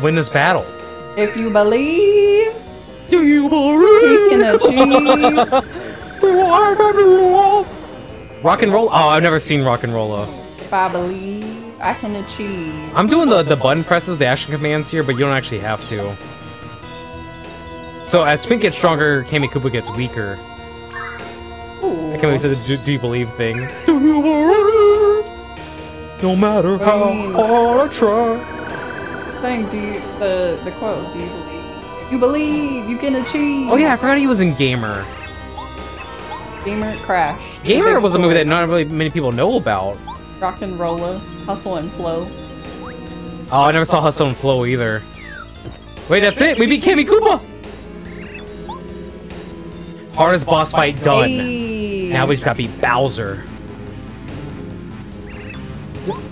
Speaker 2: win this battle.
Speaker 1: If you believe,
Speaker 2: Do you
Speaker 1: he
Speaker 2: believe?
Speaker 1: can achieve.
Speaker 2: Rock and Roll? Oh, I've never seen Rock and Rolla.
Speaker 1: If I believe, I can achieve.
Speaker 2: I'm doing the button presses, the action commands here, but you don't actually have to. So as Twink gets stronger, Cammy Koopa gets weaker.
Speaker 1: Ooh.
Speaker 2: I can't believe you said the do you believe thing. Do you believe? No matter
Speaker 1: What do you mean?
Speaker 2: hard I try.
Speaker 1: Saying, do you, the quote, do you believe? If you believe, you can achieve.
Speaker 2: Oh yeah, I forgot he was in Gamer.
Speaker 1: Gamer Crash.
Speaker 2: Gamer
Speaker 1: Big
Speaker 2: was a movie
Speaker 1: boy.
Speaker 2: that not really many people know about.
Speaker 1: Rock and Rolla, Hustle and Flow.
Speaker 2: Oh, I never saw Hustle and Flow either. Wait, that's it? We beat Cammy Koopa! Hardest boss fight done.
Speaker 1: Hey.
Speaker 2: Now we just gotta beat Bowser.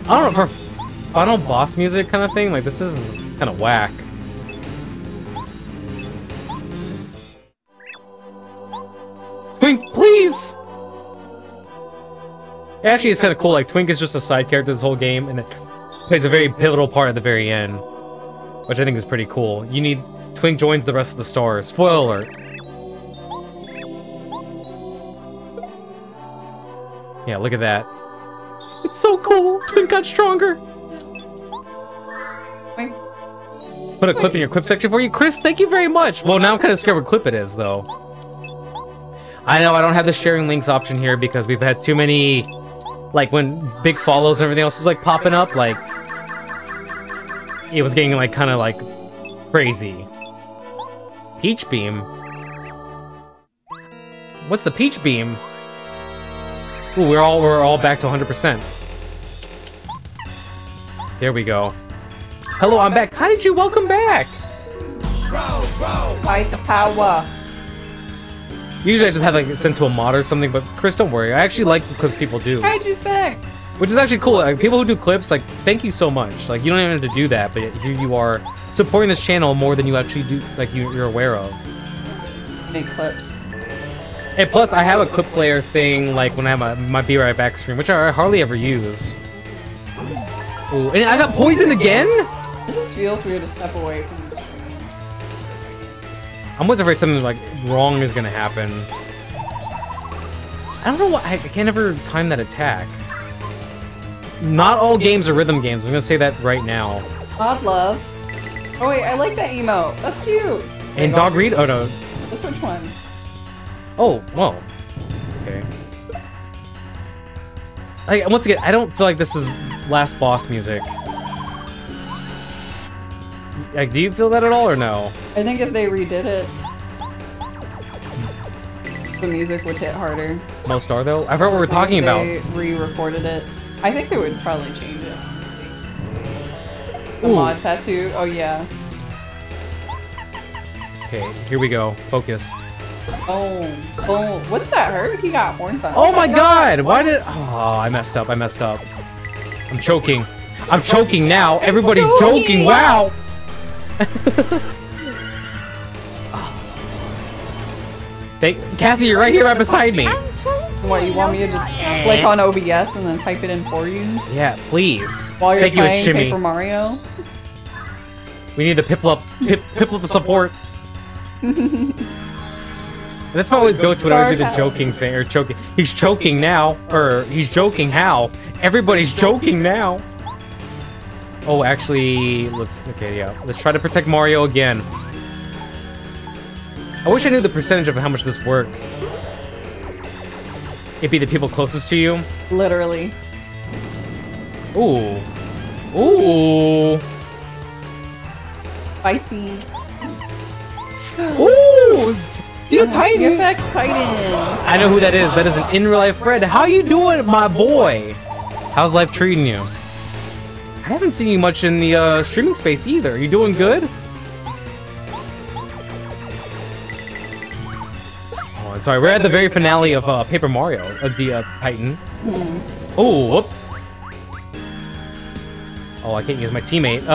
Speaker 2: I don't know, for final boss music kind of thing, like this is kind of whack. Twink, please! Actually, it's kind of cool, like Twink is just a side character this whole game, and it plays a very pivotal part at the very end. Which I think is pretty cool. You need... Twink joins the rest of the stars. Spoiler alert. Yeah, look at that. It's so cool! Twink got stronger!
Speaker 1: Wait.
Speaker 2: Put a clip in your clip section for you. Chris, thank you very much! Well, now I'm kind of scared what clip it is, though. I know I don't have the sharing links option here because we've had too many... Like, when big follows and everything else was, like, popping up, like... It was getting, like, kind of, like, crazy. Peach Beam? What's the Peach Beam? Ooh, we're all back to 100%. There we go. Hello, I'm back. Kaiju, welcome back.
Speaker 1: Fight the power.
Speaker 2: Usually I just have like it sent to a mod or something, but Chris, don't worry. I actually like the clips people do.
Speaker 1: Kaiju's back.
Speaker 2: Which is actually cool. Like, people who do clips, like, thank you so much. Like, you don't even have to do that, but here you are supporting this channel more than you actually do, like, you're aware of.
Speaker 1: Make clips.
Speaker 2: And plus, I have a clip player thing, like, when I have my Be Right Back stream, which I hardly ever use. Ooh, and I got poisoned again?
Speaker 1: It just feels weird to step away from the stream.
Speaker 2: I'm always afraid something, like, wrong is gonna happen. I don't know why, I can't ever time that attack. Not all games are rhythm games, I'm gonna say that right now.
Speaker 1: Odd love. Oh wait, I like that emote. That's cute.
Speaker 2: And Dog Read? Oh no.
Speaker 1: That's which one?
Speaker 2: Oh, well. Okay. Like, once again, I don't feel like this is last boss music. Like, do you feel that at all, or no?
Speaker 1: I think if they redid it, the music would hit harder.
Speaker 2: Most are, though? I forgot what we're talking about.
Speaker 1: They re-recorded it. I think they would probably change it, honestly. The
Speaker 2: Ooh.
Speaker 1: mod tattoo? Oh yeah.
Speaker 2: Okay, here we go. Focus.
Speaker 1: Boom. Boom. What did that hurt? He got horns on.
Speaker 2: Oh my god! Why did... Oh, I messed up. I messed up. I'm choking. I'm choking now. Everybody's joking. Wow! Cassie, you're right here right beside me.
Speaker 1: What, you want me to just click on OBS and then type it in for you?
Speaker 2: Yeah, please.
Speaker 1: While you're
Speaker 2: Thank you, it's
Speaker 1: playing
Speaker 2: Shimmy.
Speaker 1: Paper Mario?
Speaker 2: We need to pip-up support. That's what I always go to when I do the joking thing, or choking. He's choking now, or he's joking how. Everybody's joking now. Oh, actually, okay, yeah. Let's try to protect Mario again. I wish I knew the percentage of how much this works. It'd be the people closest to you.
Speaker 1: Literally.
Speaker 2: Ooh. Ooh.
Speaker 1: Spicy.
Speaker 2: Ooh! Titan!
Speaker 1: Get back, Titan!
Speaker 2: I know who that is. That is an in-real-life friend. How you doing, my boy? How's life treating you? I haven't seen you much in the streaming space either. You doing good? Oh, I'm sorry. We're at the very finale of Paper Mario, the Titan. Oh, whoops. Oh, I can't use my teammate.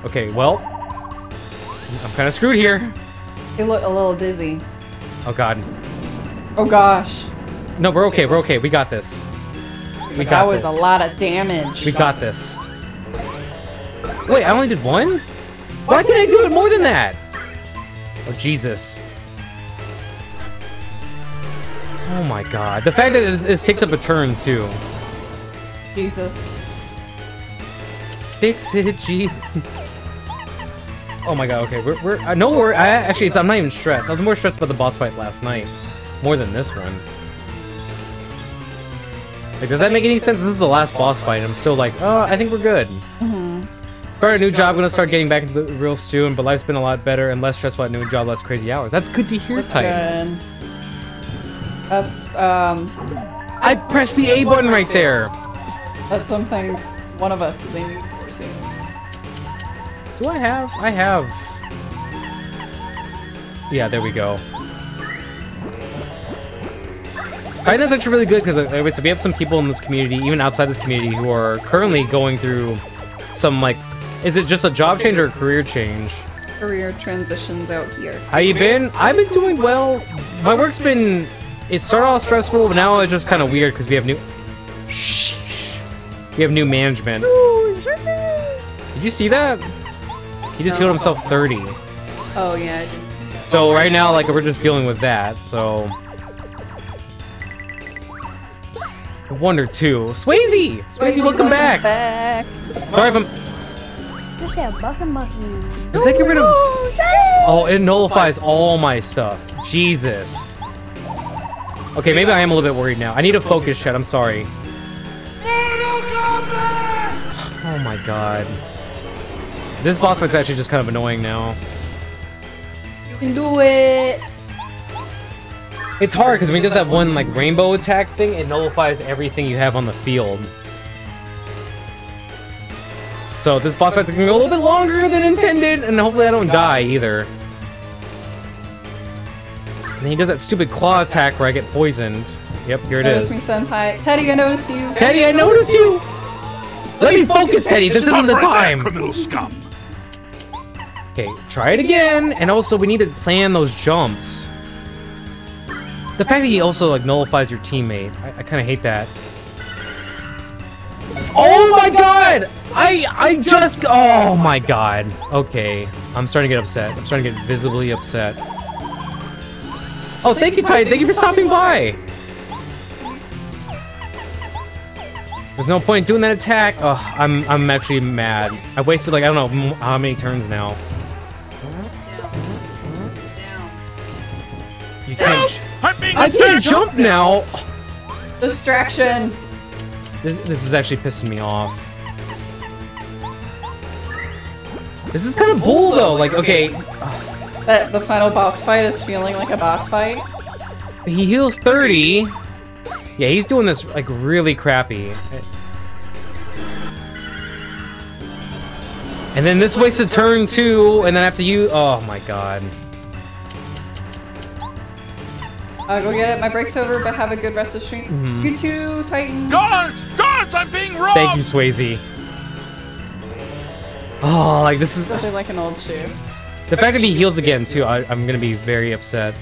Speaker 2: Okay, well, I'm kind of screwed here.
Speaker 1: You look a little dizzy.
Speaker 2: Oh god.
Speaker 1: Oh gosh.
Speaker 2: No, we're okay. We're okay. We got this. We got this.
Speaker 1: That was a lot of damage.
Speaker 2: We got this. Wait, I only did one? Why can't I do it more than that? Oh, Jesus. Oh my god. The fact that it takes up a turn, too.
Speaker 1: Jesus.
Speaker 2: Fix it, Jesus. Oh my god, okay, I'm not even stressed. I was more stressed about the boss fight last night. More than this one. Like, does that make any sense? This is the last boss fight, and I'm still like, oh, I think we're good. Start a new job, gonna start getting back into the real soon, but life's been a lot better and less stressful at new job, less crazy hours. That's good to hear, Titan.
Speaker 1: That's,
Speaker 2: I pressed the A button right there!
Speaker 1: That's some things one of us is aiming for soon.
Speaker 2: Do I have? I have. Yeah, there we go. I think that's really good because we have some people in this community, even outside this community, who are currently going through some, like, is it just a job change or a career change?
Speaker 1: Career transitions out here.
Speaker 2: How you been? I've been doing well. My work's been, it started off stressful, but now it's just kind of weird because we have new, we have new management. Did you see that? He just healed himself 30.
Speaker 1: Oh yeah, I did.
Speaker 2: So right now, like, we're just dealing with that, so. I wonder too. Swayze! Swayze, welcome back! Sorry if I'm...
Speaker 6: Just get bussin'.
Speaker 2: Does that get rid of... Oh, it nullifies all my stuff. Jesus. Okay, maybe I am a little bit worried now. I need a focus, chat. I'm sorry. Oh my god. This boss fight's actually just kind of annoying now.
Speaker 1: You can do it!
Speaker 2: It's hard because when he does that one like rainbow attack thing, it nullifies everything you have on the field. So this boss fight's gonna go a little bit longer than intended, and hopefully I don't die either. And then he does that stupid claw attack where I get poisoned. Yep, here it is.
Speaker 1: Notice me, senpai. Teddy, I noticed you.
Speaker 2: Teddy, I noticed you! Let me focus, Teddy! This isn't the time!
Speaker 3: Criminal scum.
Speaker 2: Okay, try it again, and also we need to plan those jumps. The fact that he also like nullifies your teammate, I kind of hate that. Oh my god! I just, oh my god. Okay, I'm starting to get upset. I'm starting to get visibly upset. Oh, thank you, Ty. Thank you for stopping by. There's no point in doing that attack. Oh, I'm actually mad. I wasted like I don't know how many turns now. You can't. I can't jump now.
Speaker 1: Distraction.
Speaker 2: This is actually pissing me off. This is kind of bull though. Like okay.
Speaker 1: That the final boss fight is feeling like a boss fight.
Speaker 2: He heals 30. Yeah, he's doing this like really crappy. And then this wastes a turn too, and then after you, oh my god.
Speaker 1: Go get it. My break's over, but have a good rest of the stream. You too, Titan.
Speaker 3: Guards! Guards! I'm being robbed!
Speaker 2: Thank you, Swayze. Oh, like this is
Speaker 1: Something like an old shoe.
Speaker 2: the fact that he heals again too. I'm gonna be very upset.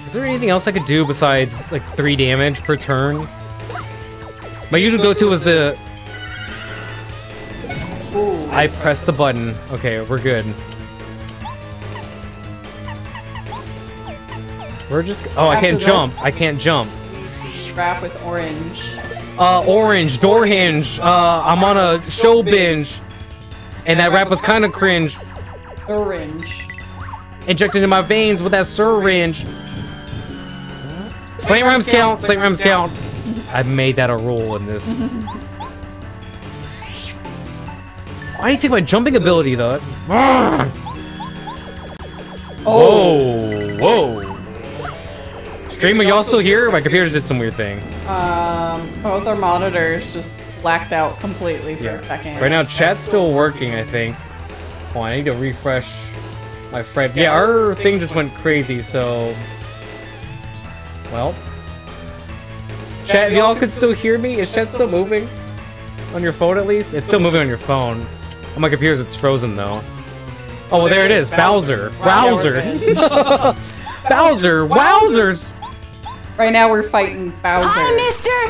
Speaker 2: Is there anything else I could do besides like 3 damage per turn? My usual go-to was the.
Speaker 1: Ooh.
Speaker 2: I pressed the button. Okay, we're good. We're just. Oh, I can't jump. I can't jump.
Speaker 1: Wrap with orange.
Speaker 2: Orange door hinge. I'm on a show binge, and that rap was kind of cringe.
Speaker 1: Orange.
Speaker 2: Injected in my veins with that syringe. Slant rhymes count. Slant rhymes count. I've made that a rule in this. Why do you take my jumping ability though? That's.
Speaker 1: Oh.
Speaker 2: Whoa! Whoa! Stream, are y'all still here? My computer did some weird thing.
Speaker 1: Both our monitors just blacked out completely for a second.
Speaker 2: Right now, chat's still working, I think. Oh, I need to refresh my friend. Yeah, our thing just went crazy, so... Well. Chat, y'all could still hear me? Is chat still moving? On your phone, at least? It's still moving on your phone. On my computer, it's frozen, though. Oh, well, there it is. Bowser. Bowser. Bowser. Wowzers.
Speaker 1: Right now we're fighting Bowser.
Speaker 6: Hi, mister!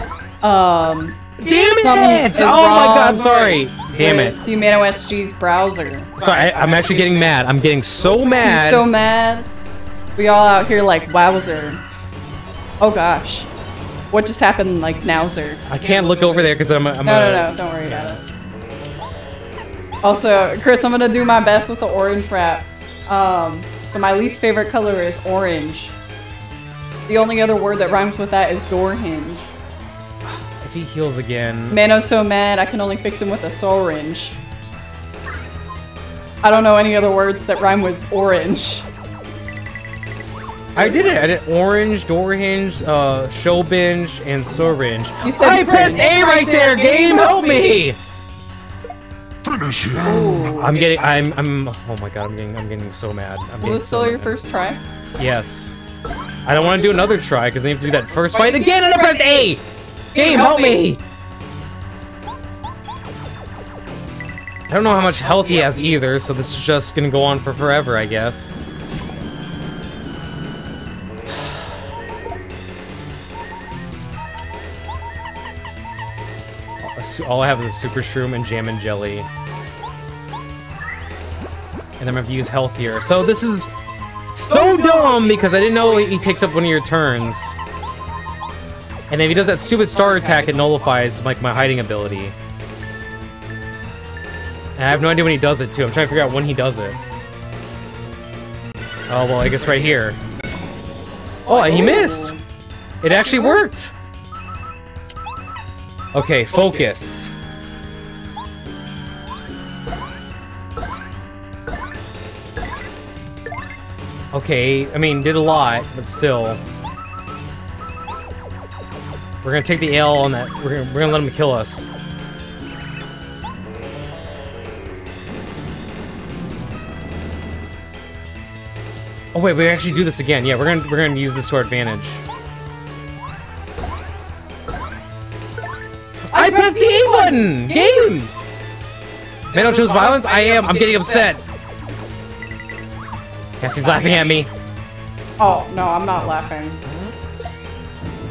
Speaker 2: Damn it! Oh my god, sorry. Damn it.
Speaker 1: DManoSG's browser.
Speaker 2: Sorry, I'm actually getting mad. I'm getting so mad.
Speaker 1: So mad. We all out here like wowzer. Oh gosh. What just happened like nowzer?
Speaker 2: I can't look over there because I'm
Speaker 1: No, don't worry about it. Also, Chris, I'm gonna do my best with the orange wrap. So my least favorite color is orange. The only other word that rhymes with that is door hinge.
Speaker 2: If he heals again.
Speaker 1: Mano's so mad I can only fix him with a sorange. I don't know any other words that rhyme with orange.
Speaker 2: I did it. I did orange, door hinge, show binge, and syringe.
Speaker 1: You said
Speaker 2: I pressed A right there. Game, help me!
Speaker 3: Finish him.
Speaker 2: I'm getting. I'm. Oh my god. I'm getting so mad.
Speaker 1: Was this still your first try?
Speaker 2: Yes. I don't want to do another try because I have to do that first fight again and I pressed A! Game, help me! I don't know how much health he has either, so this is just gonna go on for forever, I guess. All I have is a super shroom and jam and jelly. And I'm gonna have to use health here. So this is so dumb because I didn't know he takes up one of your turns. And if he does that stupid star attack, it nullifies like my hiding ability. And I have no idea when he does it too. I'm trying to figure out when he does it. Oh well, I guess right here. Oh, he missed! It actually worked! Okay, focus. Okay, I mean, did a lot, but still. We're gonna take the L on that. We're gonna let him kill us. Oh wait, we actually do this again. Yeah, we're gonna use this to our advantage. I pressed the A button! Game! Mano chose violence? I'm getting upset. Yes, he's laughing at me.
Speaker 1: Oh, no, I'm not laughing.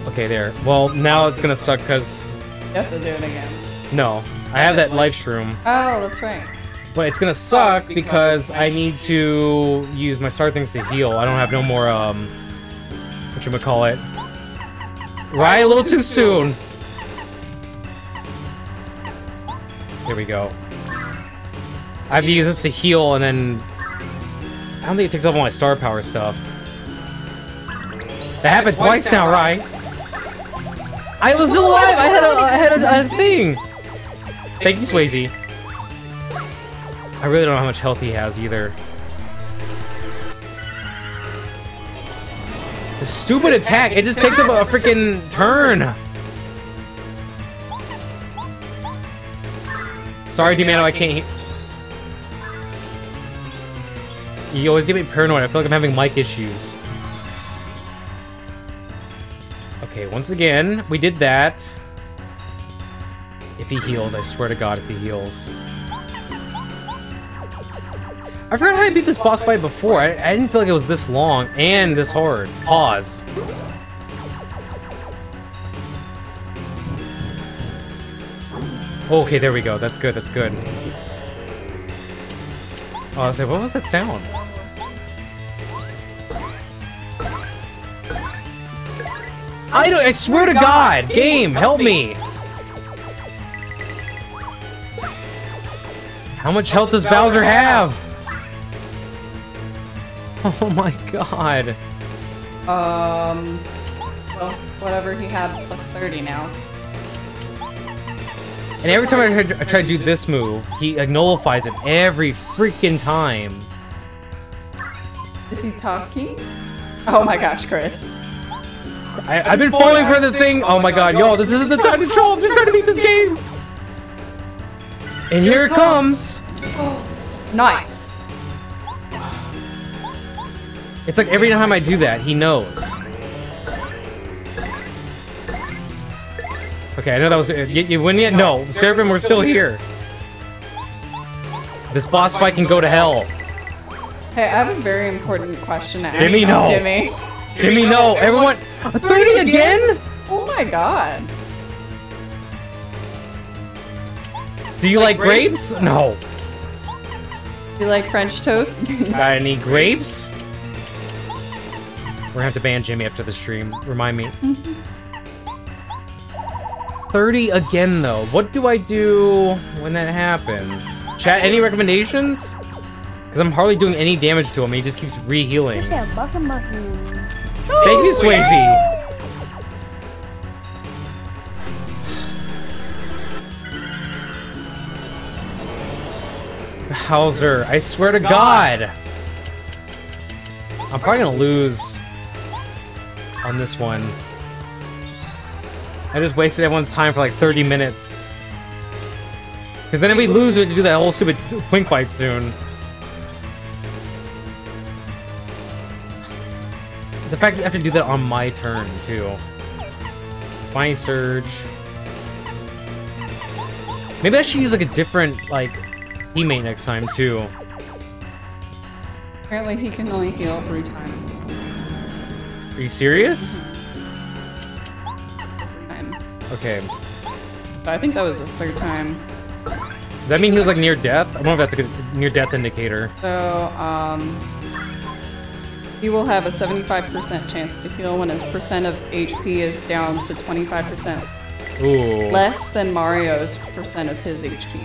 Speaker 2: Okay, there. Well, now it's gonna suck because...
Speaker 1: You have to do it again.
Speaker 2: No, I have that life shroom.
Speaker 1: Oh, that's right.
Speaker 2: But it's gonna suck because I need to use my star things to heal. I don't have no more, whatchamacallit. Right, a little too soon. There we go. I have to use this to heal, and then... I don't think it takes up all my star power stuff. That happened twice now, right? I was still alive! I had a thing! Thank you, Swayze. I really don't know how much health he has, either. The stupid attack! It just takes up a freaking turn! Sorry, DMano, I can't... You always get me paranoid. I feel like I'm having mic issues. Okay, once again, we did that. If he heals, I swear to God, if he heals. I forgot how I beat this boss fight before. I didn't feel like it was this long and this hard. Pause. Okay, there we go. That's good, that's good. Oh, I was like, what was that sound? I swear to God! Game, help me! How much health does Bowser have? Oh my God.
Speaker 1: Well, whatever he had plus 30 now.
Speaker 2: And every time I try to do this move, he like, nullifies it every freaking time.
Speaker 1: Is he talking? Oh my gosh, Chris.
Speaker 2: I've been falling for the thing. Oh my God, yo, this isn't the time to troll. I'm just trying to beat this game. And here it comes.
Speaker 1: Nice.
Speaker 2: It's like every time I do that, he knows. Okay, I know that was... You win yet? No, Seraphim, we're still here. This boss fight can go to hell.
Speaker 1: Hey, I have a very important question to ask.
Speaker 2: Jimmy, no. Jimmy, no. Everyone... 30 again?
Speaker 1: Oh my God.
Speaker 2: Do you like grapes? No.
Speaker 1: Do you like French toast?
Speaker 2: Got any grapes? We're gonna have to ban Jimmy after the stream. Remind me. 30 again, though. What do I do when that happens? Chat, any recommendations? Because I'm hardly doing any damage to him. He just keeps re-healing. Thank you, Swayze. Bowser, I swear to God. I'm probably gonna lose on this one. I just wasted everyone's time for like 30 minutes. Because then if we lose, we have to do that whole stupid twink fight soon. The fact that you have to do that on my turn, too. Spiny Surge. Maybe I should use like a different, like, teammate next time, too.
Speaker 1: Apparently he can only heal 3 times.
Speaker 2: Are you serious?
Speaker 1: 3 times.
Speaker 2: Okay.
Speaker 1: But I think that was his 3rd time.
Speaker 2: Does that mean he was like near death? I don't know if that's a good near-death indicator.
Speaker 1: So, he will have a 75% chance to heal when his percent of HP is down to 25%.
Speaker 2: Ooh.
Speaker 1: Less than Mario's percent of his HP.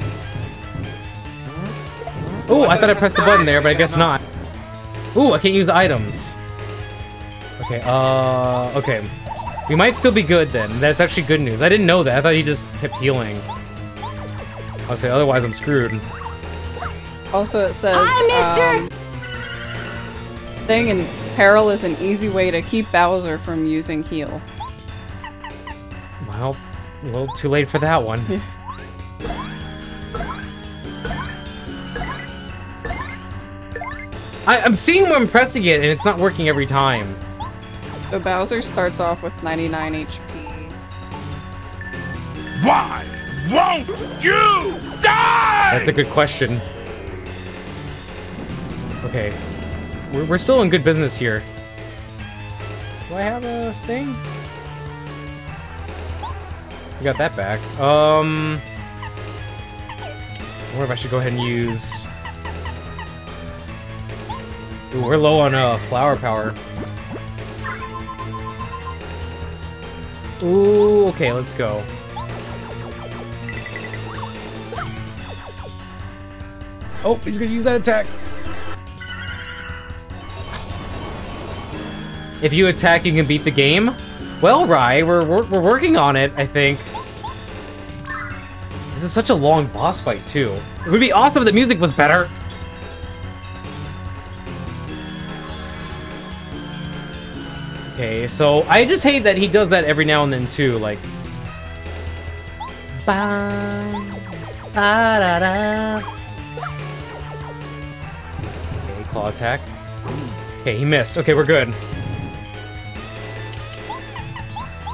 Speaker 2: Ooh, I thought I pressed the button there, but I guess not. Ooh, I can't use the items. Okay, okay. We might still be good then. That's actually good news. I didn't know that. I thought he just kept healing. I'll say, otherwise I'm screwed.
Speaker 1: Also, it says, staying in peril is an easy way to keep Bowser from using heal.
Speaker 2: Well, a little too late for that one.
Speaker 1: Yeah.
Speaker 2: I'm seeing when I'm pressing it, and it's not working every time.
Speaker 1: So Bowser starts off with 99 HP.
Speaker 3: Why won't you die?
Speaker 2: That's a good question. Okay. We're still in good business here. Do I have a thing? We got that back. I wonder if I should go ahead and use... Ooh, we're low on flower power. Ooh, okay, let's go. Oh, he's gonna use that attack. If you attack, you can beat the game. Well, Rai, we're working on it, I think. This is such a long boss fight, too. It would be awesome if the music was better. Okay, so I just hate that he does that every now and then, too. Like... Ba-da-da. Okay, claw attack. Okay, he missed. Okay, we're good.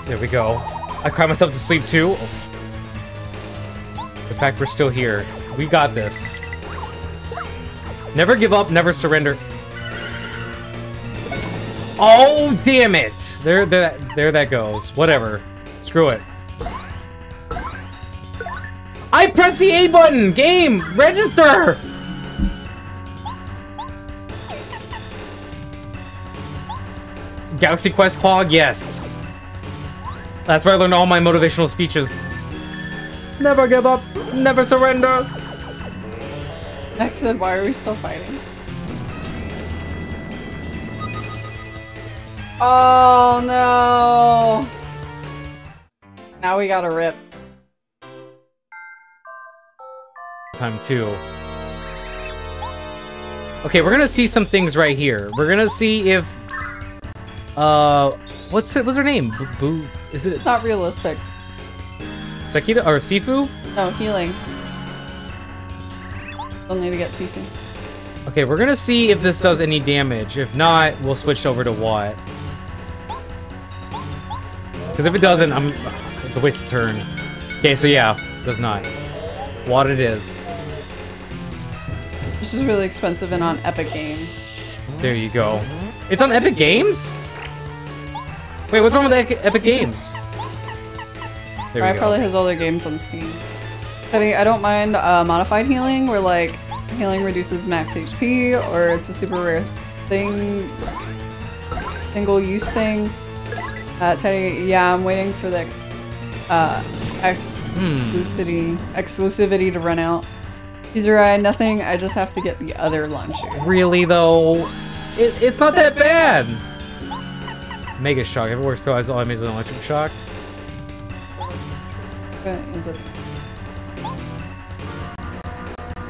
Speaker 2: There we go. I cried myself to sleep too. The fact we're still here. We got this. Never give up, never surrender. Oh, damn it! There that goes. Whatever. Screw it. I pressed the A button! Game! Register! Galaxy Quest Pog, yes. That's where I learned all my motivational speeches. Never give up, never surrender.
Speaker 1: Max said, why are we still fighting? Oh no! Now we gotta rip.
Speaker 2: Time 2. Okay, we're gonna see some things right here. We're gonna see if... what's her name? Boo... Is it...
Speaker 1: It's not realistic.
Speaker 2: Sekida? Or Sifu?
Speaker 1: No, healing. Still need to get Sifu.
Speaker 2: Okay, we're gonna see if this does any damage. If not, we'll switch over to Watt. Because if it doesn't, it's a waste of turn. Okay, so yeah, does not. Watt it is.
Speaker 1: This is really expensive and on Epic Games.
Speaker 2: There you go. It's on Epic Games? Wait, what's wrong with Epic Games? There we go.
Speaker 1: Probably has all their games on Steam. I don't mind modified healing, where like healing reduces max HP, or it's a super rare thing, single use thing. Teddy, yeah, I'm waiting for the exclusivity to run out. User I nothing. I just have to get the other launcher.
Speaker 2: Really though, it's not that bad. Mega Shock. If it works, paralyze all enemies with electric shock.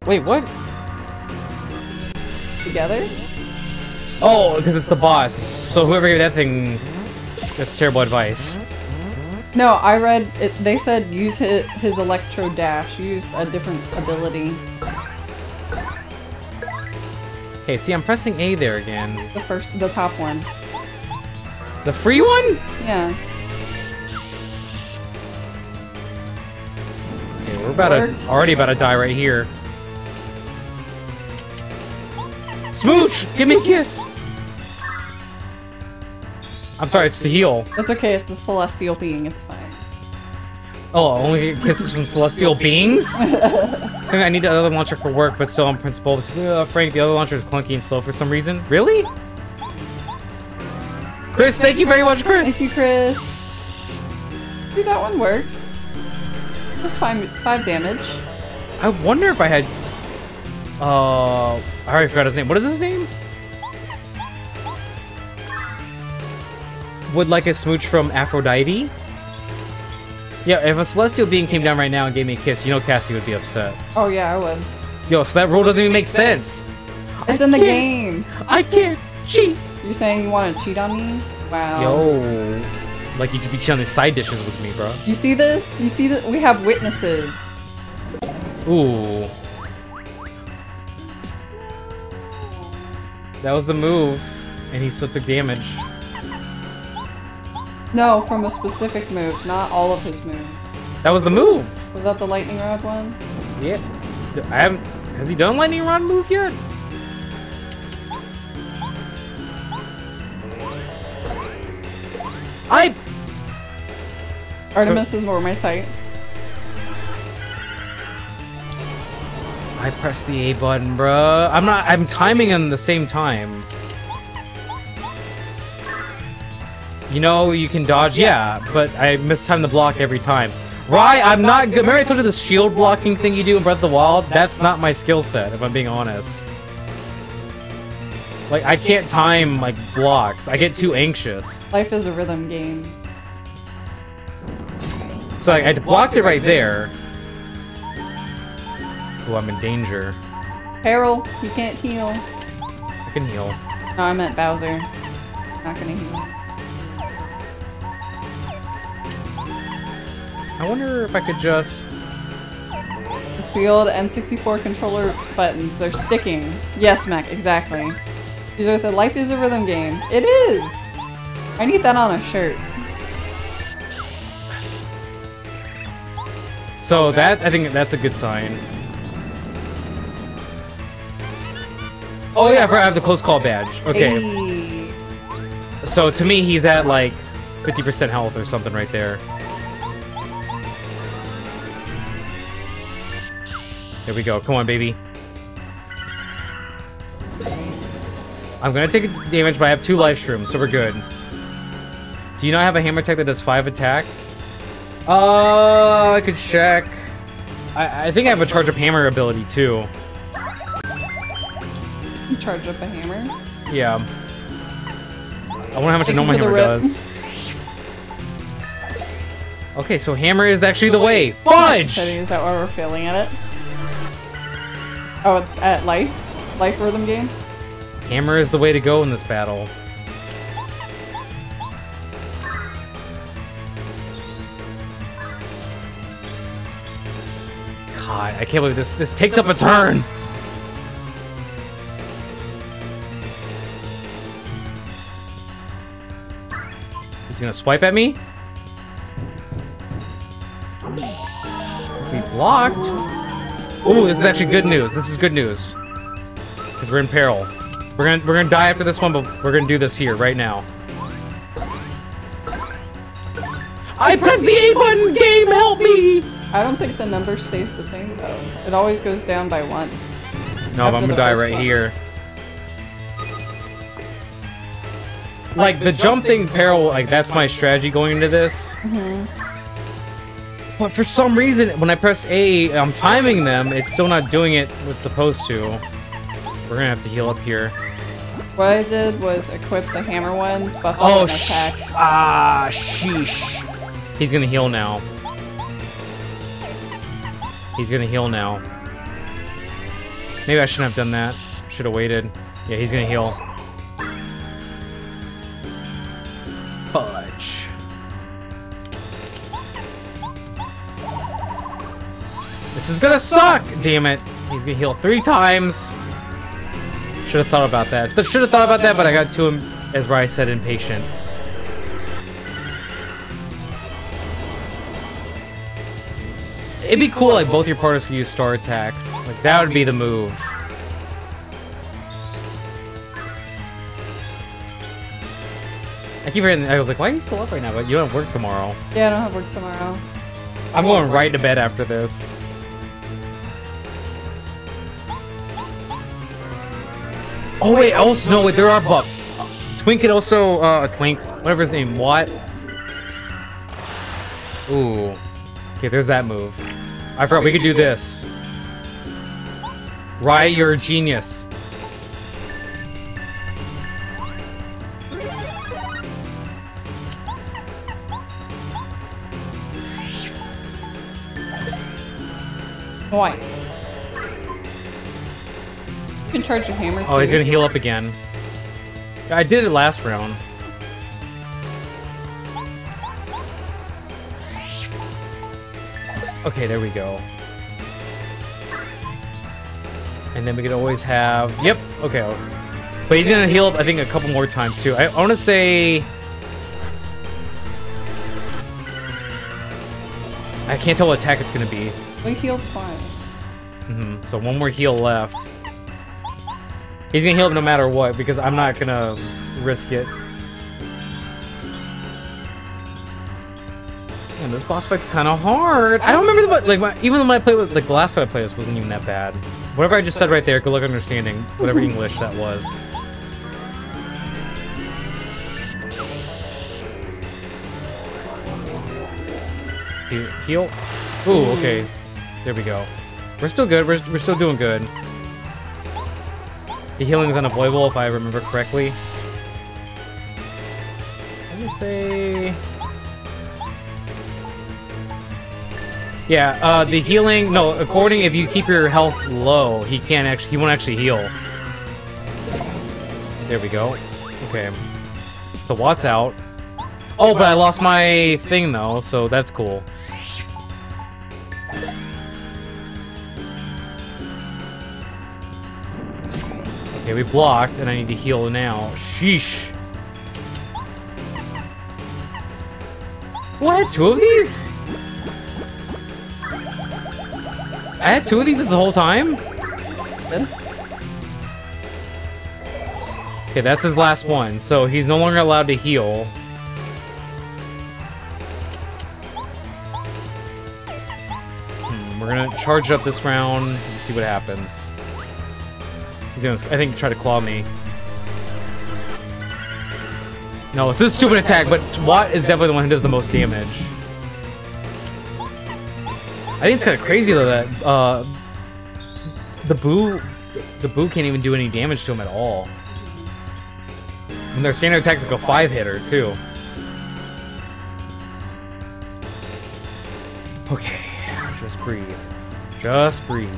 Speaker 2: Wait, what?
Speaker 1: Together?
Speaker 2: Oh, because it's the boss. So whoever gave that thing, that's terrible advice.
Speaker 1: No, I read it. They said use his Electro Dash. Use a different ability.
Speaker 2: Okay, see, I'm pressing A there again.
Speaker 1: It's the top one.
Speaker 2: The free one?
Speaker 1: Yeah.
Speaker 2: Okay, we're already about to die right here. Smooch! Give me a kiss! I'm sorry, it's to heal.
Speaker 1: It's okay, it's a celestial being, it's fine.
Speaker 2: Oh, I only get kisses from celestial beings? I need the other launcher for work, but still on principle. Frank, the other launcher is clunky and slow for some reason. Really? Chris, thank you very much, Chris!
Speaker 1: Thank you, Chris. Dude, that one works. Just 5 damage.
Speaker 2: I wonder if I had... I already forgot his name. What is his name? Would like a smooch from Aphrodite? Yeah, if a celestial being came down right now and gave me a kiss, you know Cassie would be upset.
Speaker 1: Oh yeah, I would.
Speaker 2: Yo, so that rule doesn't even make sense.
Speaker 1: It's in the game.
Speaker 2: I can't cheat.
Speaker 1: You're saying you want to cheat on me? Wow.
Speaker 2: Yo. Like you should be cheating on these side dishes with me, bro.
Speaker 1: You see this? You see that? We have witnesses.
Speaker 2: Ooh. That was the move, and he still took damage.
Speaker 1: No, from a specific move, not all of his moves.
Speaker 2: That was the move.
Speaker 1: Was that the lightning rod one?
Speaker 2: Yeah. I haven't. Has he done lightning rod move yet?
Speaker 1: Artemis is more my type.
Speaker 2: I pressed the A button, bruh. I'm timing in the same time. You know, you can dodge, yeah, but I mistime the block every time. Right, I'm not good. Remember I told you the shield blocking thing you do in Breath of the Wild? That's not my skill set, if I'm being honest. Like, I can't time, like, blocks. I get too anxious.
Speaker 1: Life is a rhythm game.
Speaker 2: So I blocked it right there. Oh, I'm in danger.
Speaker 1: Peril, you can't heal.
Speaker 2: I can heal.
Speaker 1: No, I meant Bowser. Not gonna heal.
Speaker 2: I wonder if I could just...
Speaker 1: It's the old N64 controller buttons. They're sticking. Yes, Mac, exactly. User said, life is a rhythm game. It is! I need that on a shirt.
Speaker 2: So that, I think that's a good sign. Oh yeah, I have the close call badge. Okay.
Speaker 1: Hey.
Speaker 2: So to me, he's at like 50% health or something right there. There we go. Come on, baby. I'm gonna take damage, but I have 2 life shrooms, so we're good. Do you not have a hammer tech that does 5 attack? I could check. I think I have a charge up hammer ability too.
Speaker 1: You charge up a hammer?
Speaker 2: Yeah. I wonder how much a normal hammer does. Okay, so hammer is actually the way. Fudge!
Speaker 1: Is that why we're failing at it? Oh, at life? Life rhythm game?
Speaker 2: Hammer is the way to go in this battle. God, I can't believe this takes up a turn! He's gonna swipe at me? We blocked? Ooh, this is actually good news. This is good news. Because we're in peril. We're gonna die after this one, but we're gonna do this here, right now. I pressed the A button! Game, help me!
Speaker 1: I don't think the number stays the same, though. It always goes down by 1.
Speaker 2: No, I'm gonna die right here. Like, the jump thing, peril, like, that's my strategy going into this. But for some reason, when I press A, I'm timing them, it's still not doing it what it's supposed to. We're gonna have to heal up here.
Speaker 1: What I did was equip the hammer ones, buff them, and attack.
Speaker 2: Sheesh. He's gonna heal now. He's gonna heal now. Maybe I shouldn't have done that. Should have waited. Yeah, he's gonna heal. Fudge. This is gonna suck! Damn it. He's gonna heal 3 times. Should have thought about that. Should have thought about that, but I got to him, as Rai said, impatient. It'd be cool, like, both your partners could use star attacks. Like, that would be the move. I keep hearing, I was like, why are you still up right now? But you don't have work tomorrow.
Speaker 1: Yeah, I don't have work tomorrow.
Speaker 2: I'm going right to bed after this. Oh wait, also, no, wait, there are buffs. Twink could also, Twink, whatever his name, what? Ooh. Okay, there's that move. I forgot, we could do this. Rai, you're a genius.
Speaker 1: Twice. You can charge your hammer.
Speaker 2: Oh, he's gonna heal up again. I did it last round. Okay, there we go. And then we could always have... Yep, okay. But he's gonna heal up, I think, a couple more times too. I want to say... I can't tell what attack it's gonna be.
Speaker 1: We healed 5.
Speaker 2: So one more heal left. He's gonna heal up no matter what, because I'm not gonna risk it. Man, this boss fight's kind of hard. I don't remember the even when I played with the last time I played this wasn't even that bad. Whatever I just said right there, good luck understanding whatever English that was. Heal. Ooh, okay. There we go. We're still good. We're still doing good. The healing is unavoidable if I remember correctly. Let me say... Yeah, the healing... No, according if you keep your health low, he won't actually heal. There we go. Okay. So Watt's out. Oh, but I lost my thing though, so that's cool. Okay, we blocked, and I need to heal now. Sheesh. What? 2 of these? I had 2 of these the whole time? Okay, that's his last one, so he's no longer allowed to heal. We're gonna charge up this round and see what happens. He's gonna, I think, try to claw me. No, it's this stupid attack, but Watt is definitely the one who does the most damage. I think it's kind of crazy though that the Boo can't even do any damage to him at all. And their standard attacks like a 5-hitter too. Okay, just breathe. Just breathe.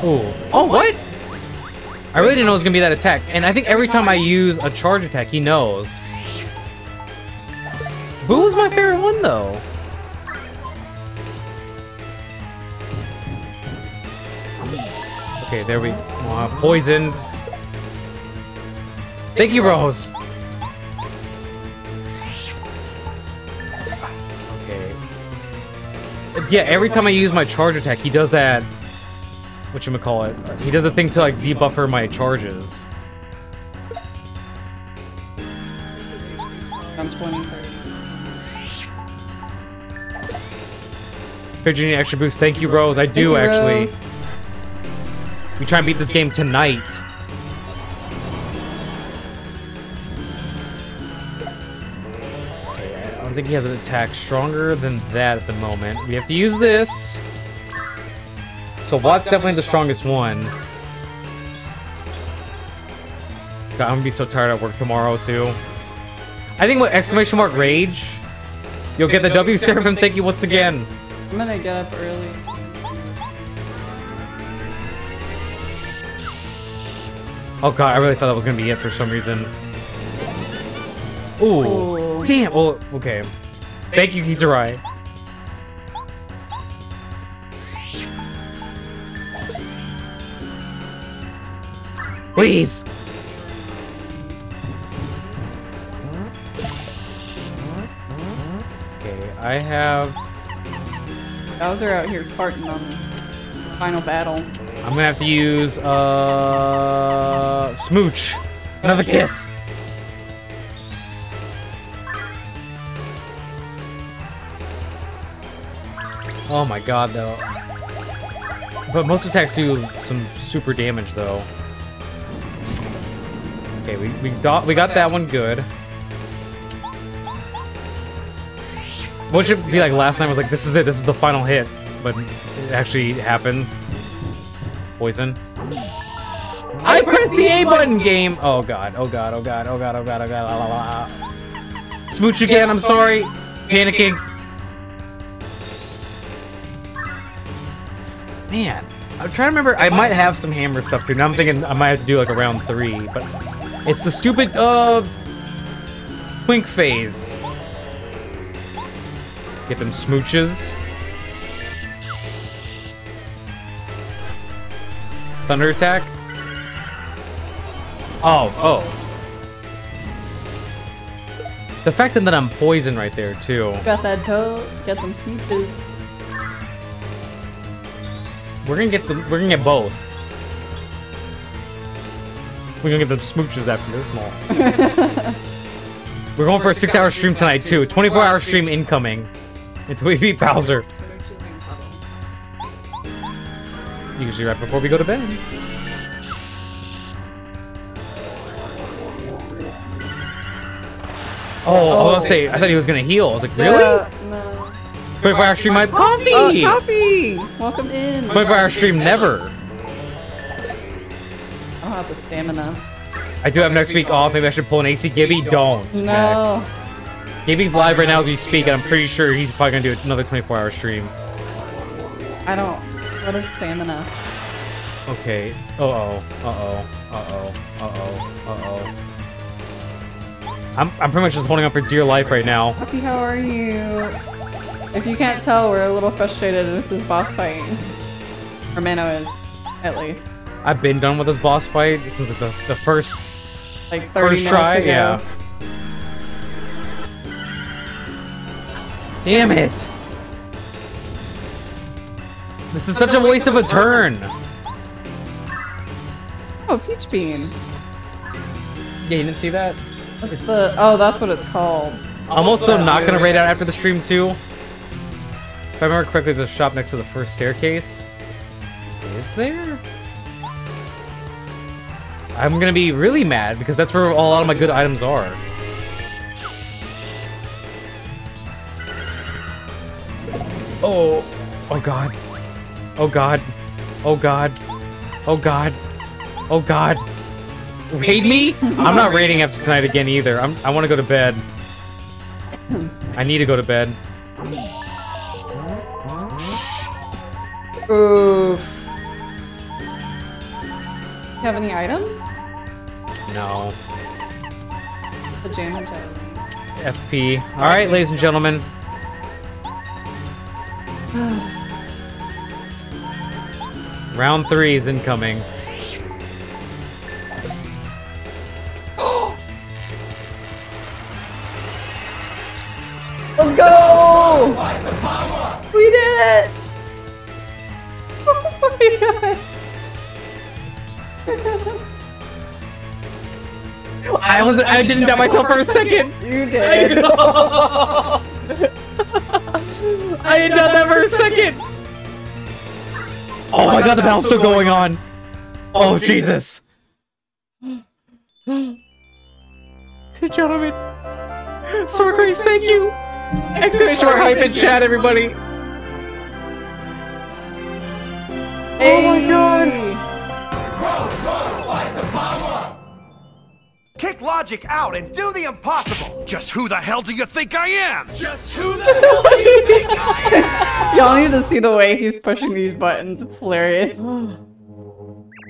Speaker 2: Ooh. Oh, what? I really didn't know it was gonna be that attack. And I think every time I use a charge attack, he knows. Boo was my favorite one, though. Okay, there we... poisoned. Thank you, Rose. Okay. Yeah, every time I use my charge attack, he does that... Whatchamacallit? He does a thing to, like, debuffer my charges.
Speaker 1: I'm 20, 30.
Speaker 2: Fidget, you need extra boost. Thank you, Rose. I do, actually.
Speaker 1: Rose.
Speaker 2: We try and beat this game tonight. Okay, I don't think he has an attack stronger than that at the moment. We have to use this. So Watt's definitely the strongest one. God, I'm gonna be so tired at work tomorrow, too. I think with exclamation mark rage, you'll get the W Seraphim. Thank you once again.
Speaker 1: I'm gonna get up early.
Speaker 2: Oh god, I really thought that was gonna be it for some reason. Ooh. Damn. Oh, okay. Thank you, Kizurai. Please. Okay, I have...
Speaker 1: Bowser out here farting on the final battle.
Speaker 2: I'm gonna have to use, Smooch. Another kiss. Oh my god, though. But most attacks do some super damage, though. Okay, we got that one good. What should be like last time was like, this is it, this is the final hit. But it actually happens. Poison. I pressed the A button, game! Oh god, oh god, oh god, oh god, oh god, oh god, la la la. Smooch again, I'm sorry. Panicking. Man, I'm trying to remember, I might have some hammer stuff too. Now I'm thinking I might have to do like a round 3, but it's the stupid, twink phase. Get them smooches. Thunder attack? Oh. The fact that I'm poisoned right there, too.
Speaker 1: Got that toe, get them smooches.
Speaker 2: We're gonna get both. We're gonna get them smooches after this small. We're going for a 6-hour stream tonight, too. 24-hour stream incoming. Until we beat Bowser. Usually right before we go to bed. Oh, I was gonna say, I thought he was gonna heal. I was like, really?
Speaker 1: No.
Speaker 2: 24-hour stream, my coffee!
Speaker 1: Oh, coffee! Welcome in.
Speaker 2: 24-hour stream, never.
Speaker 1: I don't have the stamina.
Speaker 2: I do have next week off. Maybe I should pull an AC. Gibby, don't.
Speaker 1: No.
Speaker 2: Mac. Gibby's live right now as we speak, and I'm pretty sure he's probably gonna do another 24-hour stream.
Speaker 1: I don't. What is stamina?
Speaker 2: Okay. I'm pretty much just holding up for dear life right now.
Speaker 1: Happy, how are you? If you can't tell, we're a little frustrated with this boss fight. Or Mano is, at least.
Speaker 2: I've been done with this boss fight since the first,
Speaker 1: like 30
Speaker 2: first try.
Speaker 1: ago.
Speaker 2: Yeah. Damn it! This is such a waste of a turn.
Speaker 1: Oh, Peach Bean.
Speaker 2: Yeah, you didn't see that?
Speaker 1: What's the? Oh, that's what it's called.
Speaker 2: I'm also not gonna raid out after the stream too. If I remember correctly, there's a shop next to the first staircase. Is there? I'm gonna be really mad because that's where a lot of my good items are. Oh, oh god. Oh god. Oh god. Oh god. Oh god. Raid me? I'm not raiding after tonight again either. I want to go to bed. I need to go to bed.
Speaker 1: Oof. You have any items?
Speaker 2: No.
Speaker 1: It's a jam and jelly.
Speaker 2: FP. Alright, ladies and gentlemen. Round 3 is incoming.
Speaker 1: Let's go! We did it! Oh my god!
Speaker 2: I didn't doubt myself for a second!
Speaker 1: You did!
Speaker 2: I didn't doubt that for a second! Oh my god, the battle's still going on! Oh, Jesus! Ladies and gentlemen, Sword Grace, thank you! Exclamation mark hype in chat, everybody!
Speaker 1: Hey.
Speaker 2: Oh my god!
Speaker 3: Kick logic out and do the impossible. Just who the hell do you think I am? Just who the hell do you think I am?
Speaker 1: Y'all need to see the way he's pushing these buttons. It's hilarious.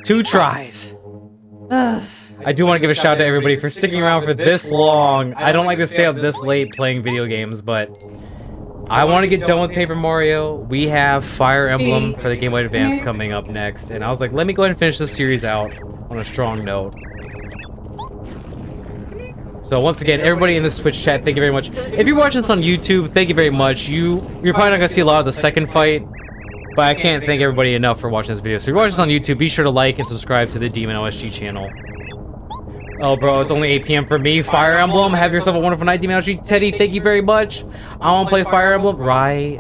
Speaker 2: 2 tries. I do want to give a shout out to everybody for sticking around for this long. I don't like to stay up this late playing video games, but I want to get done with Paper Mario. We have Fire Emblem for the Game Boy Advance coming up next, and I was like, let me go ahead and finish this series out on a strong note. So once again, everybody in this Twitch chat, thank you very much. If you're watching this on YouTube, thank you very much. You're probably not gonna see a lot of the second fight, but I can't thank everybody enough for watching this video. So if you're watching this on YouTube, be sure to like and subscribe to the DManoSG channel. Oh, bro, it's only 8 p.m. for me. Fire Emblem, have yourself a wonderful night, DManoSG. Teddy, thank you very much. I want to play Fire Emblem. Right,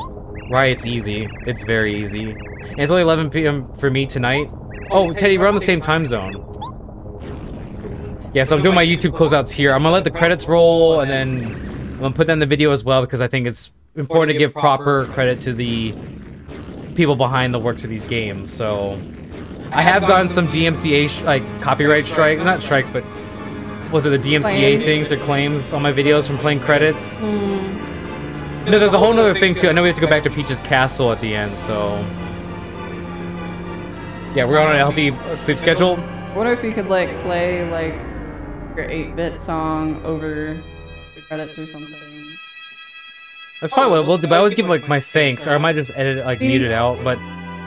Speaker 2: it's easy. It's very easy. And it's only 11 p.m. for me tonight. Oh, Teddy, we're on the same time zone. Yeah, so I'm doing my YouTube closeouts here. I'm gonna let the credits roll, and then I'm gonna put that in the video as well, because I think it's important to give proper credit to the people behind the works of these games. So I have gotten some DMCA like copyright not strikes, but was it the DMCA things or claims on my videos from playing credits? No, there's a whole other thing too. I know we have to go back to Peach's Castle at the end, so yeah, we're on a healthy sleep schedule.
Speaker 1: I wonder if you could like play like your 8-bit song over the credits or something.
Speaker 2: That's probably what we'll do, but I would give like my thanks, or I might just edit it, like mute it out, but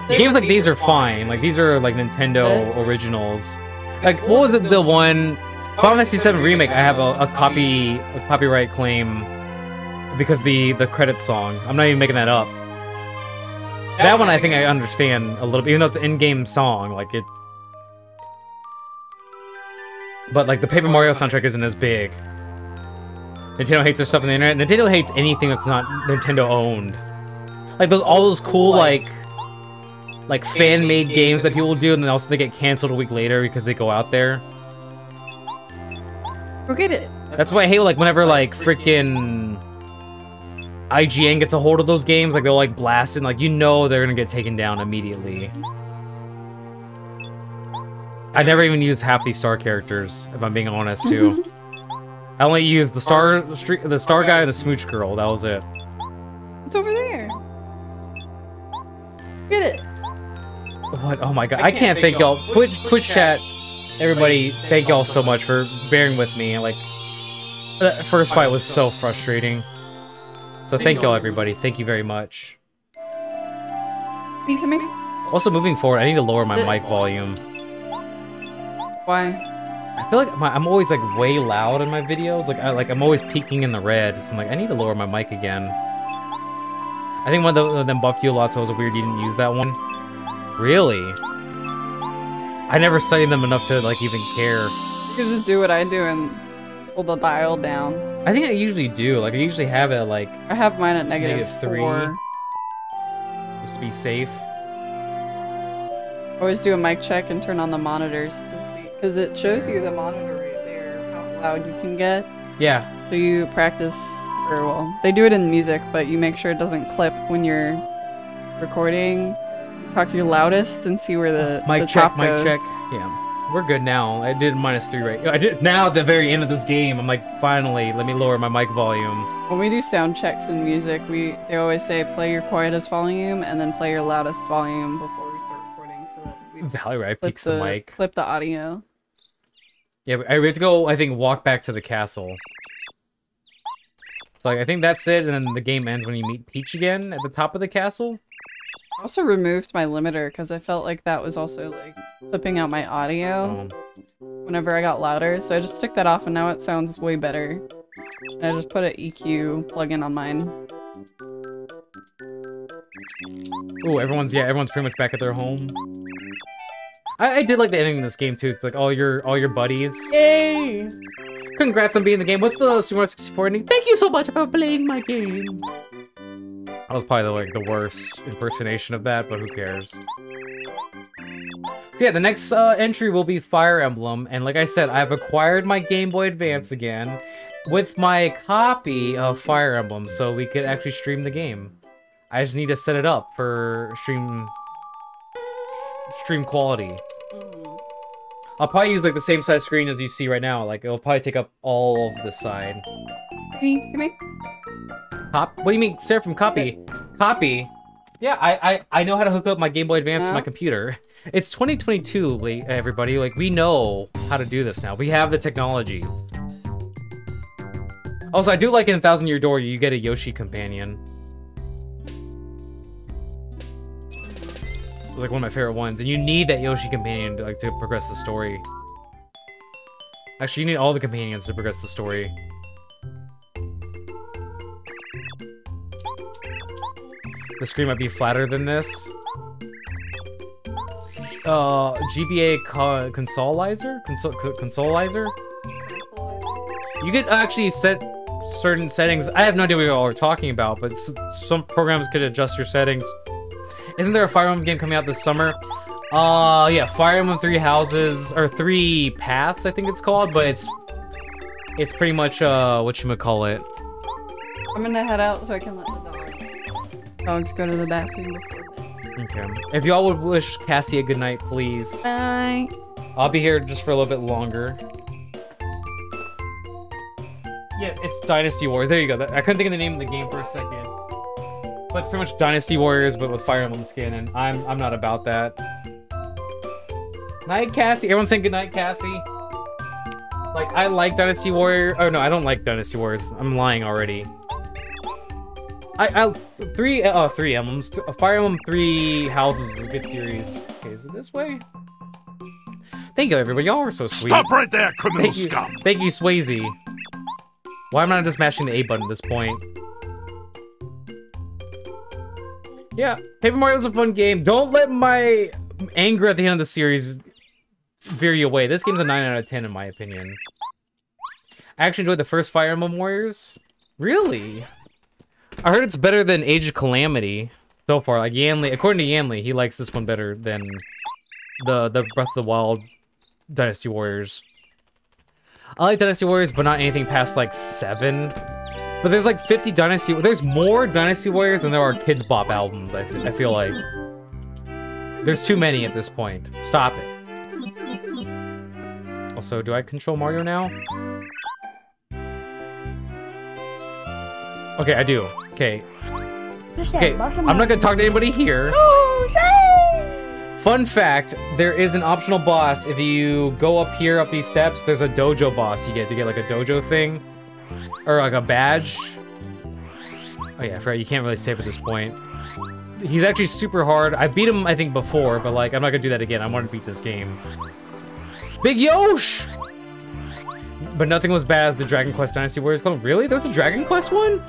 Speaker 2: Games like these are fine. Like these are like Nintendo originals. Like what was the one Final Fantasy VII Remake? I have a copyright claim because the credits song. I'm not even making that up. That one I think I understand a little bit, even though it's an in-game song. Like it, but like the Paper Mario soundtrack isn't as big. Nintendo hates their stuff on the internet. Nintendo hates anything that's not Nintendo owned. Like all those cool like fan-made games that people do, and then also they get canceled a week later because they go out there.
Speaker 1: Forget it.
Speaker 2: That's why I hate like whenever like freaking IGN gets a hold of those games, like they'll like blast it, and, like you know they're gonna get taken down immediately. I never even use half these star characters, if I'm being honest too. I only used the star guy and the smooch girl. That was it.
Speaker 1: It's over there. Get it.
Speaker 2: What? Oh my god! I can't thank y'all. Twitch chat, everybody. Thank y'all so much for bearing with me. Like that first fight was so frustrating. So thank y'all, everybody. Thank you very much.
Speaker 1: Are you coming?
Speaker 2: Also, moving forward, I need to lower my mic volume.
Speaker 1: Why?
Speaker 2: I feel like I'm always like way loud in my videos. Like I'm always peaking in the red. So I'm like, I need to lower my mic again. I think one of them buffed you a lot, so it was weird you didn't use that one. Really? I never studied them enough to like even care.
Speaker 1: You can just do what I do and hold the dial down.
Speaker 2: I think I usually do. Like I usually have it at like
Speaker 1: I have mine at negative
Speaker 2: 3.
Speaker 1: 4.
Speaker 2: Just to be safe.
Speaker 1: Always do a mic check and turn on the monitors to see, because it shows you the monitor right there, how loud you can get.
Speaker 2: Yeah.
Speaker 1: So you practice, or well, they do it in music, but you make sure it doesn't clip when you're recording. You talk your loudest and see where the top goes.
Speaker 2: Mic check. Yeah, we're good now. I did -3 right. I did now at the very end of this game. I'm like, finally, let me lower my mic volume.
Speaker 1: When we do sound checks in music, they always say play your quietest volume and then play your loudest volume before we start recording, so that we
Speaker 2: Valerie peaks the mic.
Speaker 1: Clip the audio.
Speaker 2: Yeah, we have to go. I think walk back to the castle. So like, I think that's it, and then the game ends when you meet Peach again at the top of the castle.
Speaker 1: I also removed my limiter because I felt like that was also like clipping out my audio whenever I got louder. So I just took that off and now it sounds way better. And I just put an EQ plugin on mine.
Speaker 2: Ooh, everyone's pretty much back at their home. I did like the ending of this game too. It's like all your buddies.
Speaker 1: Yay!
Speaker 2: Congrats on beating the game. What's the Super Mario 64 ending? Thank you so much for playing my game. That was probably the worst impersonation of that, but who cares? So yeah, the next entry will be Fire Emblem, and like I said, I've acquired my Game Boy Advance again with my copy of Fire Emblem, so we could actually stream the game. I just need to set it up for stream quality. I'll probably use like the same size screen as you see right now. Like it'll probably take up all of this side.
Speaker 1: Come here.
Speaker 2: What do you mean, Seraphim? Copy? Copy? Yeah, I know how to hook up my Game Boy Advance to my computer. It's 2022, everybody. Like, we know how to do this now. We have the technology. Also, I do like in 1000 Year Door, you get a Yoshi companion. It's like one of my favorite ones. And you need that Yoshi companion to progress the story. Actually, you need all the companions to progress the story. The screen might be flatter than this. GBA consolizer? Consolizer? You could actually set certain settings. I have no idea what you all are talking about, but some programs could adjust your settings. Isn't there a Fire Emblem game coming out this summer? Yeah, Fire Emblem 3 Houses, or 3 Paths, I think it's called, but it's pretty much, whatchamacallit.
Speaker 1: I'm gonna head out so I can let the dogs go to the bathroom before bed.
Speaker 2: Okay. If y'all would wish Cassie a good night, please.
Speaker 1: Bye.
Speaker 2: I'll be here just for a little bit longer. Yeah, it's Dynasty Warriors. There you go. I couldn't think of the name of the game for a second. But it's pretty much Dynasty Warriors, but with Fire Emblem skin, and I'm not about that. Night, Cassie. Everyone's saying good night, Cassie. Like, I like Dynasty Warrior. Oh no, I don't like Dynasty Warriors. I'm lying already. Three emblems. Fire Emblem 3 Houses is a good series. Okay, is it this way? Thank you, everybody. Y'all are so sweet.
Speaker 3: Stop right there, criminal
Speaker 2: Thank you,
Speaker 3: scum!
Speaker 2: thank you, Swayze. Why am I not just mashing the A button at this point? Yeah, Paper Mario's a fun game. Don't let my anger at the end of the series veer you away. This game's a 9 out of 10 in my opinion. I actually enjoyed the first Fire Emblem Warriors. Really? I heard it's better than Age of Calamity so far. Like Yanley, according to Yanley, he likes this one better than the Breath of the Wild Dynasty Warriors. I like Dynasty Warriors, but not anything past like 7. But there's like 50 Dynasty. There's more Dynasty Warriors than there are Kids Bop albums. I feel like there's too many at this point. Stop it. Also, do I control Mario now? Okay, I do. Okay. Okay, I'm not gonna talk to anybody here. Fun fact, there is an optional boss. If you go up here, up these steps, there's a dojo boss you get to get like a dojo thing. Or like a badge. Oh yeah, I forgot you can't really save at this point. He's actually super hard. I beat him, I think, before, but like, I'm not gonna do that again. I want to beat this game. Big Yosh! But nothing was bad as the Dragon Quest Dynasty Warriors clone. Really? There's a Dragon Quest one?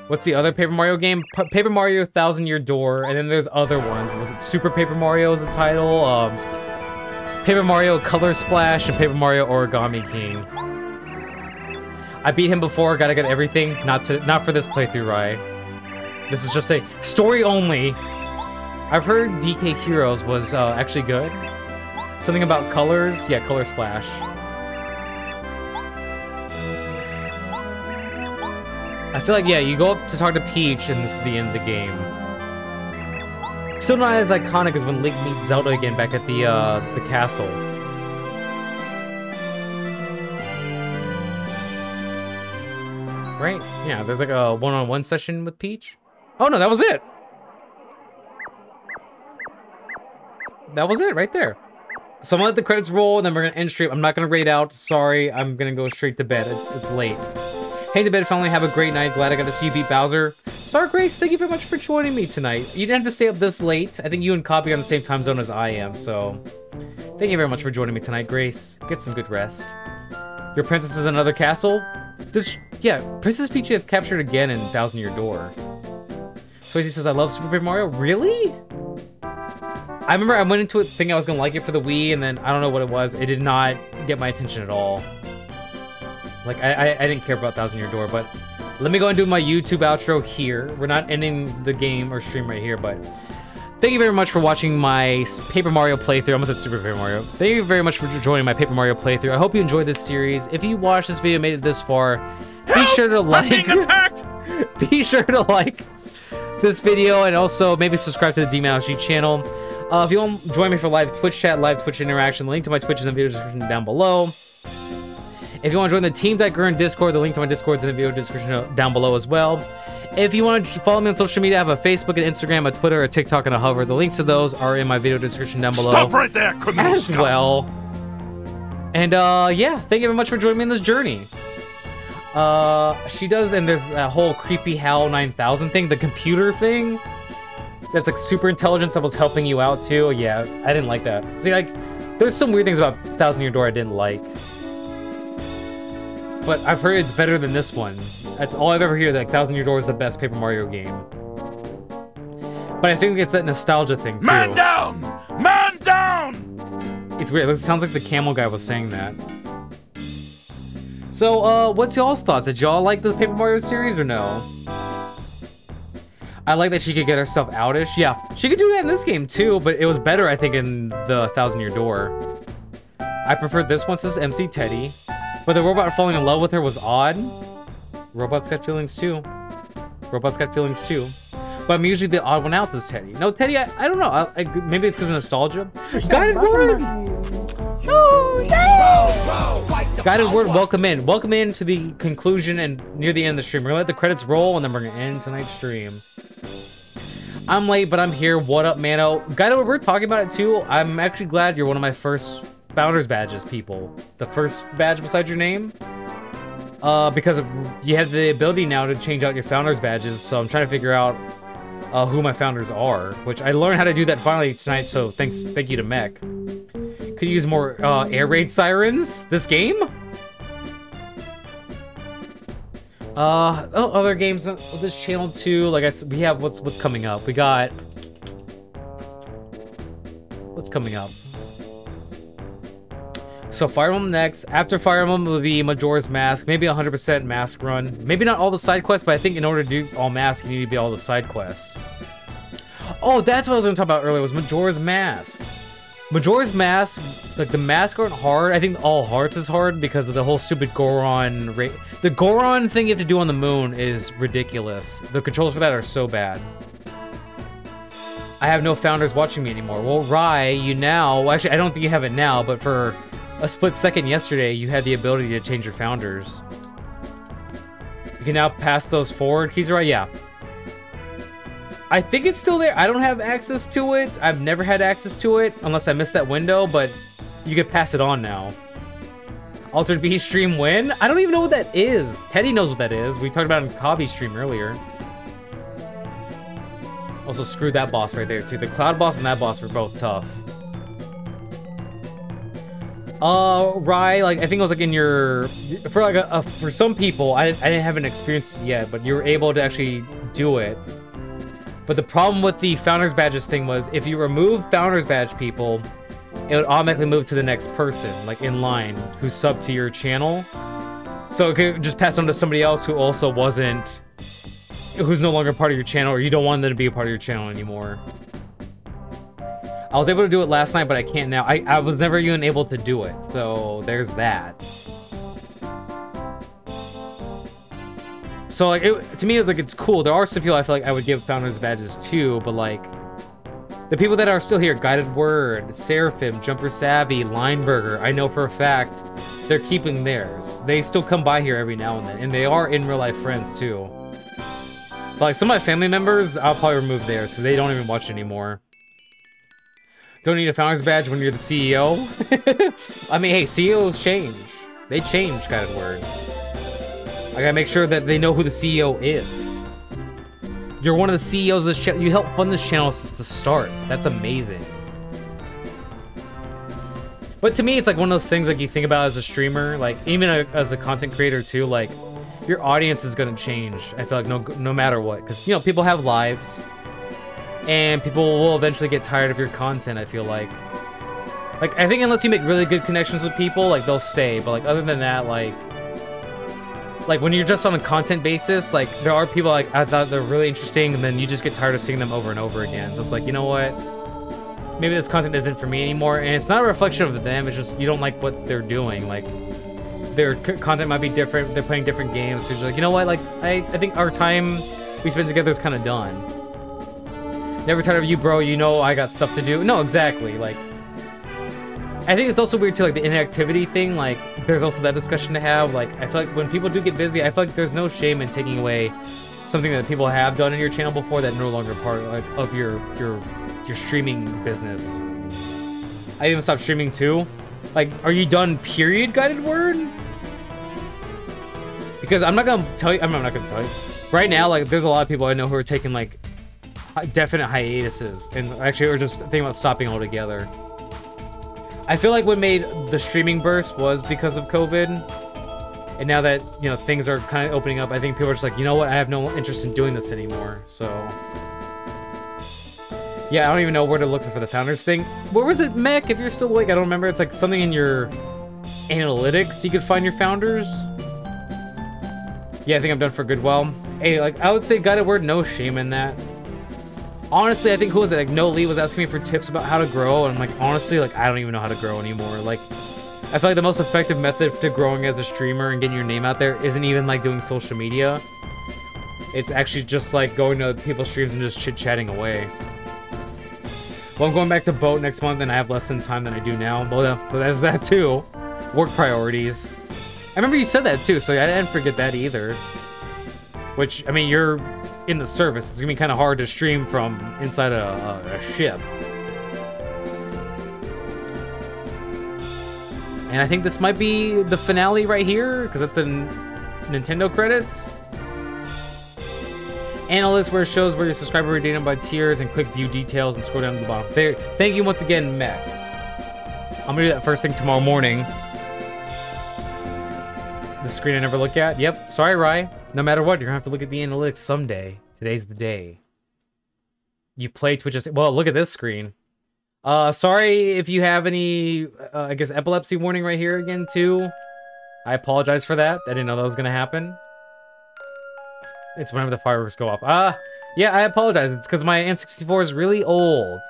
Speaker 2: What's the other Paper Mario game? Paper Mario 1000-Year Door, and then there's other ones. Was it Super Paper Mario is the title? Paper Mario Color Splash and Paper Mario Origami King. I beat him before, gotta get everything. Not for this playthrough, Rai. This is just a story only. I've heard DK Heroes was actually good. Something about colors? Yeah, Color Splash. I feel like, yeah, you go up to talk to Peach and this is the end of the game. Still not as iconic as when Link meets Zelda again back at the castle. Right? Yeah, there's like a one-on-one session with Peach. Oh no, that was it! That was it, right there. So I'm gonna let the credits roll, and then we're gonna end stream. I'm not gonna raid out. Sorry, I'm gonna go straight to bed. It's late. Hey to bed, finally have a great night. Glad I got to see you beat Bowser. Star Grace, thank you very much for joining me tonight. You didn't have to stay up this late. I think you and Copy are on the same time zone as I am, so thank you very much for joining me tonight, Grace. Get some good rest. Your princess is in another castle? Yeah, Princess Peach gets captured again in 1000-Year Door. Swayze says, I love Super Paper Mario. Really? I remember I went into it thinking I was gonna like it for the Wii, and then I don't know what it was. It did not get my attention at all. Like, I didn't care about 1000-Year Door, but let me go and do my YouTube outro here. We're not ending the game or stream right here, but thank you very much for watching my Paper Mario playthrough. I almost said Super Paper Mario. Thank you very much for joining my Paper Mario playthrough. I hope you enjoyed this series. If you watched this video and made it this far, be sure to like... I'm being attacked! Be sure to like this video and also maybe subscribe to the DManoSG channel. If you want to join me for live Twitch chat, live Twitch interaction, the link to my Twitch is in the video description down below. If you want to join the Team.Gurren Discord, the link to my Discord is in the video description down below as well. If you want to follow me on social media, I have a Facebook, an Instagram, a Twitter, a TikTok, and a Hover. The links to those are in my video description down below.
Speaker 3: Stop right there, criminal
Speaker 2: as well. And yeah, thank you very much for joining me in this journey. She does, and there's that whole creepy HAL 9000 thing, the computer thing. That's like super intelligence that was helping you out too. Yeah, I didn't like that. See, like, there's some weird things about 1000-Year Door I didn't like. But I've heard it's better than this one. That's all I've ever heard, like 1000-Year Door is the best Paper Mario game. But I think it's that nostalgia thing too.
Speaker 3: Man down! Man down!
Speaker 2: It's weird, it sounds like the camel guy was saying that. So, what's y'all's thoughts? Did y'all like the Paper Mario series or no? I like that she could get herself outish. Yeah, she could do that in this game too, but it was better, I think, in the 1000-Year Door. I preferred this one, says MC Teddy. But the robot falling in love with her was odd. Robots got feelings too. Robots got feelings too. But I'm usually the odd one out, this Teddy. No, Teddy, I don't know. Maybe it's because of nostalgia. Guided Word! Guided Word, welcome in. Welcome in to the conclusion and near the end of the stream. We're gonna let the credits roll and then we're gonna end tonight's stream. I'm late, but I'm here. What up, Mano? Guided Word, we're talking about it too. I'm actually glad you're one of my first Founders Badges people. The first badge beside your name. Because you have the ability now to change out your founders badges, so I'm trying to figure out who my founders are, which I learned how to do that finally tonight, so thank you to Mech. Could use more air raid sirens this game? Other games on this channel too. Like we have what's coming up. We got what's coming up. So Fire Emblem next. After Fire Emblem will be Majora's Mask. Maybe 100% Mask run. Maybe not all the side quests, but I think in order to do all Mask, you need to be all the side quests. Oh, that's what I was going to talk about earlier, was Majora's Mask. Majora's Mask, like the masks aren't hard. I think all hearts is hard because of the whole stupid Goron rate. The Goron thing you have to do on the moon is ridiculous. The controls for that are so bad. I have no founders watching me anymore. Well, Rai, you now... Well, actually, I don't think you have it now, but for a split second yesterday, you had the ability to change your founders. You can now pass those forward. He's right, yeah. I think it's still there. I don't have access to it. I've never had access to it, unless I missed that window, but you can pass it on now. Altered B stream win? I don't even know what that is. Teddy knows what that is. We talked about it in Kabi's stream earlier. Also, screw that boss right there, too. The Cloud boss and that boss were both tough. Rai, like, I think it was like in your... For like for some people, I haven't experienced it yet, but you were able to actually do it. But the problem with the Founders Badges thing was, if you remove Founders Badge people, it would automatically move to the next person, like in line, who's sub to your channel. So it could just pass on to somebody else who also wasn't... who's no longer part of your channel, or you don't want them to be a part of your channel anymore. I was able to do it last night, but I can't now. I was never even able to do it, so there's that. So, like, to me, it's like, it's cool. There are some people I feel like I would give Founders Badges to, but, like, the people that are still here, Guided Word, Seraphim, Jumper Savvy, Lineburger, I know for a fact they're keeping theirs. They still come by here every now and then, and they are in real life friends, too. But, like, some of my family members, I'll probably remove theirs, because they don't even watch anymore. Don't need a Founders Badge when you're the CEO? I mean, hey, CEOs change. They change, Guided Word. I gotta make sure that they know who the CEO is. You're one of the CEOs of this channel. You helped fund this channel since the start. That's amazing. But to me, it's like one of those things like you think about as a streamer, like even as a content creator too, like your audience is gonna change. I feel like no matter what, because you know people have lives, and people will eventually get tired of your content. I feel like I think unless you make really good connections with people, like they'll stay. But like other than that, like when you're just on a content basis, like there are people like I thought they're really interesting, and then you just get tired of seeing them over and over again. So it's like, you know what? Maybe this content isn't for me anymore, and it's not a reflection of them. It's just you don't like what they're doing. Like their content might be different. They're playing different games. So you're just like, you know what? Like I think our time we spend together is kind of done. Never tired of you, bro. You know I got stuff to do. No, exactly. Like I think it's also weird too, like the inactivity thing. Like there's also that discussion to have. Like I feel like when people do get busy, I feel like there's no shame in taking away something that people have done in your channel before that no longer part like of your streaming business. I even stopped streaming too. Like, are you done? Period. Guided Word. Because I'm not gonna tell you. I'm not gonna tell you right now. Like, there's a lot of people I know who are taking like definite hiatuses and actually are just thinking about stopping altogether. I feel like what made the streaming burst was because of COVID. And now that, you know, things are kind of opening up, I think people are just like, you know what, I have no interest in doing this anymore. So, yeah, I don't even know where to look for the Founders thing. Where was it, Mech? If you're still awake, I don't remember. It's like something in your analytics you could find your Founders. Yeah, I think I'm done for a good while. Hey, like, I would say Guided Word, no shame in that. Honestly, I think, who was it? Like, No Lee was asking me for tips about how to grow, and I'm like, honestly, like, I don't even know how to grow anymore. Like, I feel like the most effective method to growing as a streamer and getting your name out there isn't even, like, doing social media. It's actually just, like, going to people's streams and just chit-chatting away. Well, I'm going back to Boat next month, and I have less than time than I do now. But there's that, too. Work priorities. I remember you said that, too, so I didn't forget that either. Which, I mean, you're in the service. It's gonna be kind of hard to stream from inside a ship. And I think this might be the finale right here, because that's the Nintendo credits. Analyst, where it shows where your subscriber are dated by tiers, and click view details and scroll down to the bottom. There. Thank you once again, Mech. I'm gonna do that first thing tomorrow morning. The screen I never look at. Yep. Sorry, Rye. No matter what, you're gonna have to look at the analytics someday. Today's the day. You play Twitch. Well, look at this screen. Sorry if you have any, I guess, epilepsy warning right here again, too. I apologize for that. I didn't know that was gonna happen. It's whenever the fireworks go off. Yeah, I apologize. It's because my N64 is really old.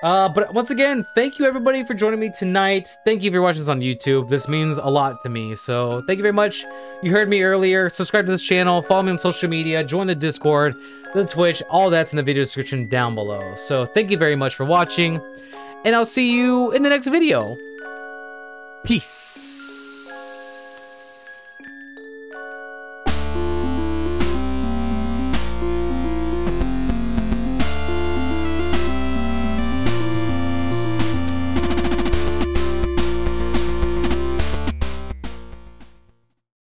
Speaker 2: But once again, thank you everybody for joining me tonight. Thank you for watching this on YouTube. This means a lot to me. So thank you very much. You heard me earlier. Subscribe to this channel. Follow me on social media. Join the Discord, the Twitch. All that's in the video description down below. So thank you very much for watching. And I'll see you in the next video. Peace.